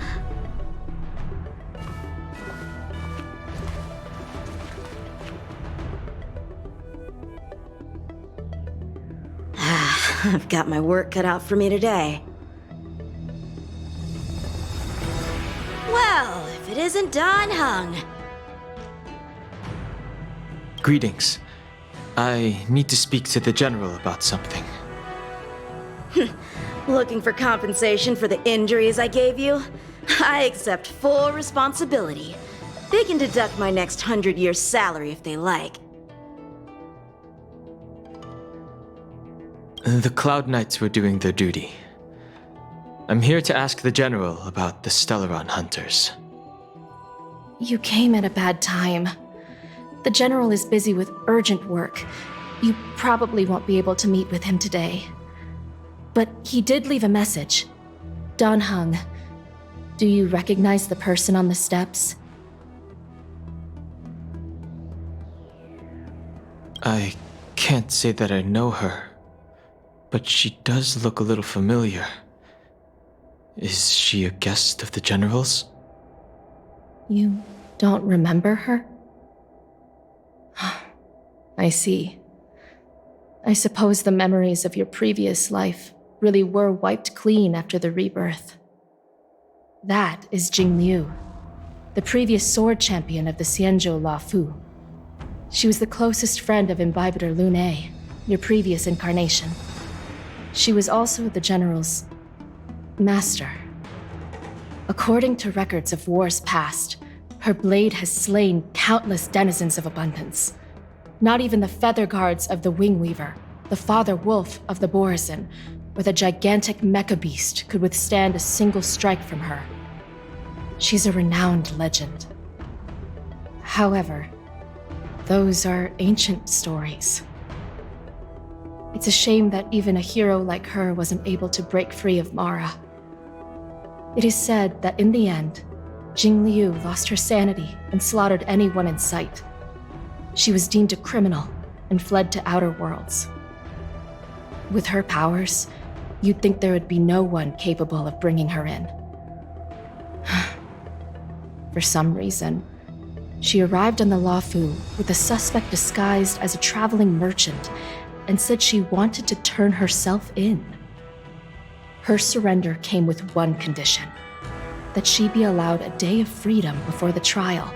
I've got my work cut out for me today. Well, if it isn't Don Hung. Greetings. I need to speak to the General about something. Looking for compensation for the injuries I gave you? I accept full responsibility. They can deduct my next 100-year salary if they like. The Cloud Knights were doing their duty. I'm here to ask the General about the Stellaron Hunters. You came at a bad time. The General is busy with urgent work. You probably won't be able to meet with him today. But he did leave a message. Don Hung, do you recognize the person on the steps? I can't say that I know her, but she does look a little familiar. Is she a guest of the General's? You don't remember her? I see. I suppose the memories of your previous life really were wiped clean after the rebirth. That is Jing Liu, the previous sword champion of the Xianzhou Luofu. She was the closest friend of Imbibitor Lune, your previous incarnation. She was also the General's master. According to records of wars past, her blade has slain countless denizens of abundance. Not even the feather guards of the Wingweaver, the father wolf of the Borazon, or the gigantic mecha beast could withstand a single strike from her. She's a renowned legend. However, those are ancient stories. It's a shame that even a hero like her wasn't able to break free of Mara. It is said that in the end, Jing Liu lost her sanity and slaughtered anyone in sight. She was deemed a criminal and fled to outer worlds. With her powers, you'd think there would be no one capable of bringing her in. For some reason, she arrived on the Luofu with a suspect disguised as a traveling merchant and said she wanted to turn herself in. Her surrender came with one condition: that she be allowed a day of freedom before the trial.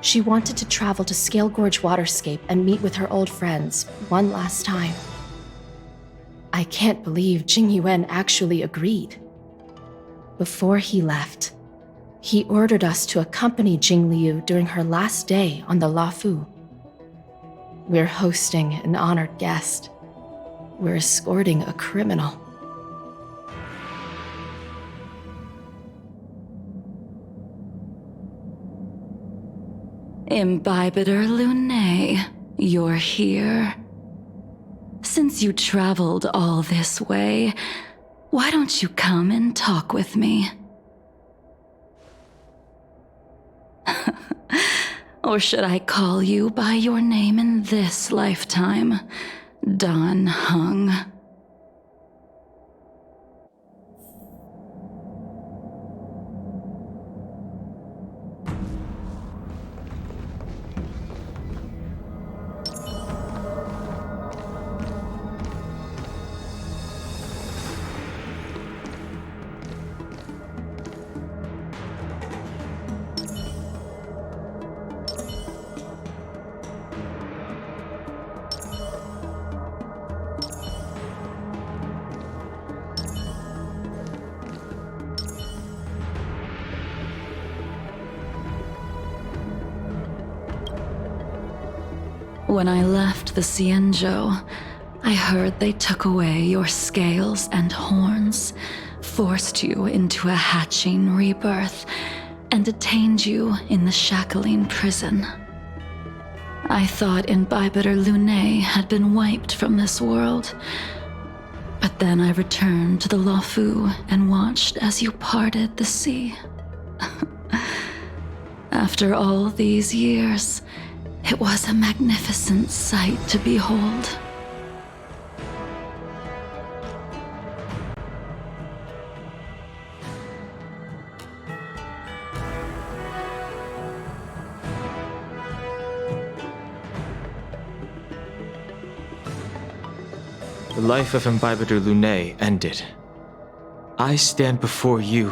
She wanted to travel to Scale Gorge Waterscape and meet with her old friends one last time. I can't believe Jing Yuan actually agreed. Before he left, he ordered us to accompany Jing Liu during her last day on the Luofu. We're hosting an honored guest. We're escorting a criminal. Imbibitor Lune, you're here. Since you traveled all this way, why don't you come and talk with me? Or should I call you by your name in this lifetime, Don Hung? When I left the Cienjo, I heard they took away your scales and horns, forced you into a hatching rebirth, and detained you in the shackling prison. I thought Imbibitor Lunae had been wiped from this world, but then I returned to the Luofu and watched as you parted the sea. After all these years, it was a magnificent sight to behold. The life of Imbibitor Lunae ended. I stand before you,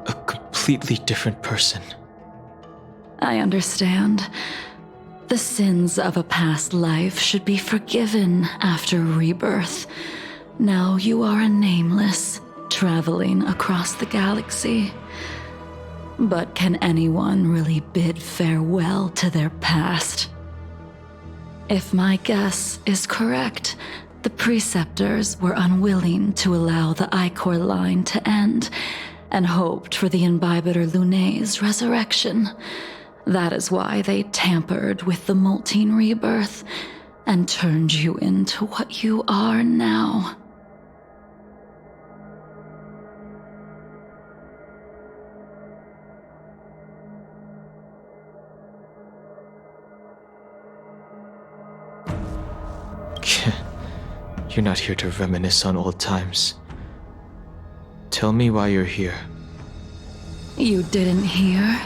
a completely different person. I understand. The sins of a past life should be forgiven after rebirth. Now you are a nameless, traveling across the galaxy. But can anyone really bid farewell to their past? If my guess is correct, the Preceptors were unwilling to allow the Ichor line to end, and hoped for the Imbibitor Lunae's resurrection. That is why they tampered with the molting rebirth, and turned you into what you are now. You're not here to reminisce on old times. Tell me why you're here. You didn't hear?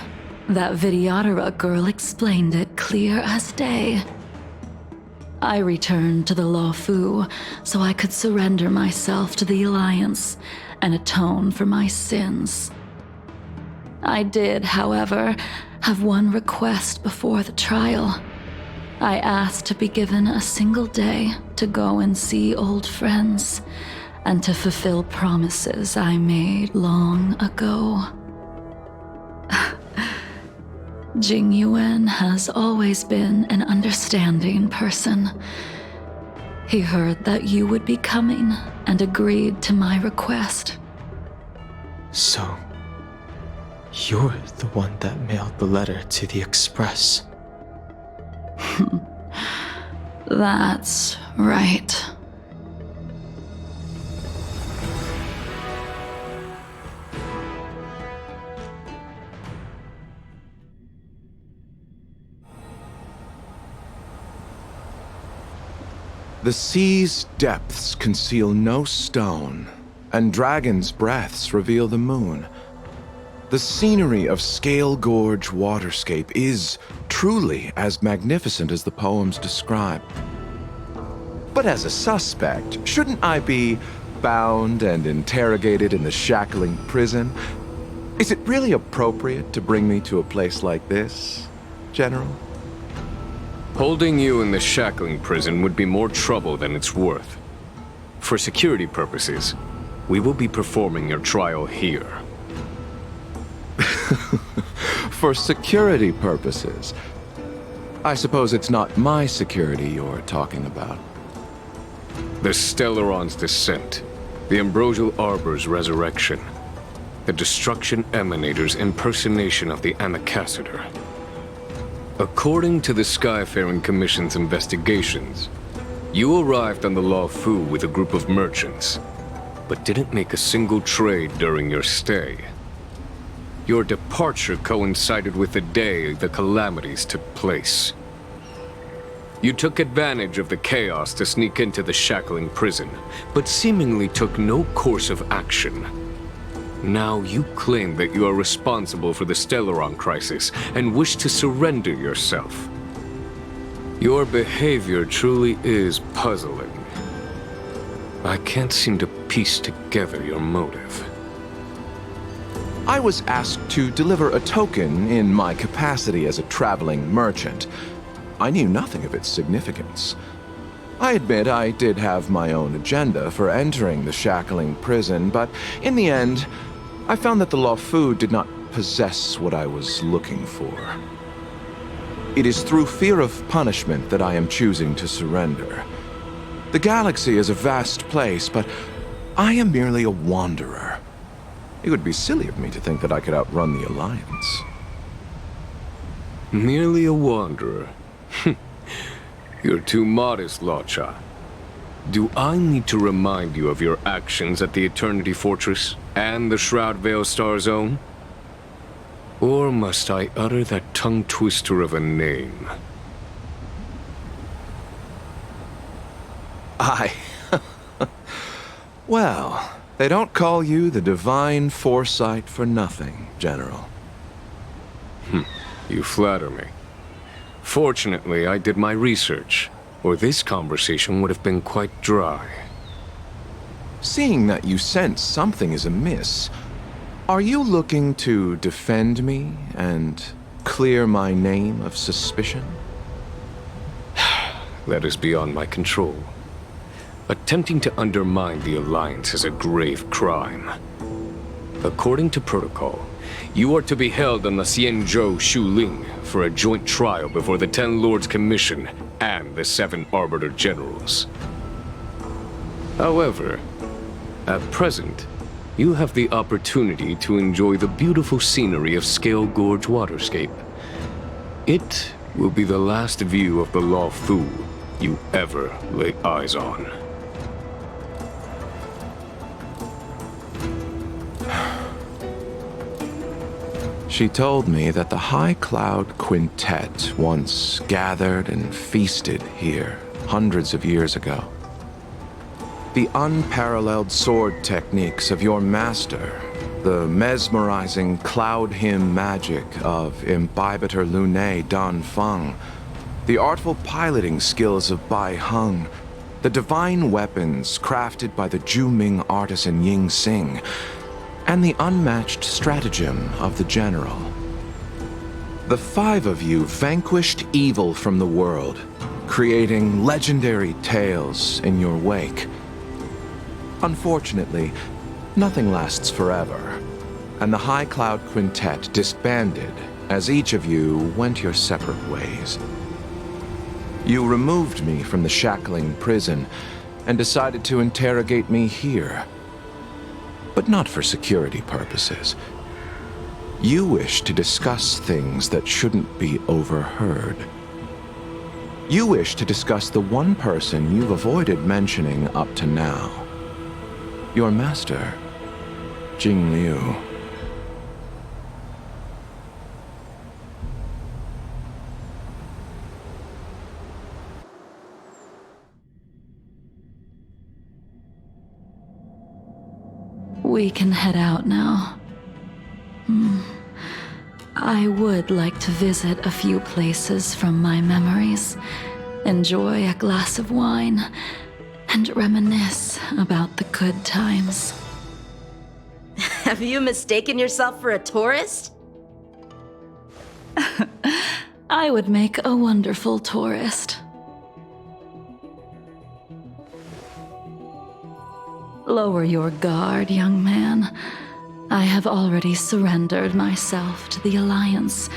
That Vidyadhara girl explained it clear as day. I returned to the Luofu so I could surrender myself to the Alliance and atone for my sins. I did, however, have one request before the trial. I asked to be given a single day to go and see old friends, and to fulfill promises I made long ago. Jing Yuan has always been an understanding person. He heard that you would be coming and agreed to my request. So, you're the one that mailed the letter to the Express. That's right. The sea's depths conceal no stone, and dragons' breaths reveal the moon. The scenery of Scale Gorge waterscape is truly as magnificent as the poems describe. But as a suspect, shouldn't I be bound and interrogated in the shackling prison? Is it really appropriate to bring me to a place like this, General? Holding you in the shackling prison would be more trouble than it's worth. For security purposes, we will be performing your trial here. For security purposes. I suppose it's not my security you're talking about. The Stellaron's descent, the Ambrosial Arbor's resurrection, the Destruction Emanator's impersonation of the Amicassator. According to the Skyfaring Commission's investigations, you arrived on the Luofu with a group of merchants, but didn't make a single trade during your stay. Your departure coincided with the day the calamities took place. You took advantage of the chaos to sneak into the shackling prison, but seemingly took no course of action. Now you claim that you are responsible for the Stellaron crisis and wish to surrender yourself. Your behavior truly is puzzling. I can't seem to piece together your motive. I was asked to deliver a token in my capacity as a traveling merchant. I knew nothing of its significance. I admit I did have my own agenda for entering the shackling prison, but in the end, I found that the Luofu did not possess what I was looking for. It is through fear of punishment that I am choosing to surrender. The galaxy is a vast place, but I am merely a wanderer. It would be silly of me to think that I could outrun the Alliance. Merely a wanderer? You're too modest, Lotcha. Do I need to remind you of your actions at the Eternity Fortress and the Shroud Veil Star Zone? Or must I utter that tongue twister of a name? Well, they don't call you the Divine Foresight for nothing, General. You flatter me. Fortunately, I did my research, or this conversation would have been quite dry. Seeing that you sense something is amiss, are you looking to defend me and clear my name of suspicion? That is beyond my control. Attempting to undermine the Alliance is a grave crime. According to protocol, you are to be held on the Xianzhou Shuling for a joint trial before the 10 Lords Commission and the 7 Arbiter Generals. However, at present, you have the opportunity to enjoy the beautiful scenery of Scale Gorge Waterscape. It will be the last view of the Law Fu you ever lay eyes on. She told me that the High Cloud Quintet once gathered and feasted here hundreds of years ago. The unparalleled sword techniques of your master, the mesmerizing cloud hymn magic of Imbibitor Lunae Dan Feng, the artful piloting skills of Bai Heng, the divine weapons crafted by the Juming artisan Ying Xing, and the unmatched stratagem of the General. The 5 of you vanquished evil from the world, creating legendary tales in your wake. Unfortunately, nothing lasts forever, and the High Cloud Quintet disbanded as each of you went your separate ways. You removed me from the shackling prison and decided to interrogate me here. But not for security purposes. You wish to discuss things that shouldn't be overheard. You wish to discuss the one person you've avoided mentioning up to now. Your master, Jing Liu. We can head out now. I would like to visit a few places from my memories, enjoy a glass of wine, and reminisce about the good times. Have you mistaken yourself for a tourist? I would make a wonderful tourist. Lower your guard, young man. I have already surrendered myself to the Alliance,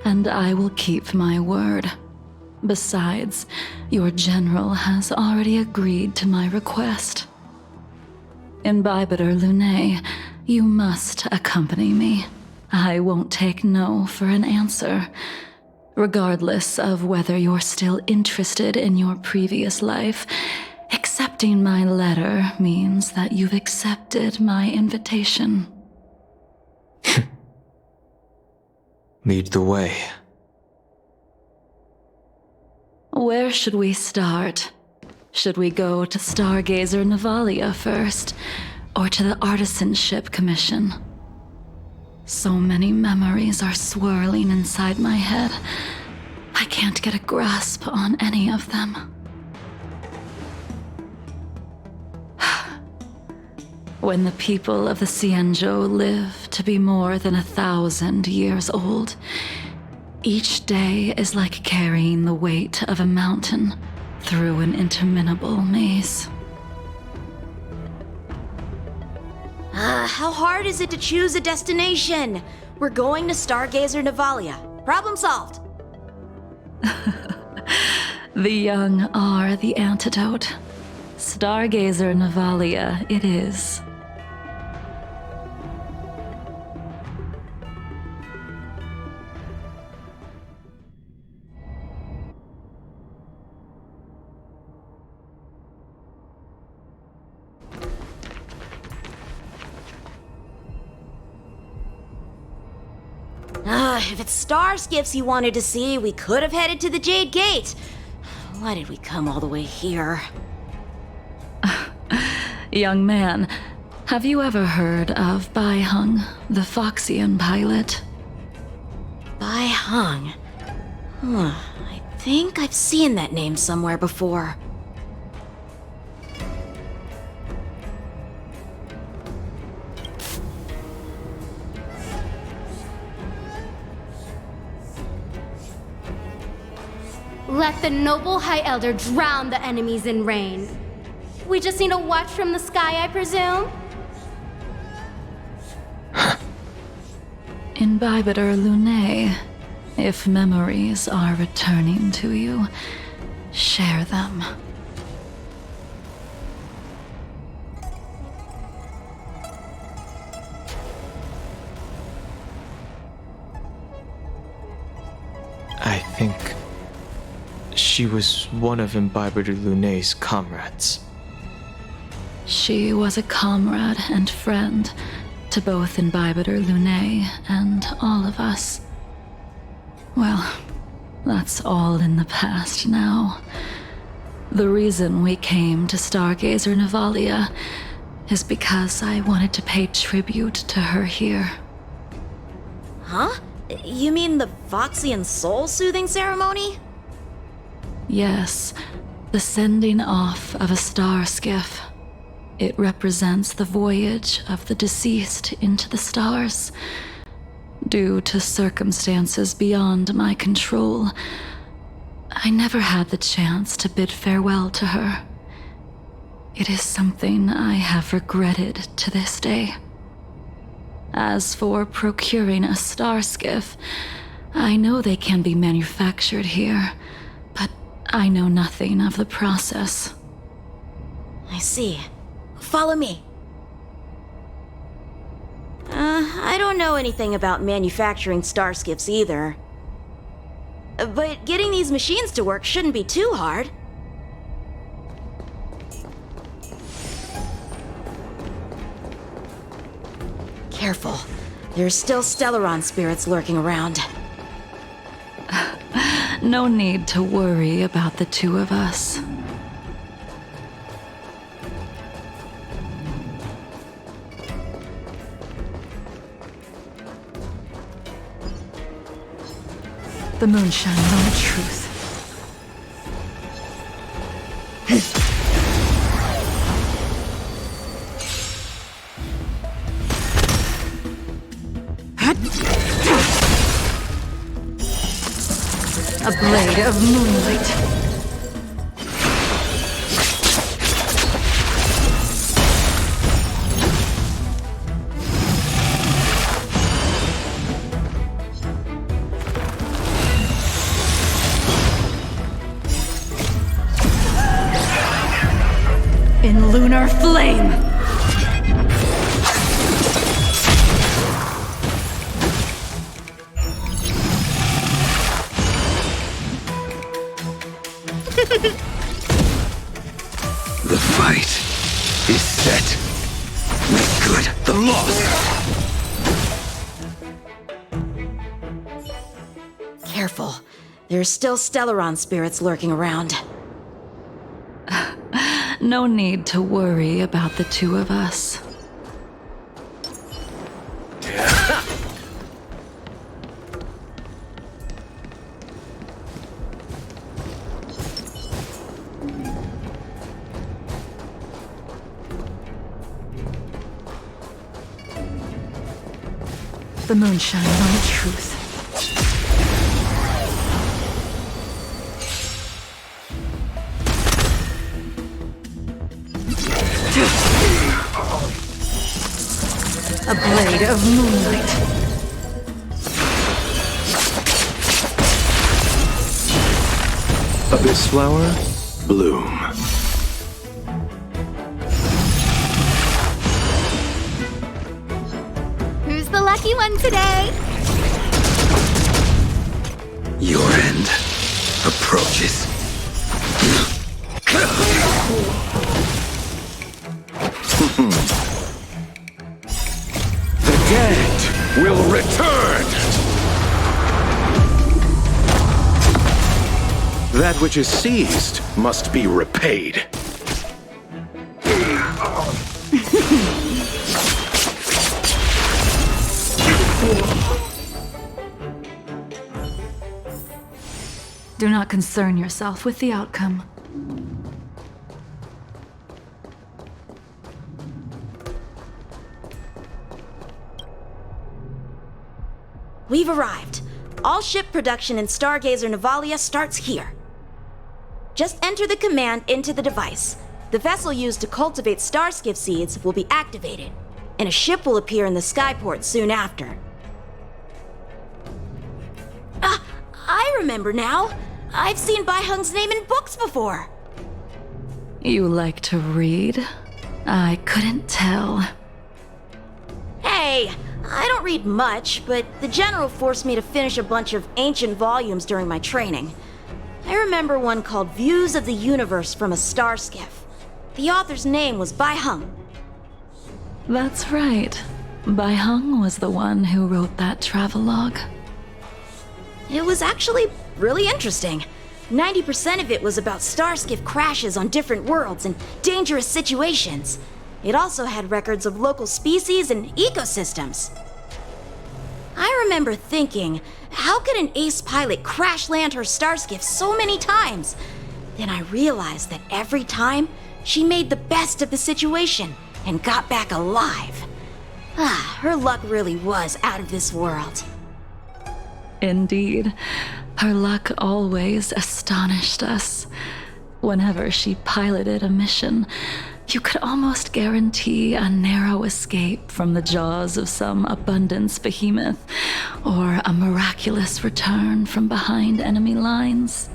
and I will keep my word. Besides, your general has already agreed to my request. Imbibitor Lunae, you must accompany me. I won't take no for an answer, regardless of whether you're still interested in your previous life. Accepting my letter means that you've accepted my invitation. Lead the way. Where should we start? Should we go to Stargazer Navalia first, or to the Artisanship Commission? So many memories are swirling inside my head. I can't get a grasp on any of them. When the people of the Xianzhou live to be more than 1,000 years old, each day is like carrying the weight of a mountain through an interminable maze. How hard is it to choose a destination? We're going to Stargazer Navalia. Problem solved. The young are the antidote. Stargazer Navalia it is. If it's star skiffs you wanted to see, we could have headed to the Jade Gate. Why did we come all the way here? Young man, have you ever heard of Bai Hung, the Foxian pilot? Bai Hung? I think I've seen that name somewhere before. Let the noble High Elder drown the enemies in rain. We just need a watch from the sky, I presume? Imbibitor Lunae, if memories are returning to you, share them. I think she was one of Imbibitor Lunae's comrades. She was a comrade and friend to both Imbibitor Lunae and all of us. Well, that's all in the past now. The reason we came to Stargazer Navalia is because I wanted to pay tribute to her here. Huh? You mean the Foxian soul-soothing ceremony? Yes, the sending off of a star skiff. It represents the voyage of the deceased into the stars. Due to circumstances beyond my control, I never had the chance to bid farewell to her. It is something I have regretted to this day. As for procuring a star skiff, I know they can be manufactured here, but I know nothing of the process. I see. Follow me. I don't know anything about manufacturing star skiffs either. But getting these machines to work shouldn't be too hard. Careful. There's still Stellaron spirits lurking around. No need to worry about the two of us. The moonshine moment truth. A blade of moonlight. In lunar flame! The fight is set. Make good the loss. Careful. There's still Stellaron spirits lurking around. No need to worry about the two of us. The moonshine moment truth. A blade of moonlight. Abyss flower, bloom. Who's the lucky one today? Your end approaches. The dead will return! That which is seized must be repaid. Do not concern yourself with the outcome. We've arrived. All ship production in Stargazer Navalia starts here. Just enter the command into the device. The vessel used to cultivate starskiff seeds will be activated, and a ship will appear in the skyport soon after. I remember now. I've seen Bai Hung's name in books before. You like to read? I couldn't tell. Hey, I don't read much, but the General forced me to finish a bunch of ancient volumes during my training. I remember one called Views of the Universe from a Starskiff. The author's name was Bai Hung. That's right. Bai Hung was the one who wrote that travelogue. It was actually really interesting. 90% of it was about starskiff crashes on different worlds and dangerous situations. It also had records of local species and ecosystems. I remember thinking, how could an ace pilot crash land her starskiff so many times? Then I realized that every time, she made the best of the situation and got back alive. Her luck really was out of this world. Indeed. Her luck always astonished us. Whenever she piloted a mission, you could almost guarantee a narrow escape from the jaws of some abundance behemoth, or a miraculous return from behind enemy lines.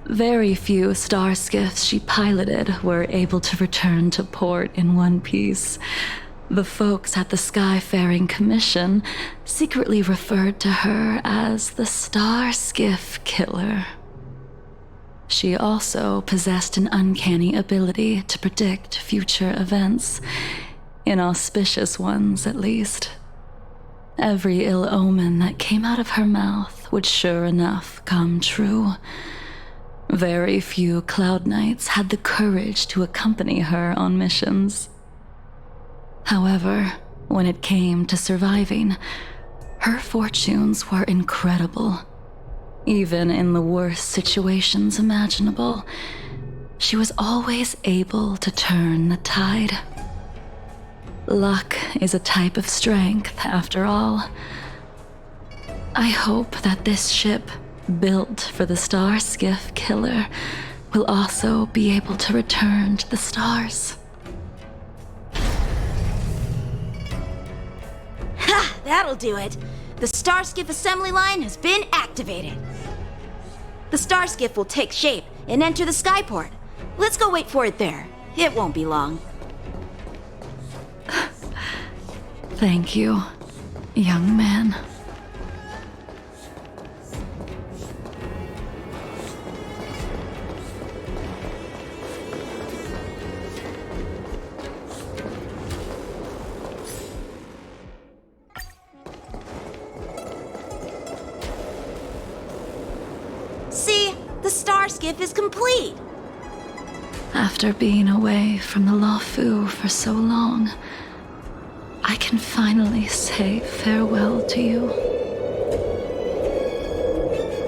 Very few starskiffs she piloted were able to return to port in one piece. The folks at the Skyfaring Commission secretly referred to her as the Starskiff Killer. She also possessed an uncanny ability to predict future events, inauspicious ones at least. Every ill omen that came out of her mouth would sure enough come true. Very few Cloud Knights had the courage to accompany her on missions. However, when it came to surviving, her fortunes were incredible. Even in the worst situations imaginable, she was always able to turn the tide. Luck is a type of strength, after all. I hope that this ship, built for the Starskiff Killer, will also be able to return to the stars. Ha! That'll do it. The Starskiff assembly line has been activated. The Starskiff will take shape and enter the skyport. Let's go wait for it there. It won't be long. Thank you, young man. See, the Starskiff is complete. After being away from the Lawfu for so long, I can finally say farewell to you.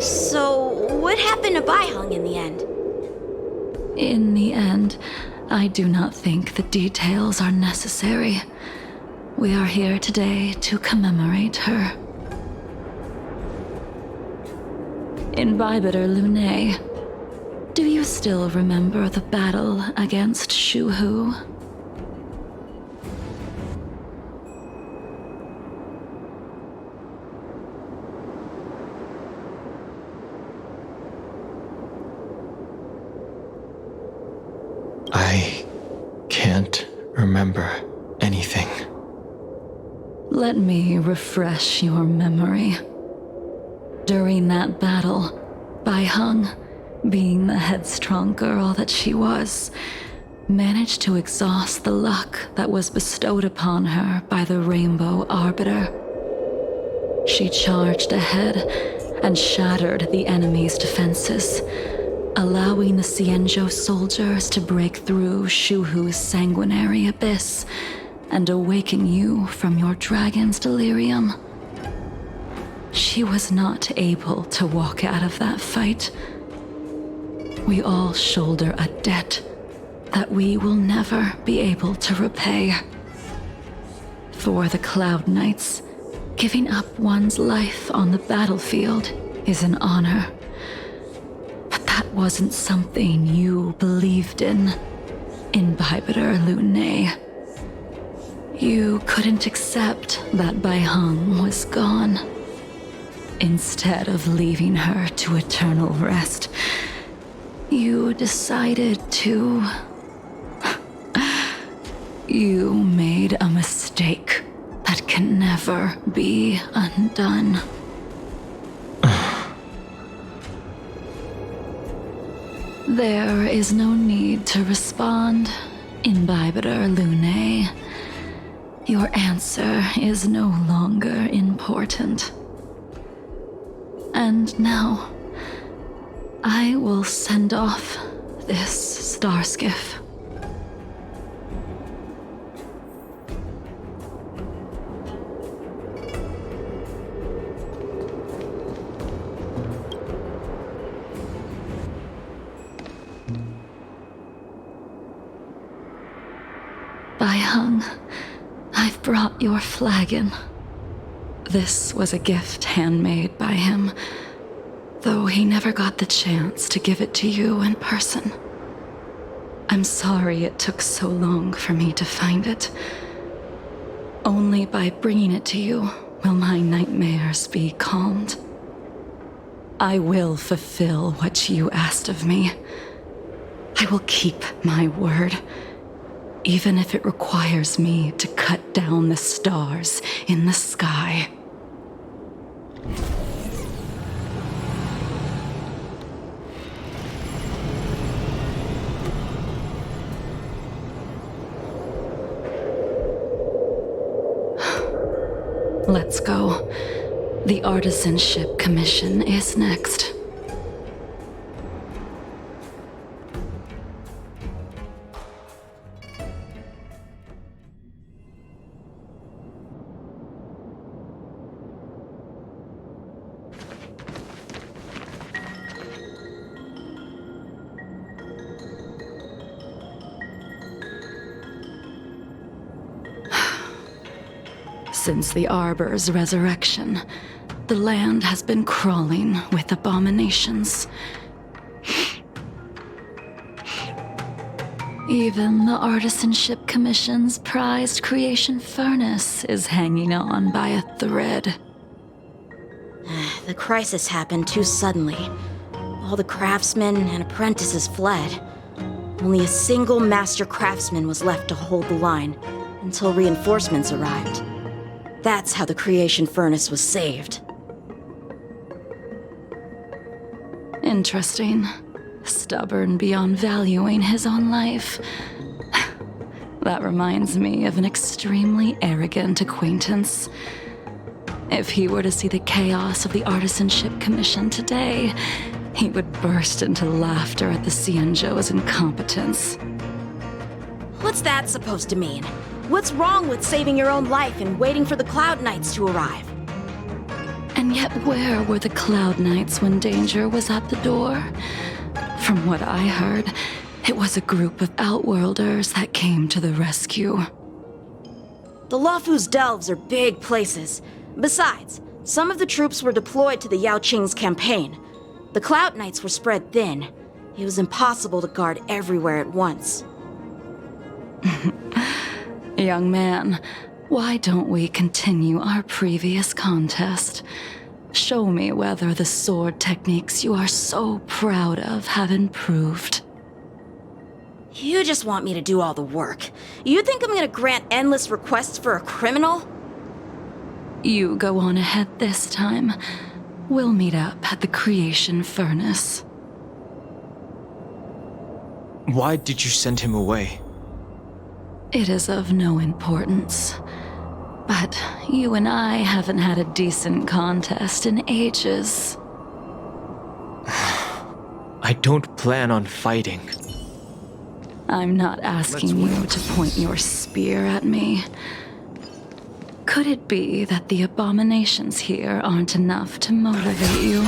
So, what happened to Bai Hung in the end? In the end, I do not think the details are necessary. We are here today to commemorate her. In Bibiter Lunae, do you still remember the battle against Shuhu? remember anything. Let me refresh your memory. During that battle, Bai Hung, being the headstrong girl that she was, managed to exhaust the luck that was bestowed upon her by the Rainbow Arbiter. She charged ahead and shattered the enemy's defenses, allowing the Xianzhou soldiers to break through Shuhu's sanguinary abyss and awaken you from your dragon's delirium. She was not able to walk out of that fight. We all shoulder a debt that we will never be able to repay. For the Cloud Knights, giving up one's life on the battlefield is an honor. But that wasn't something you believed in, Imbibitor Lunay. You couldn't accept that Bai Hung was gone. Instead of leaving her to eternal rest, you decided to... You made a mistake that can never be undone. There is no need to respond, Imbibitor Lunay. Your answer is no longer important. And now, I will send off this starskiff. Bai Hung, I've brought your flagon. This was a gift handmade by him, though he never got the chance to give it to you in person. I'm sorry it took so long for me to find it. Only by bringing it to you will my nightmares be calmed. I will fulfill what you asked of me. I will keep my word, even if it requires me to cut down the stars in the sky. Let's go. The Artisanship Commission is next. Since the Arbor's resurrection, the land has been crawling with abominations. Even the Artisanship Commission's prized creation furnace is hanging on by a thread. The crisis happened too suddenly. All the craftsmen and apprentices fled. Only a single master craftsman was left to hold the line until reinforcements arrived. That's how the creation furnace was saved. Interesting. Stubborn beyond valuing his own life. That reminds me of an extremely arrogant acquaintance. If he were to see the chaos of the Artisanship Commission today, he would burst into laughter at the Xianzhou's incompetence. What's that supposed to mean? What's wrong with saving your own life and waiting for the Cloud Knights to arrive? And yet where were the Cloud Knights when danger was at the door? From what I heard, it was a group of Outworlders that came to the rescue. The Luofu's delves are big places. Besides, some of the troops were deployed to the Yao Qing's campaign. The Cloud Knights were spread thin. It was impossible to guard everywhere at once. Young man, why don't we continue our previous contest? Show me whether the sword techniques you are so proud of have improved. You just want me to do all the work. You think I'm gonna grant endless requests for a criminal? You go on ahead this time. We'll meet up at the creation furnace. Why did you send him away? It is of no importance. But you and I haven't had a decent contest in ages. I don't plan on fighting. I'm not asking you to point your spear at me. Could it be that the abominations here aren't enough to motivate you?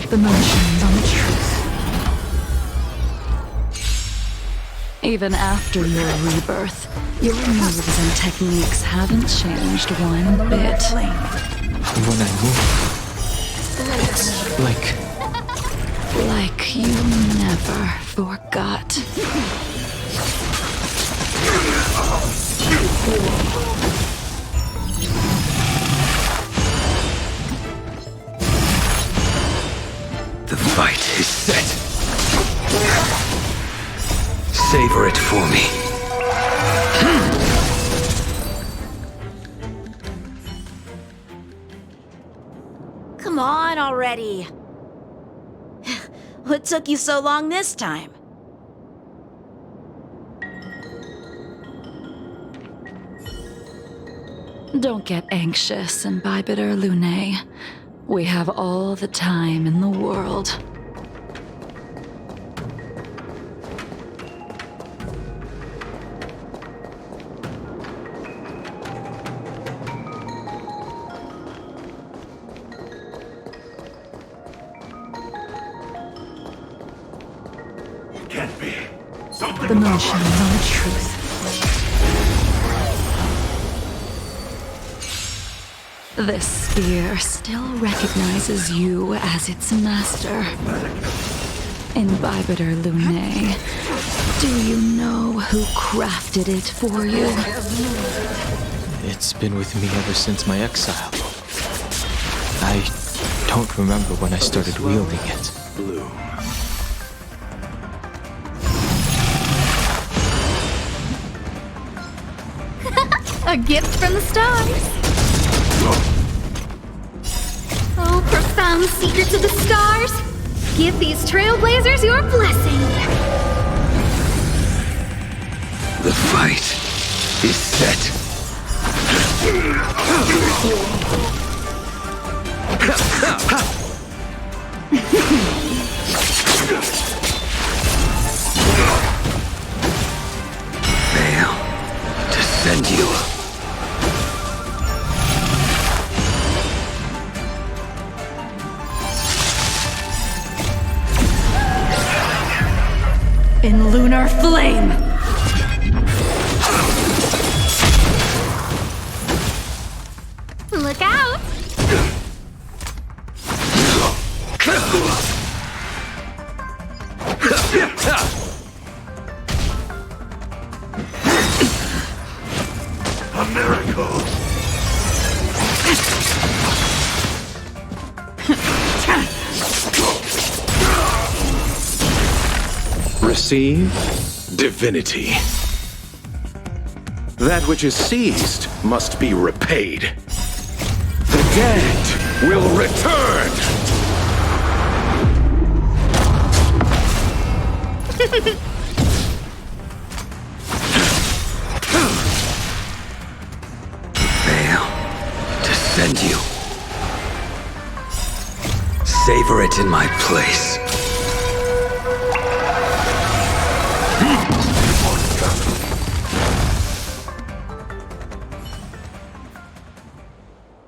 The motions on the truth. Even after your rebirth, your moves and techniques haven't changed one bit. When I move, it's like you never forgot. The fight is set. Savor it for me. Come on already. What took you so long this time? Don't get anxious, Imbibitor Lunae. We have all the time in the world. Can't be. The motion on the truth. This spear still recognizes you as its master. Imbibitor Lunae, do you know who crafted it for you? It's been with me ever since my exile. I don't remember when I started wielding it. A gift from the stars. Oh, profound secrets of the stars. Give these trailblazers your blessing. The fight is set. Fail to send you. In lunar flame! Look out! A miracle. Receive divinity. That which is seized must be repaid. The dead will return! Fail to send you. Savor it in my place.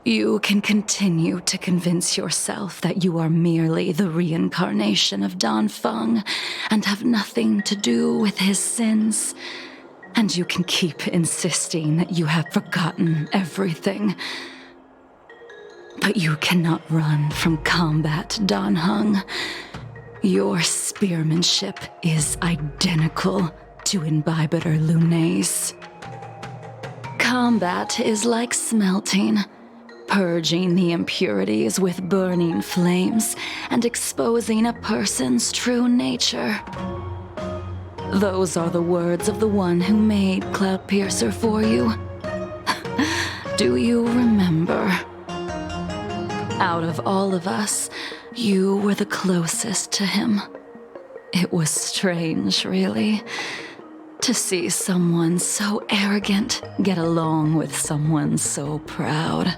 You can continue to convince yourself that you are merely the reincarnation of Danfeng and have nothing to do with his sins. And you can keep insisting that you have forgotten everything. But you cannot run from combat, Danheng. Your spearmanship is identical to Imbibitor Lunae's. Come combat is like smelting, purging the impurities with burning flames and exposing a person's true nature. Those are the words of the one who made Cloudpiercer for you. Do you remember? Out of all of us, you were the closest to him. It was strange, really, to see someone so arrogant get along with someone so proud.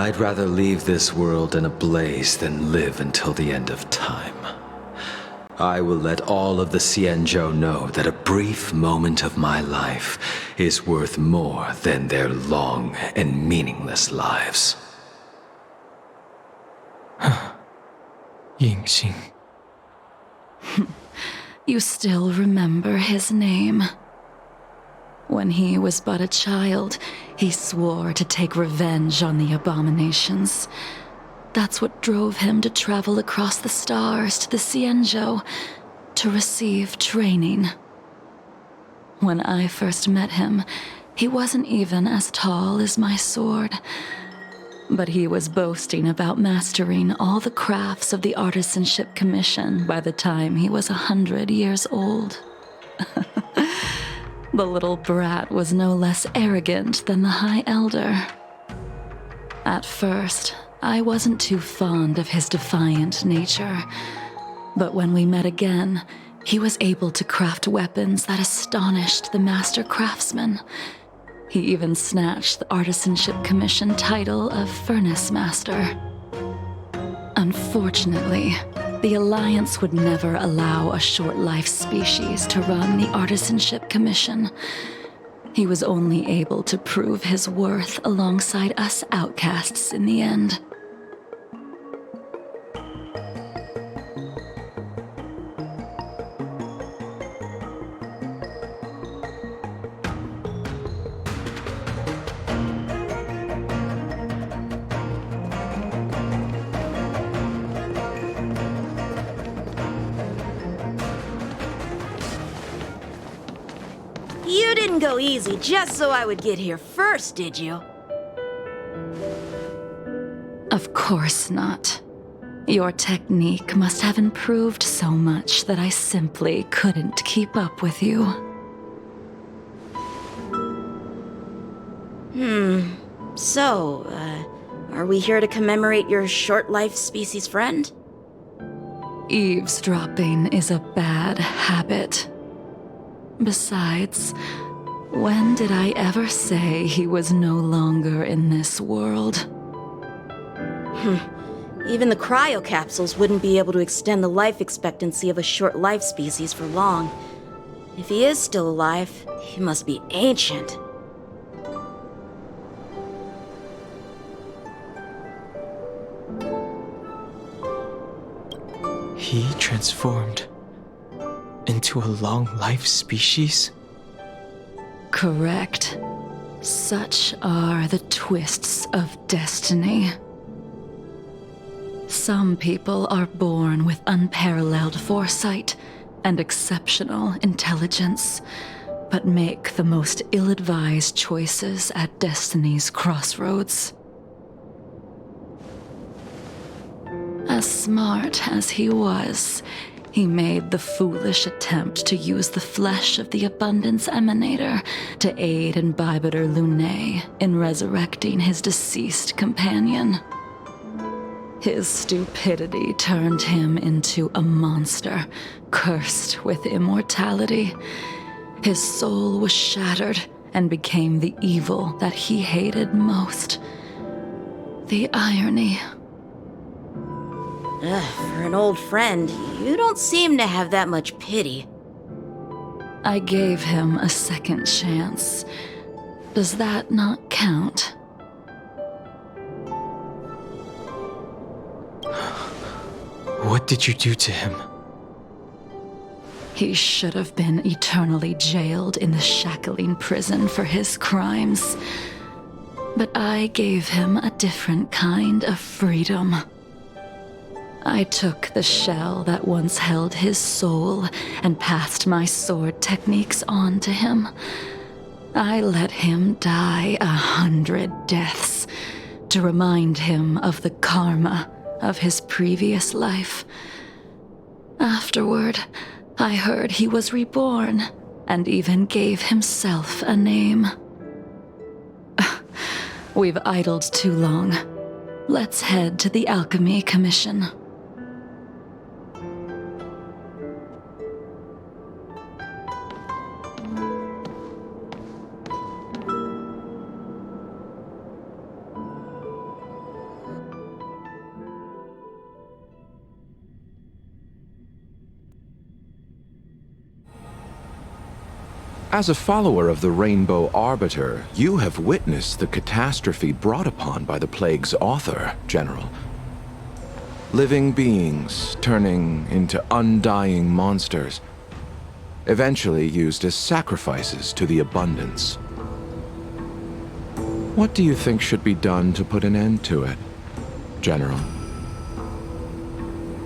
I'd rather leave this world in a blaze than live until the end of time. I will let all of the Xianzhou know that a brief moment of my life is worth more than their long and meaningless lives. Yingxing. You still remember his name. When he was but a child, he swore to take revenge on the abominations. That's what drove him to travel across the stars to the Xianzhou to receive training. When I first met him, he wasn't even as tall as my sword. But he was boasting about mastering all the crafts of the Artisanship Commission by the time he was 100 years old. The little brat was no less arrogant than the High Elder. At first, I wasn't too fond of his defiant nature, but when we met again, he was able to craft weapons that astonished the master craftsmen. He even snatched the Artisanship Commission title of Furnace Master. Unfortunately, the Alliance would never allow a short-life species to run the Artisanship Commission. He was only able to prove his worth alongside us outcasts in the end. You didn't go easy just so I would get here first, did you? Of course not. Your technique must have improved so much that I simply couldn't keep up with you. So, are we here to commemorate your short-life species friend? Eavesdropping is a bad habit. Besides, when did I ever say he was no longer in this world? Even the cryocapsules wouldn't be able to extend the life expectancy of a short-life species for long. If he is still alive, he must be ancient. He transformed into a long-life species? Correct. Such are the twists of destiny. Some people are born with unparalleled foresight and exceptional intelligence, but make the most ill-advised choices at destiny's crossroads. As smart as he was, he made the foolish attempt to use the flesh of the Abundance Emanator to aid Imbibitor Lunae in resurrecting his deceased companion. His stupidity turned him into a monster, cursed with immortality. His soul was shattered and became the evil that he hated most. The irony. For an old friend, you don't seem to have that much pity. I gave him a second chance. Does that not count? What did you do to him? He should have been eternally jailed in the shackling prison for his crimes. But I gave him a different kind of freedom. I took the shell that once held his soul and passed my sword techniques on to him. I let him die 100 deaths to remind him of the karma of his previous life. Afterward, I heard he was reborn and even gave himself a name. We've idled too long. Let's head to the Alchemy Commission. As a follower of the Rainbow Arbiter, you have witnessed the catastrophe brought upon by the plague's author, General. Living beings turning into undying monsters, eventually used as sacrifices to the abundance. What do you think should be done to put an end to it, General?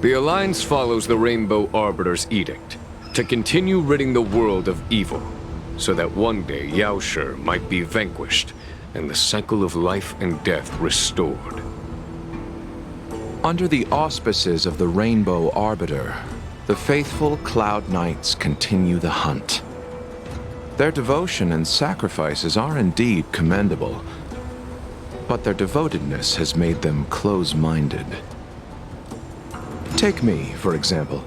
The Alliance follows the Rainbow Arbiter's edict to continue ridding the world of evil, so that one day Yaoshi might be vanquished and the cycle of life and death restored. Under the auspices of the Rainbow Arbiter, the faithful Cloud Knights continue the hunt. Their devotion and sacrifices are indeed commendable, but their devotedness has made them close-minded. Take me, for example.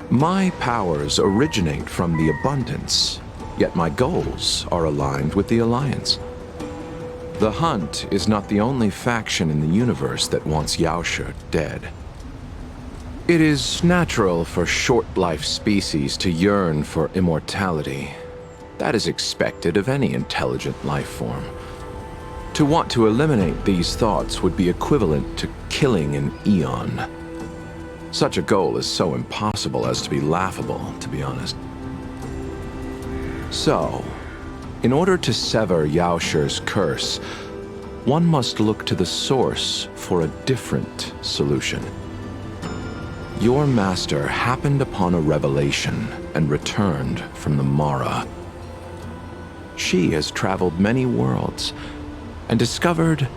My powers originate from the abundance, yet my goals are aligned with the Alliance. The Hunt is not the only faction in the universe that wants Yaoshi dead. It is natural for short-life species to yearn for immortality. That is expected of any intelligent life form. To want to eliminate these thoughts would be equivalent to killing an eon. Such a goal is so impossible as to be laughable, to be honest. So, in order to sever Yaoshi's curse, one must look to the source for a different solution. Your master happened upon a revelation and returned from the Mara. She has traveled many worlds and discovered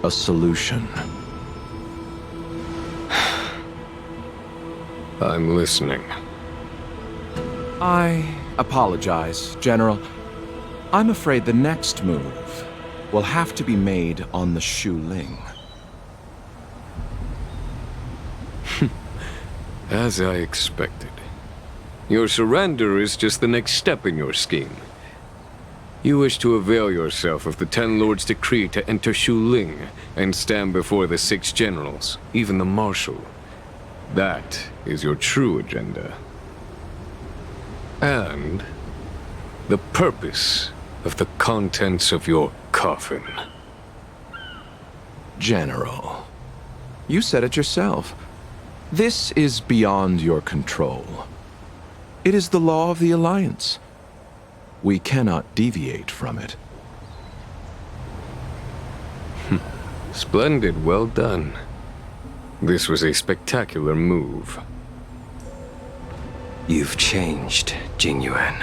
a solution. I'm listening. I apologize, General. I'm afraid the next move will have to be made on the Shu Ling. As I expected. Your surrender is just the next step in your scheme. You wish to avail yourself of the Ten Lords' decree to enter Shu Ling and stand before the 6 generals, even the Marshal. That is your true agenda. And the purpose of the contents of your coffin. General, you said it yourself. This is beyond your control. It is the law of the Alliance. We cannot deviate from it. Splendid, well done. This was a spectacular move. You've changed, Jing Yuan.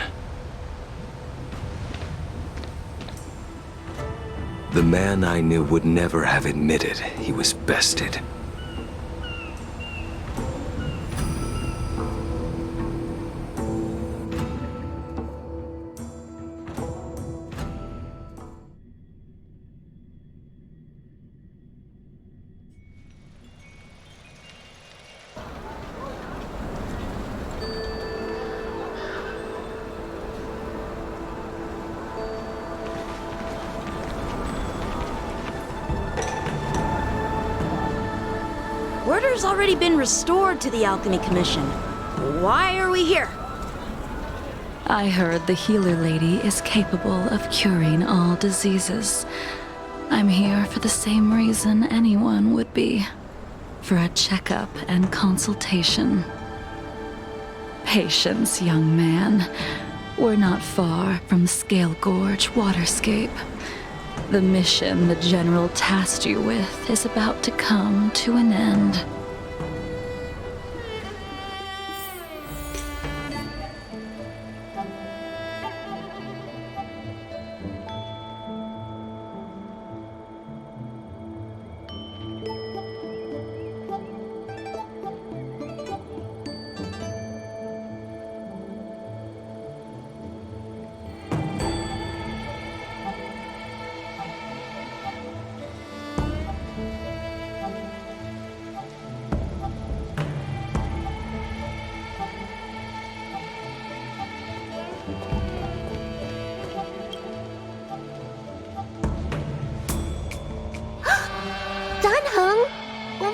The man I knew would never have admitted he was bested. Order's already been restored to the Alchemy Commission. Why are we here? I heard the healer lady is capable of curing all diseases. I'm here for the same reason anyone would be. For a checkup and consultation. Patience, young man. We're not far from Scale Gorge Waterscape. The mission the General tasked you with is about to come to an end.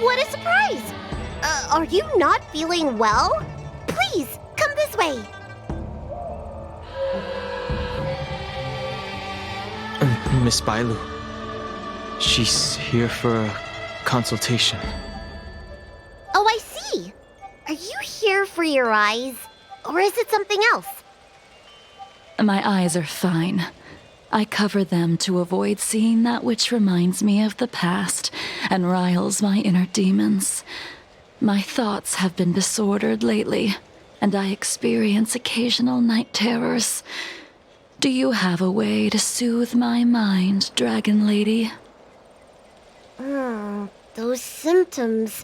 What a surprise! Are you not feeling well? Please, come this way. Miss Bailu. She's here for a consultation. Oh, I see. Are you here for your eyes? Or is it something else? My eyes are fine. I cover them to avoid seeing that which reminds me of the past and riles my inner demons. My thoughts have been disordered lately, and I experience occasional night terrors. Do you have a way to soothe my mind, Dragon Lady? Those symptoms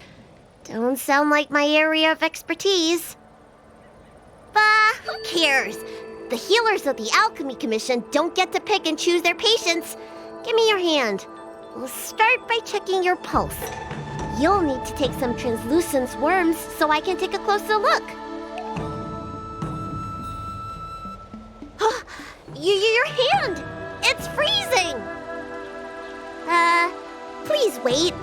don't sound like my area of expertise. Bah, who cares? The healers of the Alchemy Commission don't get to pick and choose their patients. Give me your hand. We'll start by checking your pulse. You'll need to take some translucent worms so I can take a closer look. Your hand! It's freezing! Please wait.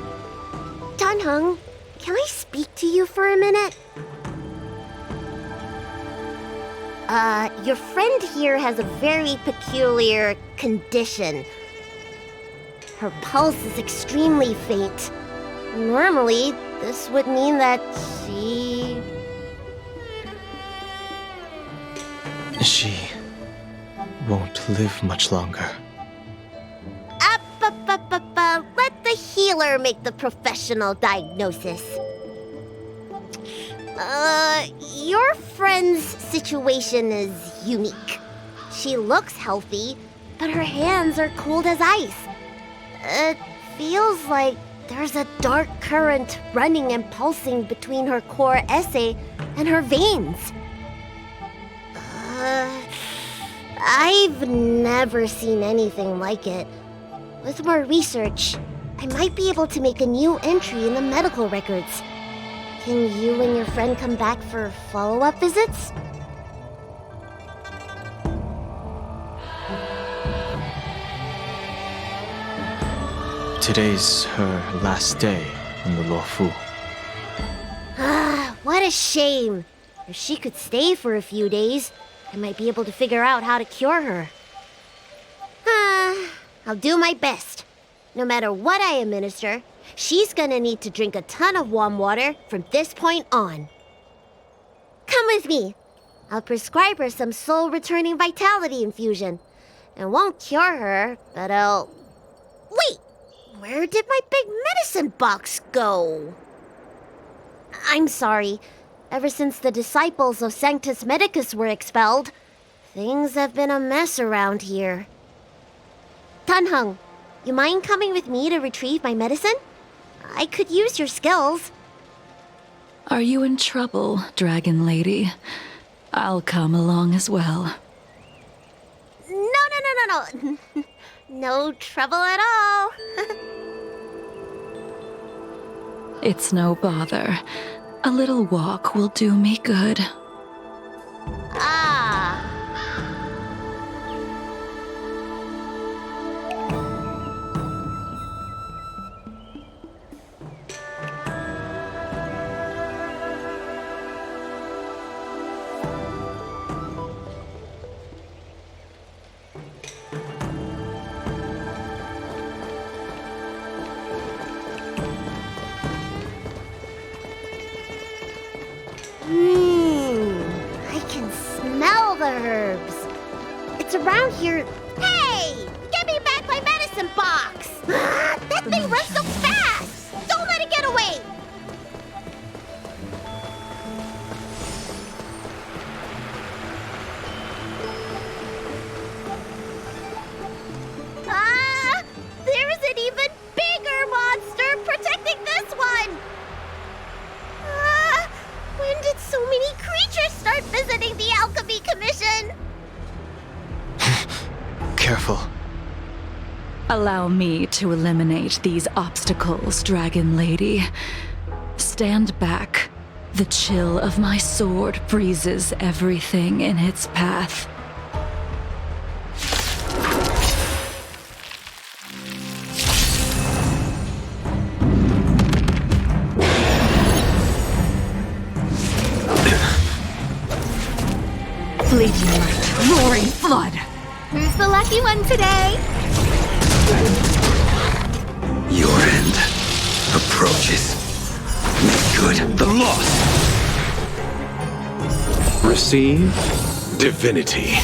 Dunhung, can I speak to you for a minute? Your friend here has a very peculiar condition. Her pulse is extremely faint. Normally, this would mean that she won't live much longer. Let the healer make the professional diagnosis. Your friend's situation is unique. She looks healthy, but her hands are cold as ice. It feels like there's a dark current running and pulsing between her core esse and her veins. I've never seen anything like it. With more research, I might be able to make a new entry in the medical records. Can you and your friend come back for follow-up visits? Today's her last day in the Luofu. What a shame. If she could stay for a few days, I might be able to figure out how to cure her. I'll do my best. No matter what I administer, she's gonna need to drink a ton of warm water from this point on. Come with me. I'll prescribe her some soul-returning vitality infusion. It won't cure her, but I'll... Wait! Where did my big medicine box go? I'm sorry. Ever since the disciples of Sanctus Medicus were expelled, things have been a mess around here. Dunhung, you mind coming with me to retrieve my medicine? I could use your skills. Are you in trouble, Dragon Lady? I'll come along as well. No. No trouble at all. It's no bother. A little walk will do me good. I can smell the herbs. It's around here. Hey! Give me back my medicine box! That thing runs so fast! Don't let it get away! There's an even bigger monster protecting this one! When did so many creatures start visiting the Alchemy Commission? Careful. Allow me to eliminate these obstacles, Dragon Lady. Stand back. The chill of my sword freezes everything in its path. Fleeting light, roaring flood. Who's the lucky one today? Your end approaches. Make good the loss. Receive divinity.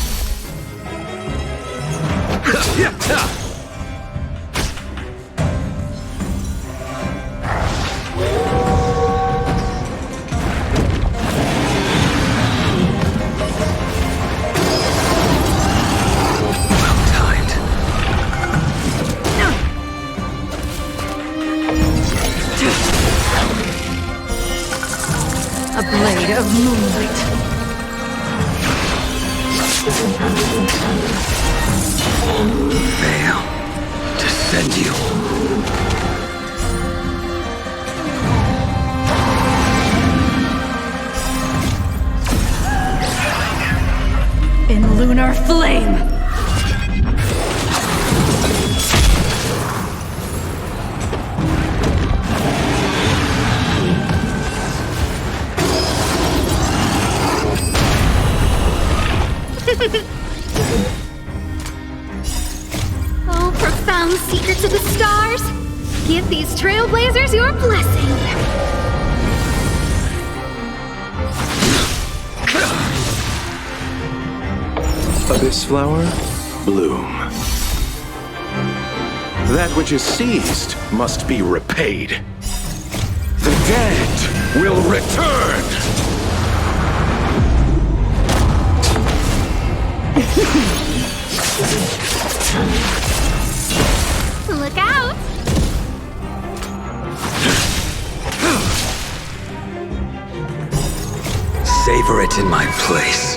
A blade of moonlight. Veil to send you. In lunar flame. Oh, profound secrets of the stars! Give these trailblazers your blessing! Abyss flower, bloom. That which is seized must be repaid. The dead will return! Look out! Savor it in my place.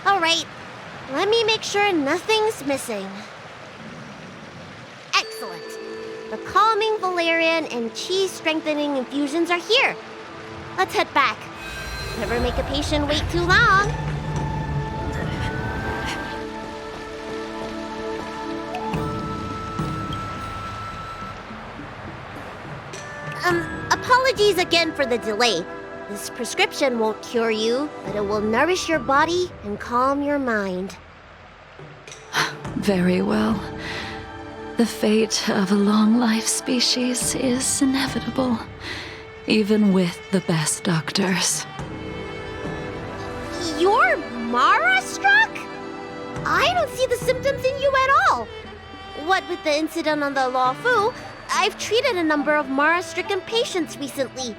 All right, let me make sure nothing's missing. Excellent. The calming valerian and chi strengthening infusions are here. Let's head back. Never make a patient wait too long. Apologies again for the delay. This prescription won't cure you, but it will nourish your body and calm your mind. Very well. The fate of a long-life species is inevitable, even with the best doctors. You're Mara-struck? I don't see the symptoms in you at all. What with the incident on the Law Fu, I've treated a number of Mara-stricken patients recently.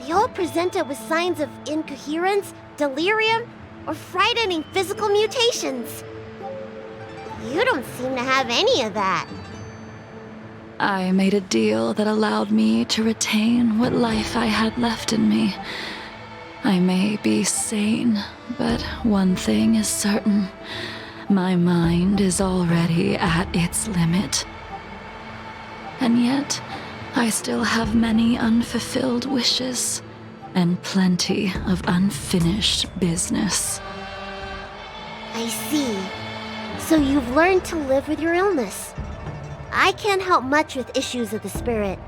They all presented with signs of incoherence, delirium, or frightening physical mutations. You don't seem to have any of that. I made a deal that allowed me to retain what life I had left in me. I may be sane, but one thing is certain. My mind is already at its limit. And yet, I still have many unfulfilled wishes and plenty of unfinished business. I see. So you've learned to live with your illness. I can't help much with issues of the spirit,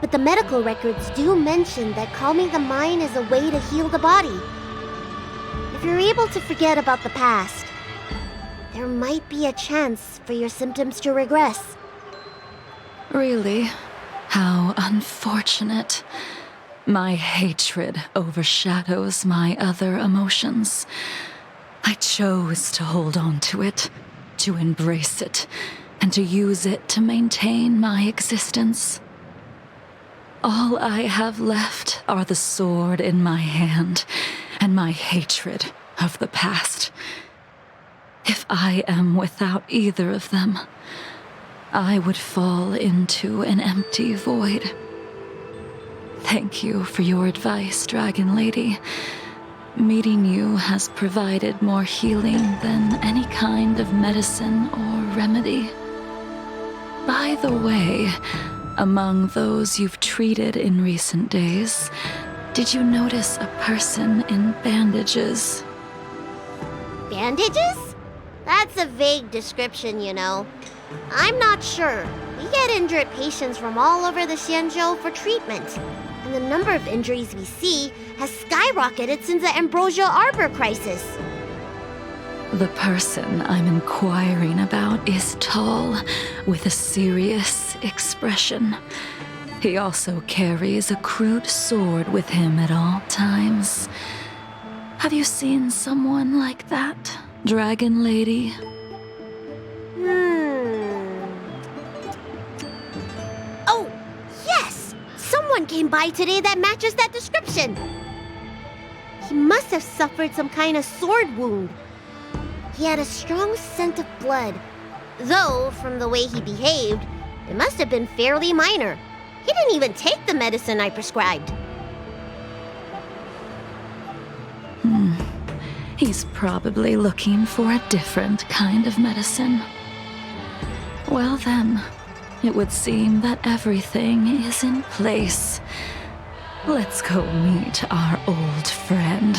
but the medical records do mention that calming the mind is a way to heal the body. If you're able to forget about the past, there might be a chance for your symptoms to regress. Really? How unfortunate. My hatred overshadows my other emotions. I chose to hold on to it, to embrace it, and to use it to maintain my existence. All I have left are the sword in my hand and my hatred of the past. If I am without either of them, I would fall into an empty void. Thank you for your advice, Dragon Lady. Meeting you has provided more healing than any kind of medicine or remedy. By the way, among those you've treated in recent days, did you notice a person in bandages? Bandages? That's a vague description, you know. I'm not sure. We get injured patients from all over the Xianzhou for treatment, and and the number of injuries we see has skyrocketed since the Ambrosial Arbor crisis. The person I'm inquiring about is tall, with a serious expression. He also carries a crude sword with him at all times. Have you seen someone like that, Dragon Lady? Oh, yes! Someone came by today that matches that description. He must have suffered some kind of sword wound. He had a strong scent of blood, though from the way he behaved, it must have been fairly minor. He didn't even take the medicine I prescribed. He's probably looking for a different kind of medicine. Well then, it would seem that everything is in place. Let's go meet our old friend.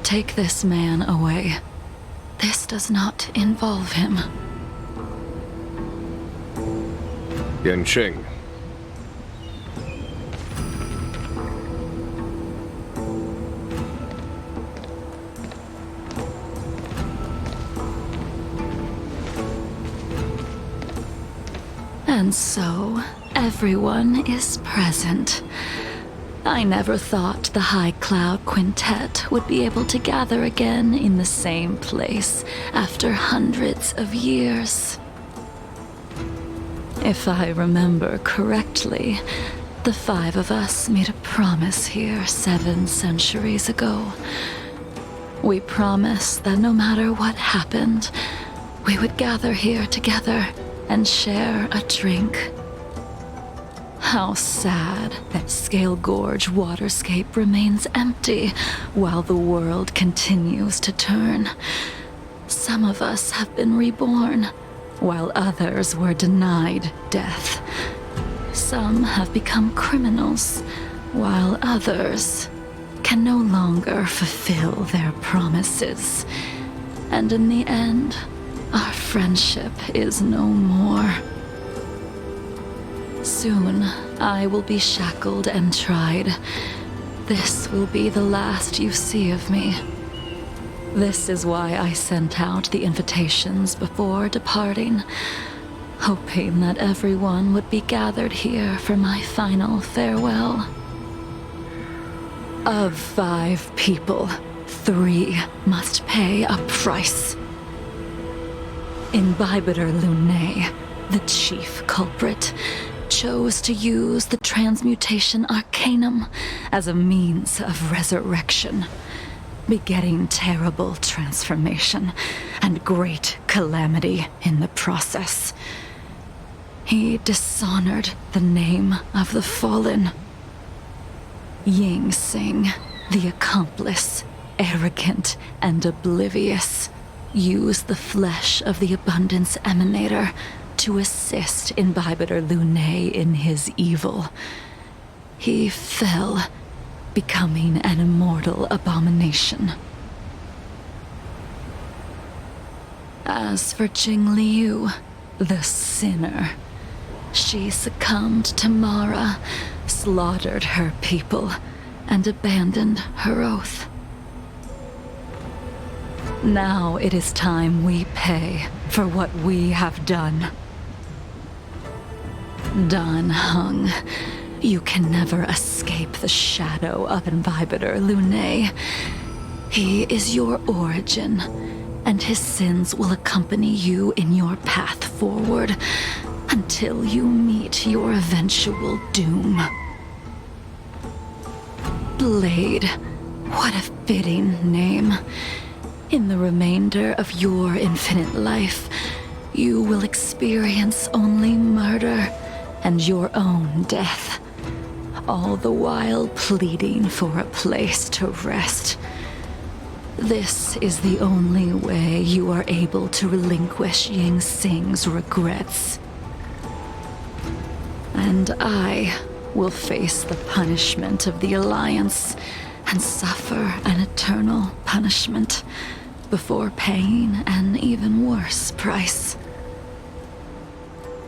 Take this man away. This does not involve him. Jing. And so, everyone is present. I never thought the High Cloud Quintet would be able to gather again in the same place after hundreds of years. If I remember correctly, the 5 of us made a promise here 7 centuries ago. We promised that no matter what happened, we would gather here together and share a drink. How sad that Scale Gorge waterscape remains empty while the world continues to turn. Some of us have been reborn, while others were denied death. Some have become criminals, while others can no longer fulfill their promises. And in the end, our friendship is no more. Soon, I will be shackled and tried. This will be the last you see of me. This is why I sent out the invitations before departing, hoping that everyone would be gathered here for my final farewell. Of 5 people, 3 must pay a price. Imbibitor Lunae, the chief culprit, chose to use the transmutation arcanum as a means of resurrection, begetting terrible transformation and great calamity in the process. He dishonored the name of the fallen. Jing, the accomplice, arrogant and oblivious, used the flesh of the Abundance Emanator to assist Imbibitor Lunae in his evil. He fell, becoming an immortal abomination. As for Jing Liu, the sinner, she succumbed to Mara, slaughtered her people, and abandoned her oath. Now it is time we pay for what we have done. Dan Heng, you can never escape the shadow of Imbibitor Lunae. He is your origin, and his sins will accompany you in your path forward until you meet your eventual doom. Blade, what a fitting name. In the remainder of your infinite life, you will experience only murder and your own death, all the while pleading for a place to rest. This is the only way you are able to relinquish Ying Sing's regrets. And I will face the punishment of the Alliance and suffer an eternal punishment before paying an even worse price.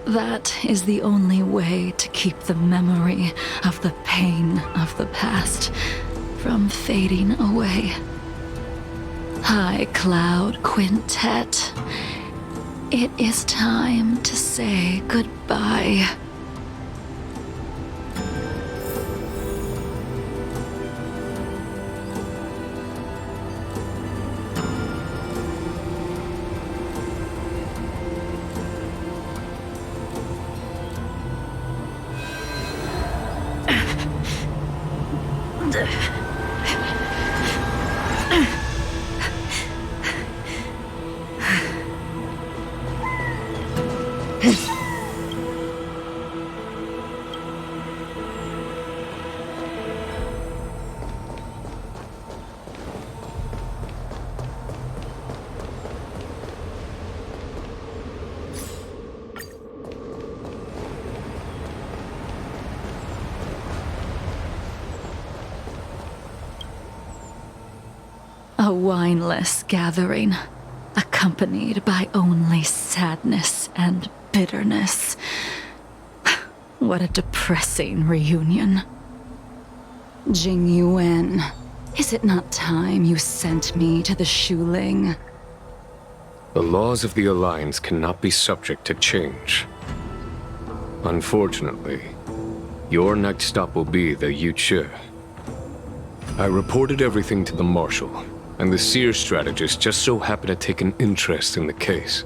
That is the only way to keep the memory of the pain of the past from fading away. High Cloud Quintet, it is time to say goodbye. A wineless gathering, accompanied by only sadness and bitterness. What a depressing reunion. Jing Yuan, is it not time you sent me to the Shuling? The laws of the Alliance cannot be subject to change. Unfortunately, your next stop will be the Yuchi. I reported everything to the Marshal, and the Seer strategist just so happened to take an interest in the case.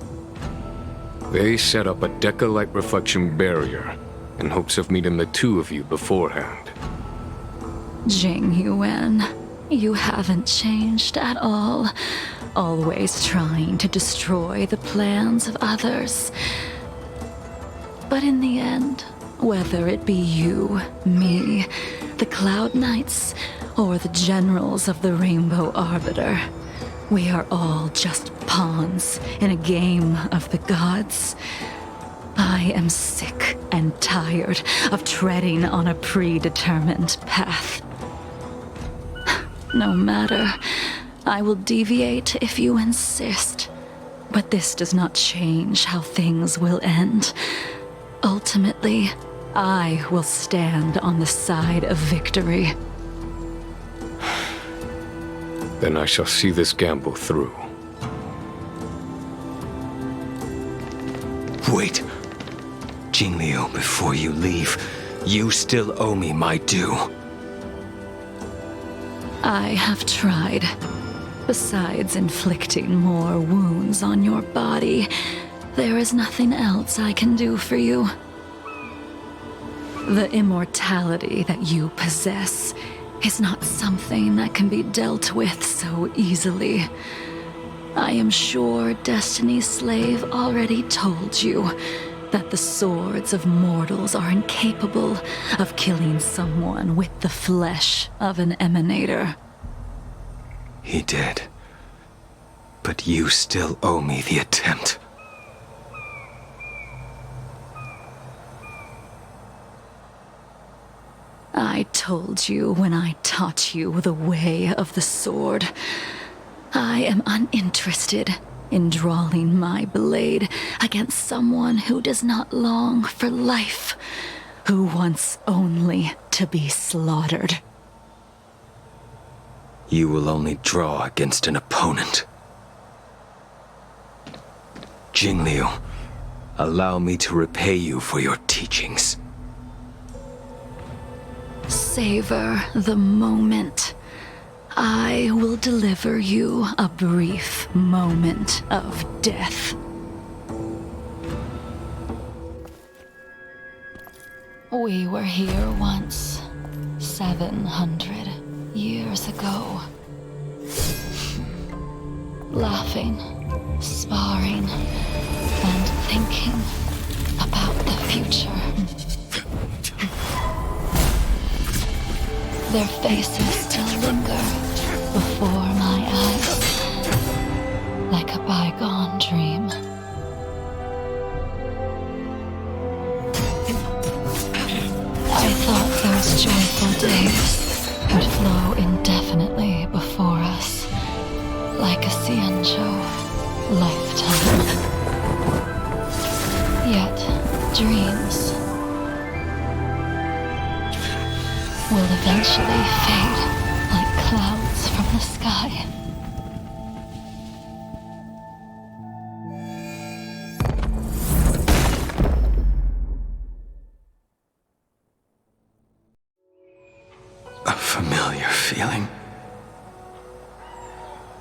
They set up a Deca-light reflection barrier in hopes of meeting the two of you beforehand. Jing Yuan, you haven't changed at all. Always trying to destroy the plans of others. But in the end, whether it be you, me, the Cloud Knights, or the generals of the Rainbow Arbiter, we are all just pawns in a game of the gods. I am sick and tired of treading on a predetermined path. No matter, I will deviate if you insist, but this does not change how things will end. Ultimately, I will stand on the side of victory. Then I shall see this gamble through. Wait. Jingliu, before you leave, you still owe me my due. I have tried. Besides inflicting more wounds on your body, there is nothing else I can do for you. The immortality that you possess is not something that can be dealt with so easily. I am sure Destiny's Slave already told you that the swords of mortals are incapable of killing someone with the flesh of an emanator. He did. But you still owe me the attempt. I told you when I taught you the way of the sword. I am uninterested in drawing my blade against someone who does not long for life, who wants only to be slaughtered. You will only draw against an opponent. Jingliu, allow me to repay you for your teachings. Savor the moment. I will deliver you a brief moment of death. We were here once, 700 years ago. Laughing, sparring, and thinking about the future. Their faces still linger before my eyes. like a bygone dream. I thought those joyful days would flow indefinitely before us, like a Cienjo lifetime. Yet, dreams will eventually fade like clouds from the sky. A familiar feeling.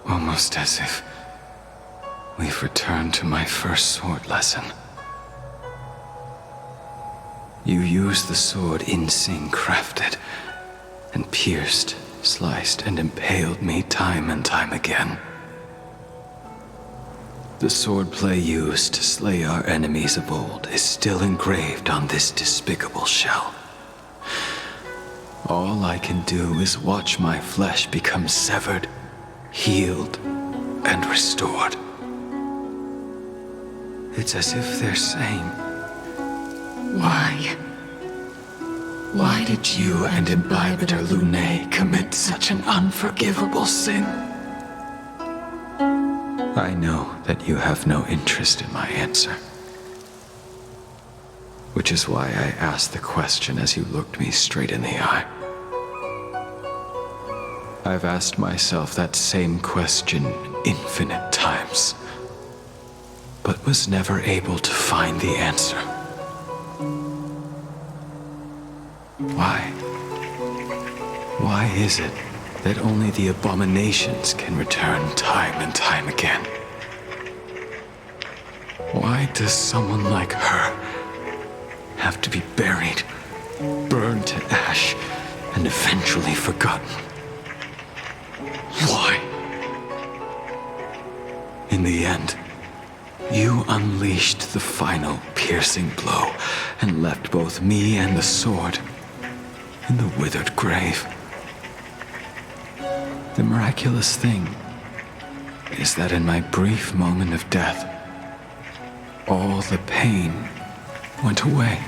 Almost as if we've returned to my first sword lesson. You used the sword Insing crafted, and pierced, sliced, and impaled me time and time again. The swordplay used to slay our enemies of old is still engraved on this despicable shell. All I can do is watch my flesh become severed, healed, and restored. It's as if they're saying, Why? Why did you and Imbibitor Lunae commit such an unforgivable sin? I know that you have no interest in my answer. Which is why I asked the question as you looked me straight in the eye. I've asked myself that same question infinite times, but was never able to find the answer. Why? Why is it that only the abominations can return time and time again? Why does someone like her have to be buried, burned to ash, and eventually forgotten? Why? In the end, you unleashed the final piercing blow and left both me and the sword in the withered grave. The miraculous thing is that in my brief moment of death, all the pain went away.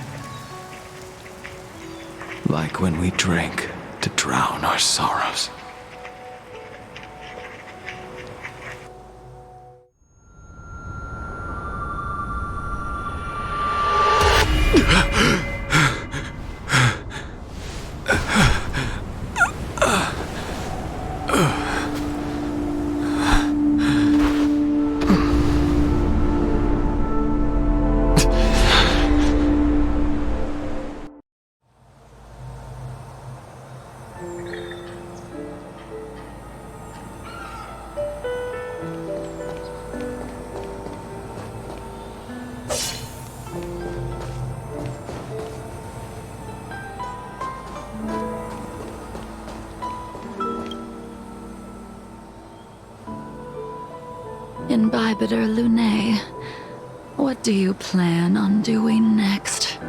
Like when we drank to drown our sorrows. Imbibitor Lunae, what do you plan on doing next?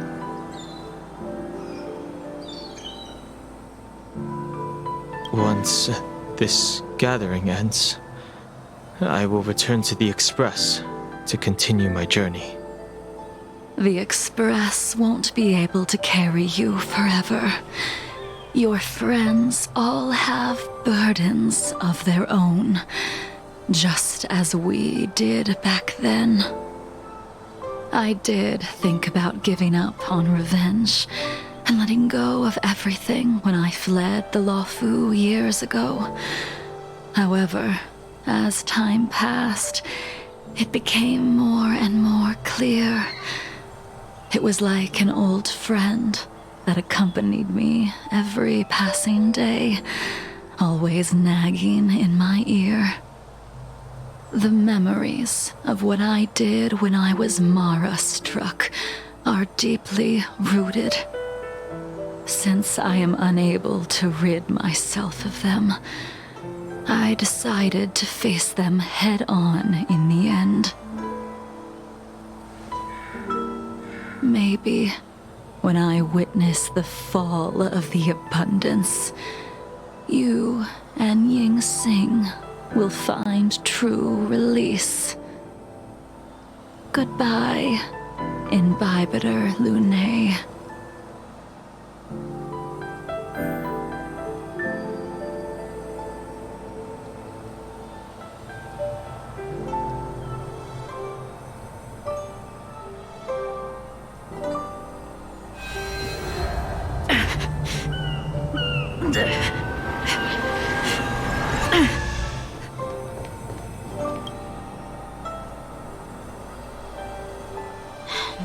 Once this gathering ends, I will return to the Express to continue my journey. The Express won't be able to carry you forever. Your friends all have burdens of their own, just as we did back then. I did think about giving up on revenge and letting go of everything when I fled the Luofu years ago. However, as time passed, it became more and more clear. It was like an old friend that accompanied me every passing day, always nagging in my ear. The memories of what I did when I was Mara-struck are deeply rooted. Since I am unable to rid myself of them, I decided to face them head-on in the end. Maybe when I witness the fall of the abundance, you and Ying Sing will find true release. Goodbye, Imbibiter Lunae.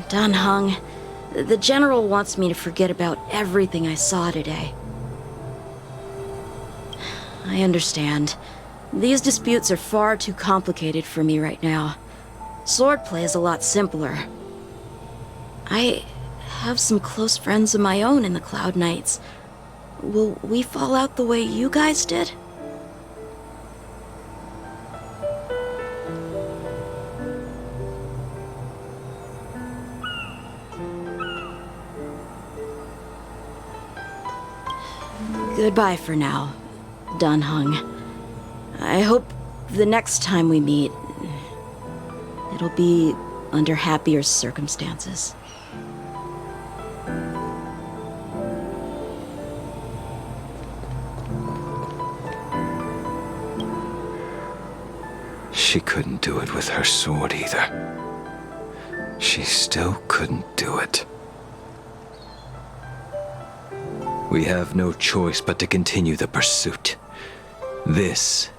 Dan Heng, the General wants me to forget about everything I saw today. I understand. These disputes are far too complicated for me right now. Swordplay is a lot simpler. I have some close friends of my own in the Cloud Knights. Will we fall out the way you guys did? Goodbye for now, Dan Heng. I hope the next time we meet, it'll be under happier circumstances. She couldn't do it with her sword either. She still couldn't do it. We have no choice but to continue the pursuit. This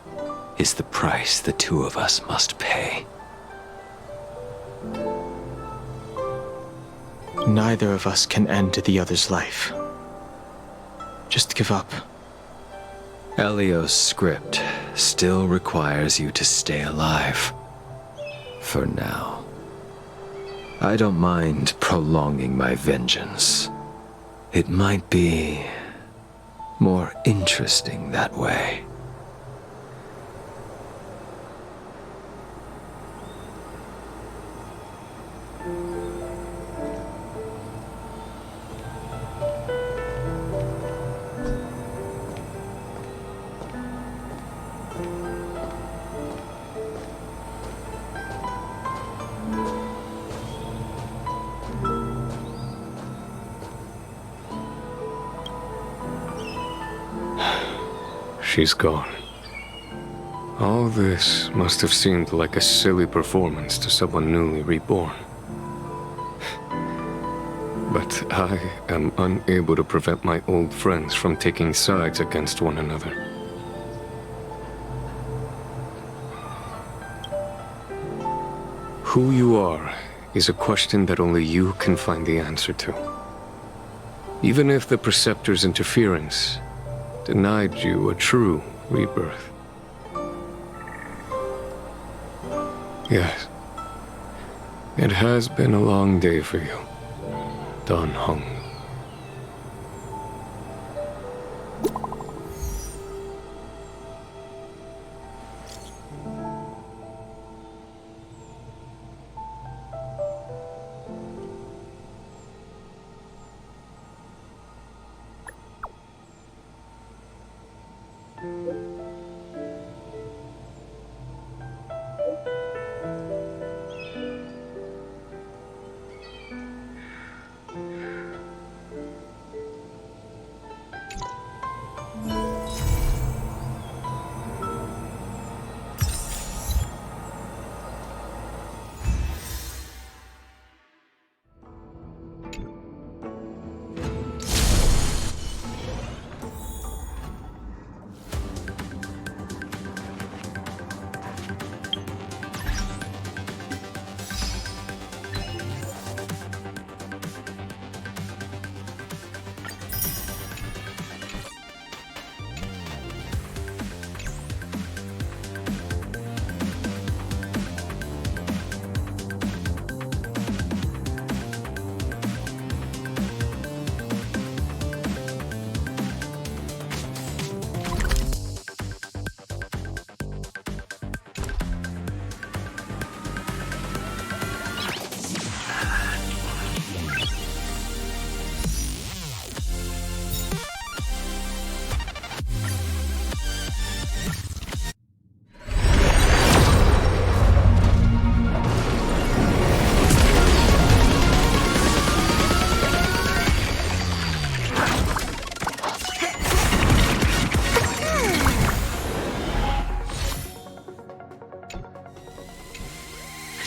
is the price the two of us must pay. Neither of us can end the other's life. Just give up. Elio's script still requires you to stay alive. For now. I don't mind prolonging my vengeance. It might be more interesting that way. She's gone. All this must have seemed like a silly performance to someone newly reborn. But I am unable to prevent my old friends from taking sides against one another. Who you are is a question that only you can find the answer to. Even if the Preceptor's interference denied you a true rebirth. Yes. It has been a long day for you, Dan Heng.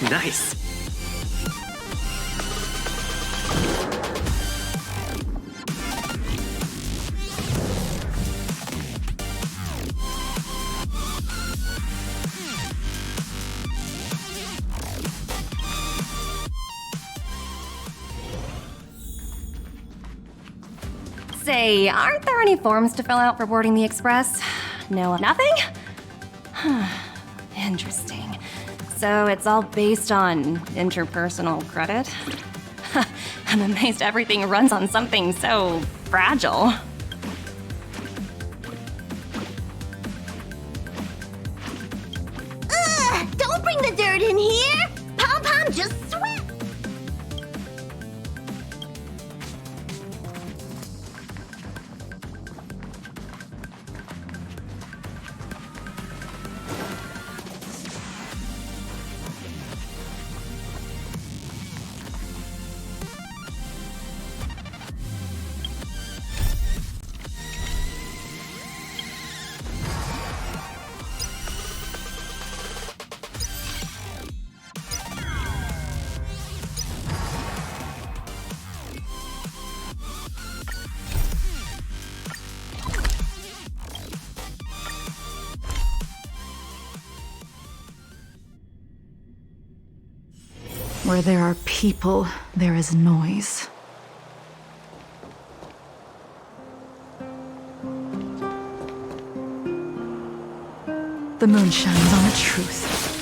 Nice. Say, aren't there any forms to fill out for boarding the Express? No, nothing? Interesting. So it's all based on interpersonal credit? I'm amazed everything runs on something so fragile. Ugh! Don't bring the dirt in here! Pom Pom just sweat! Where there are people, there is noise. The moon shines on the truth.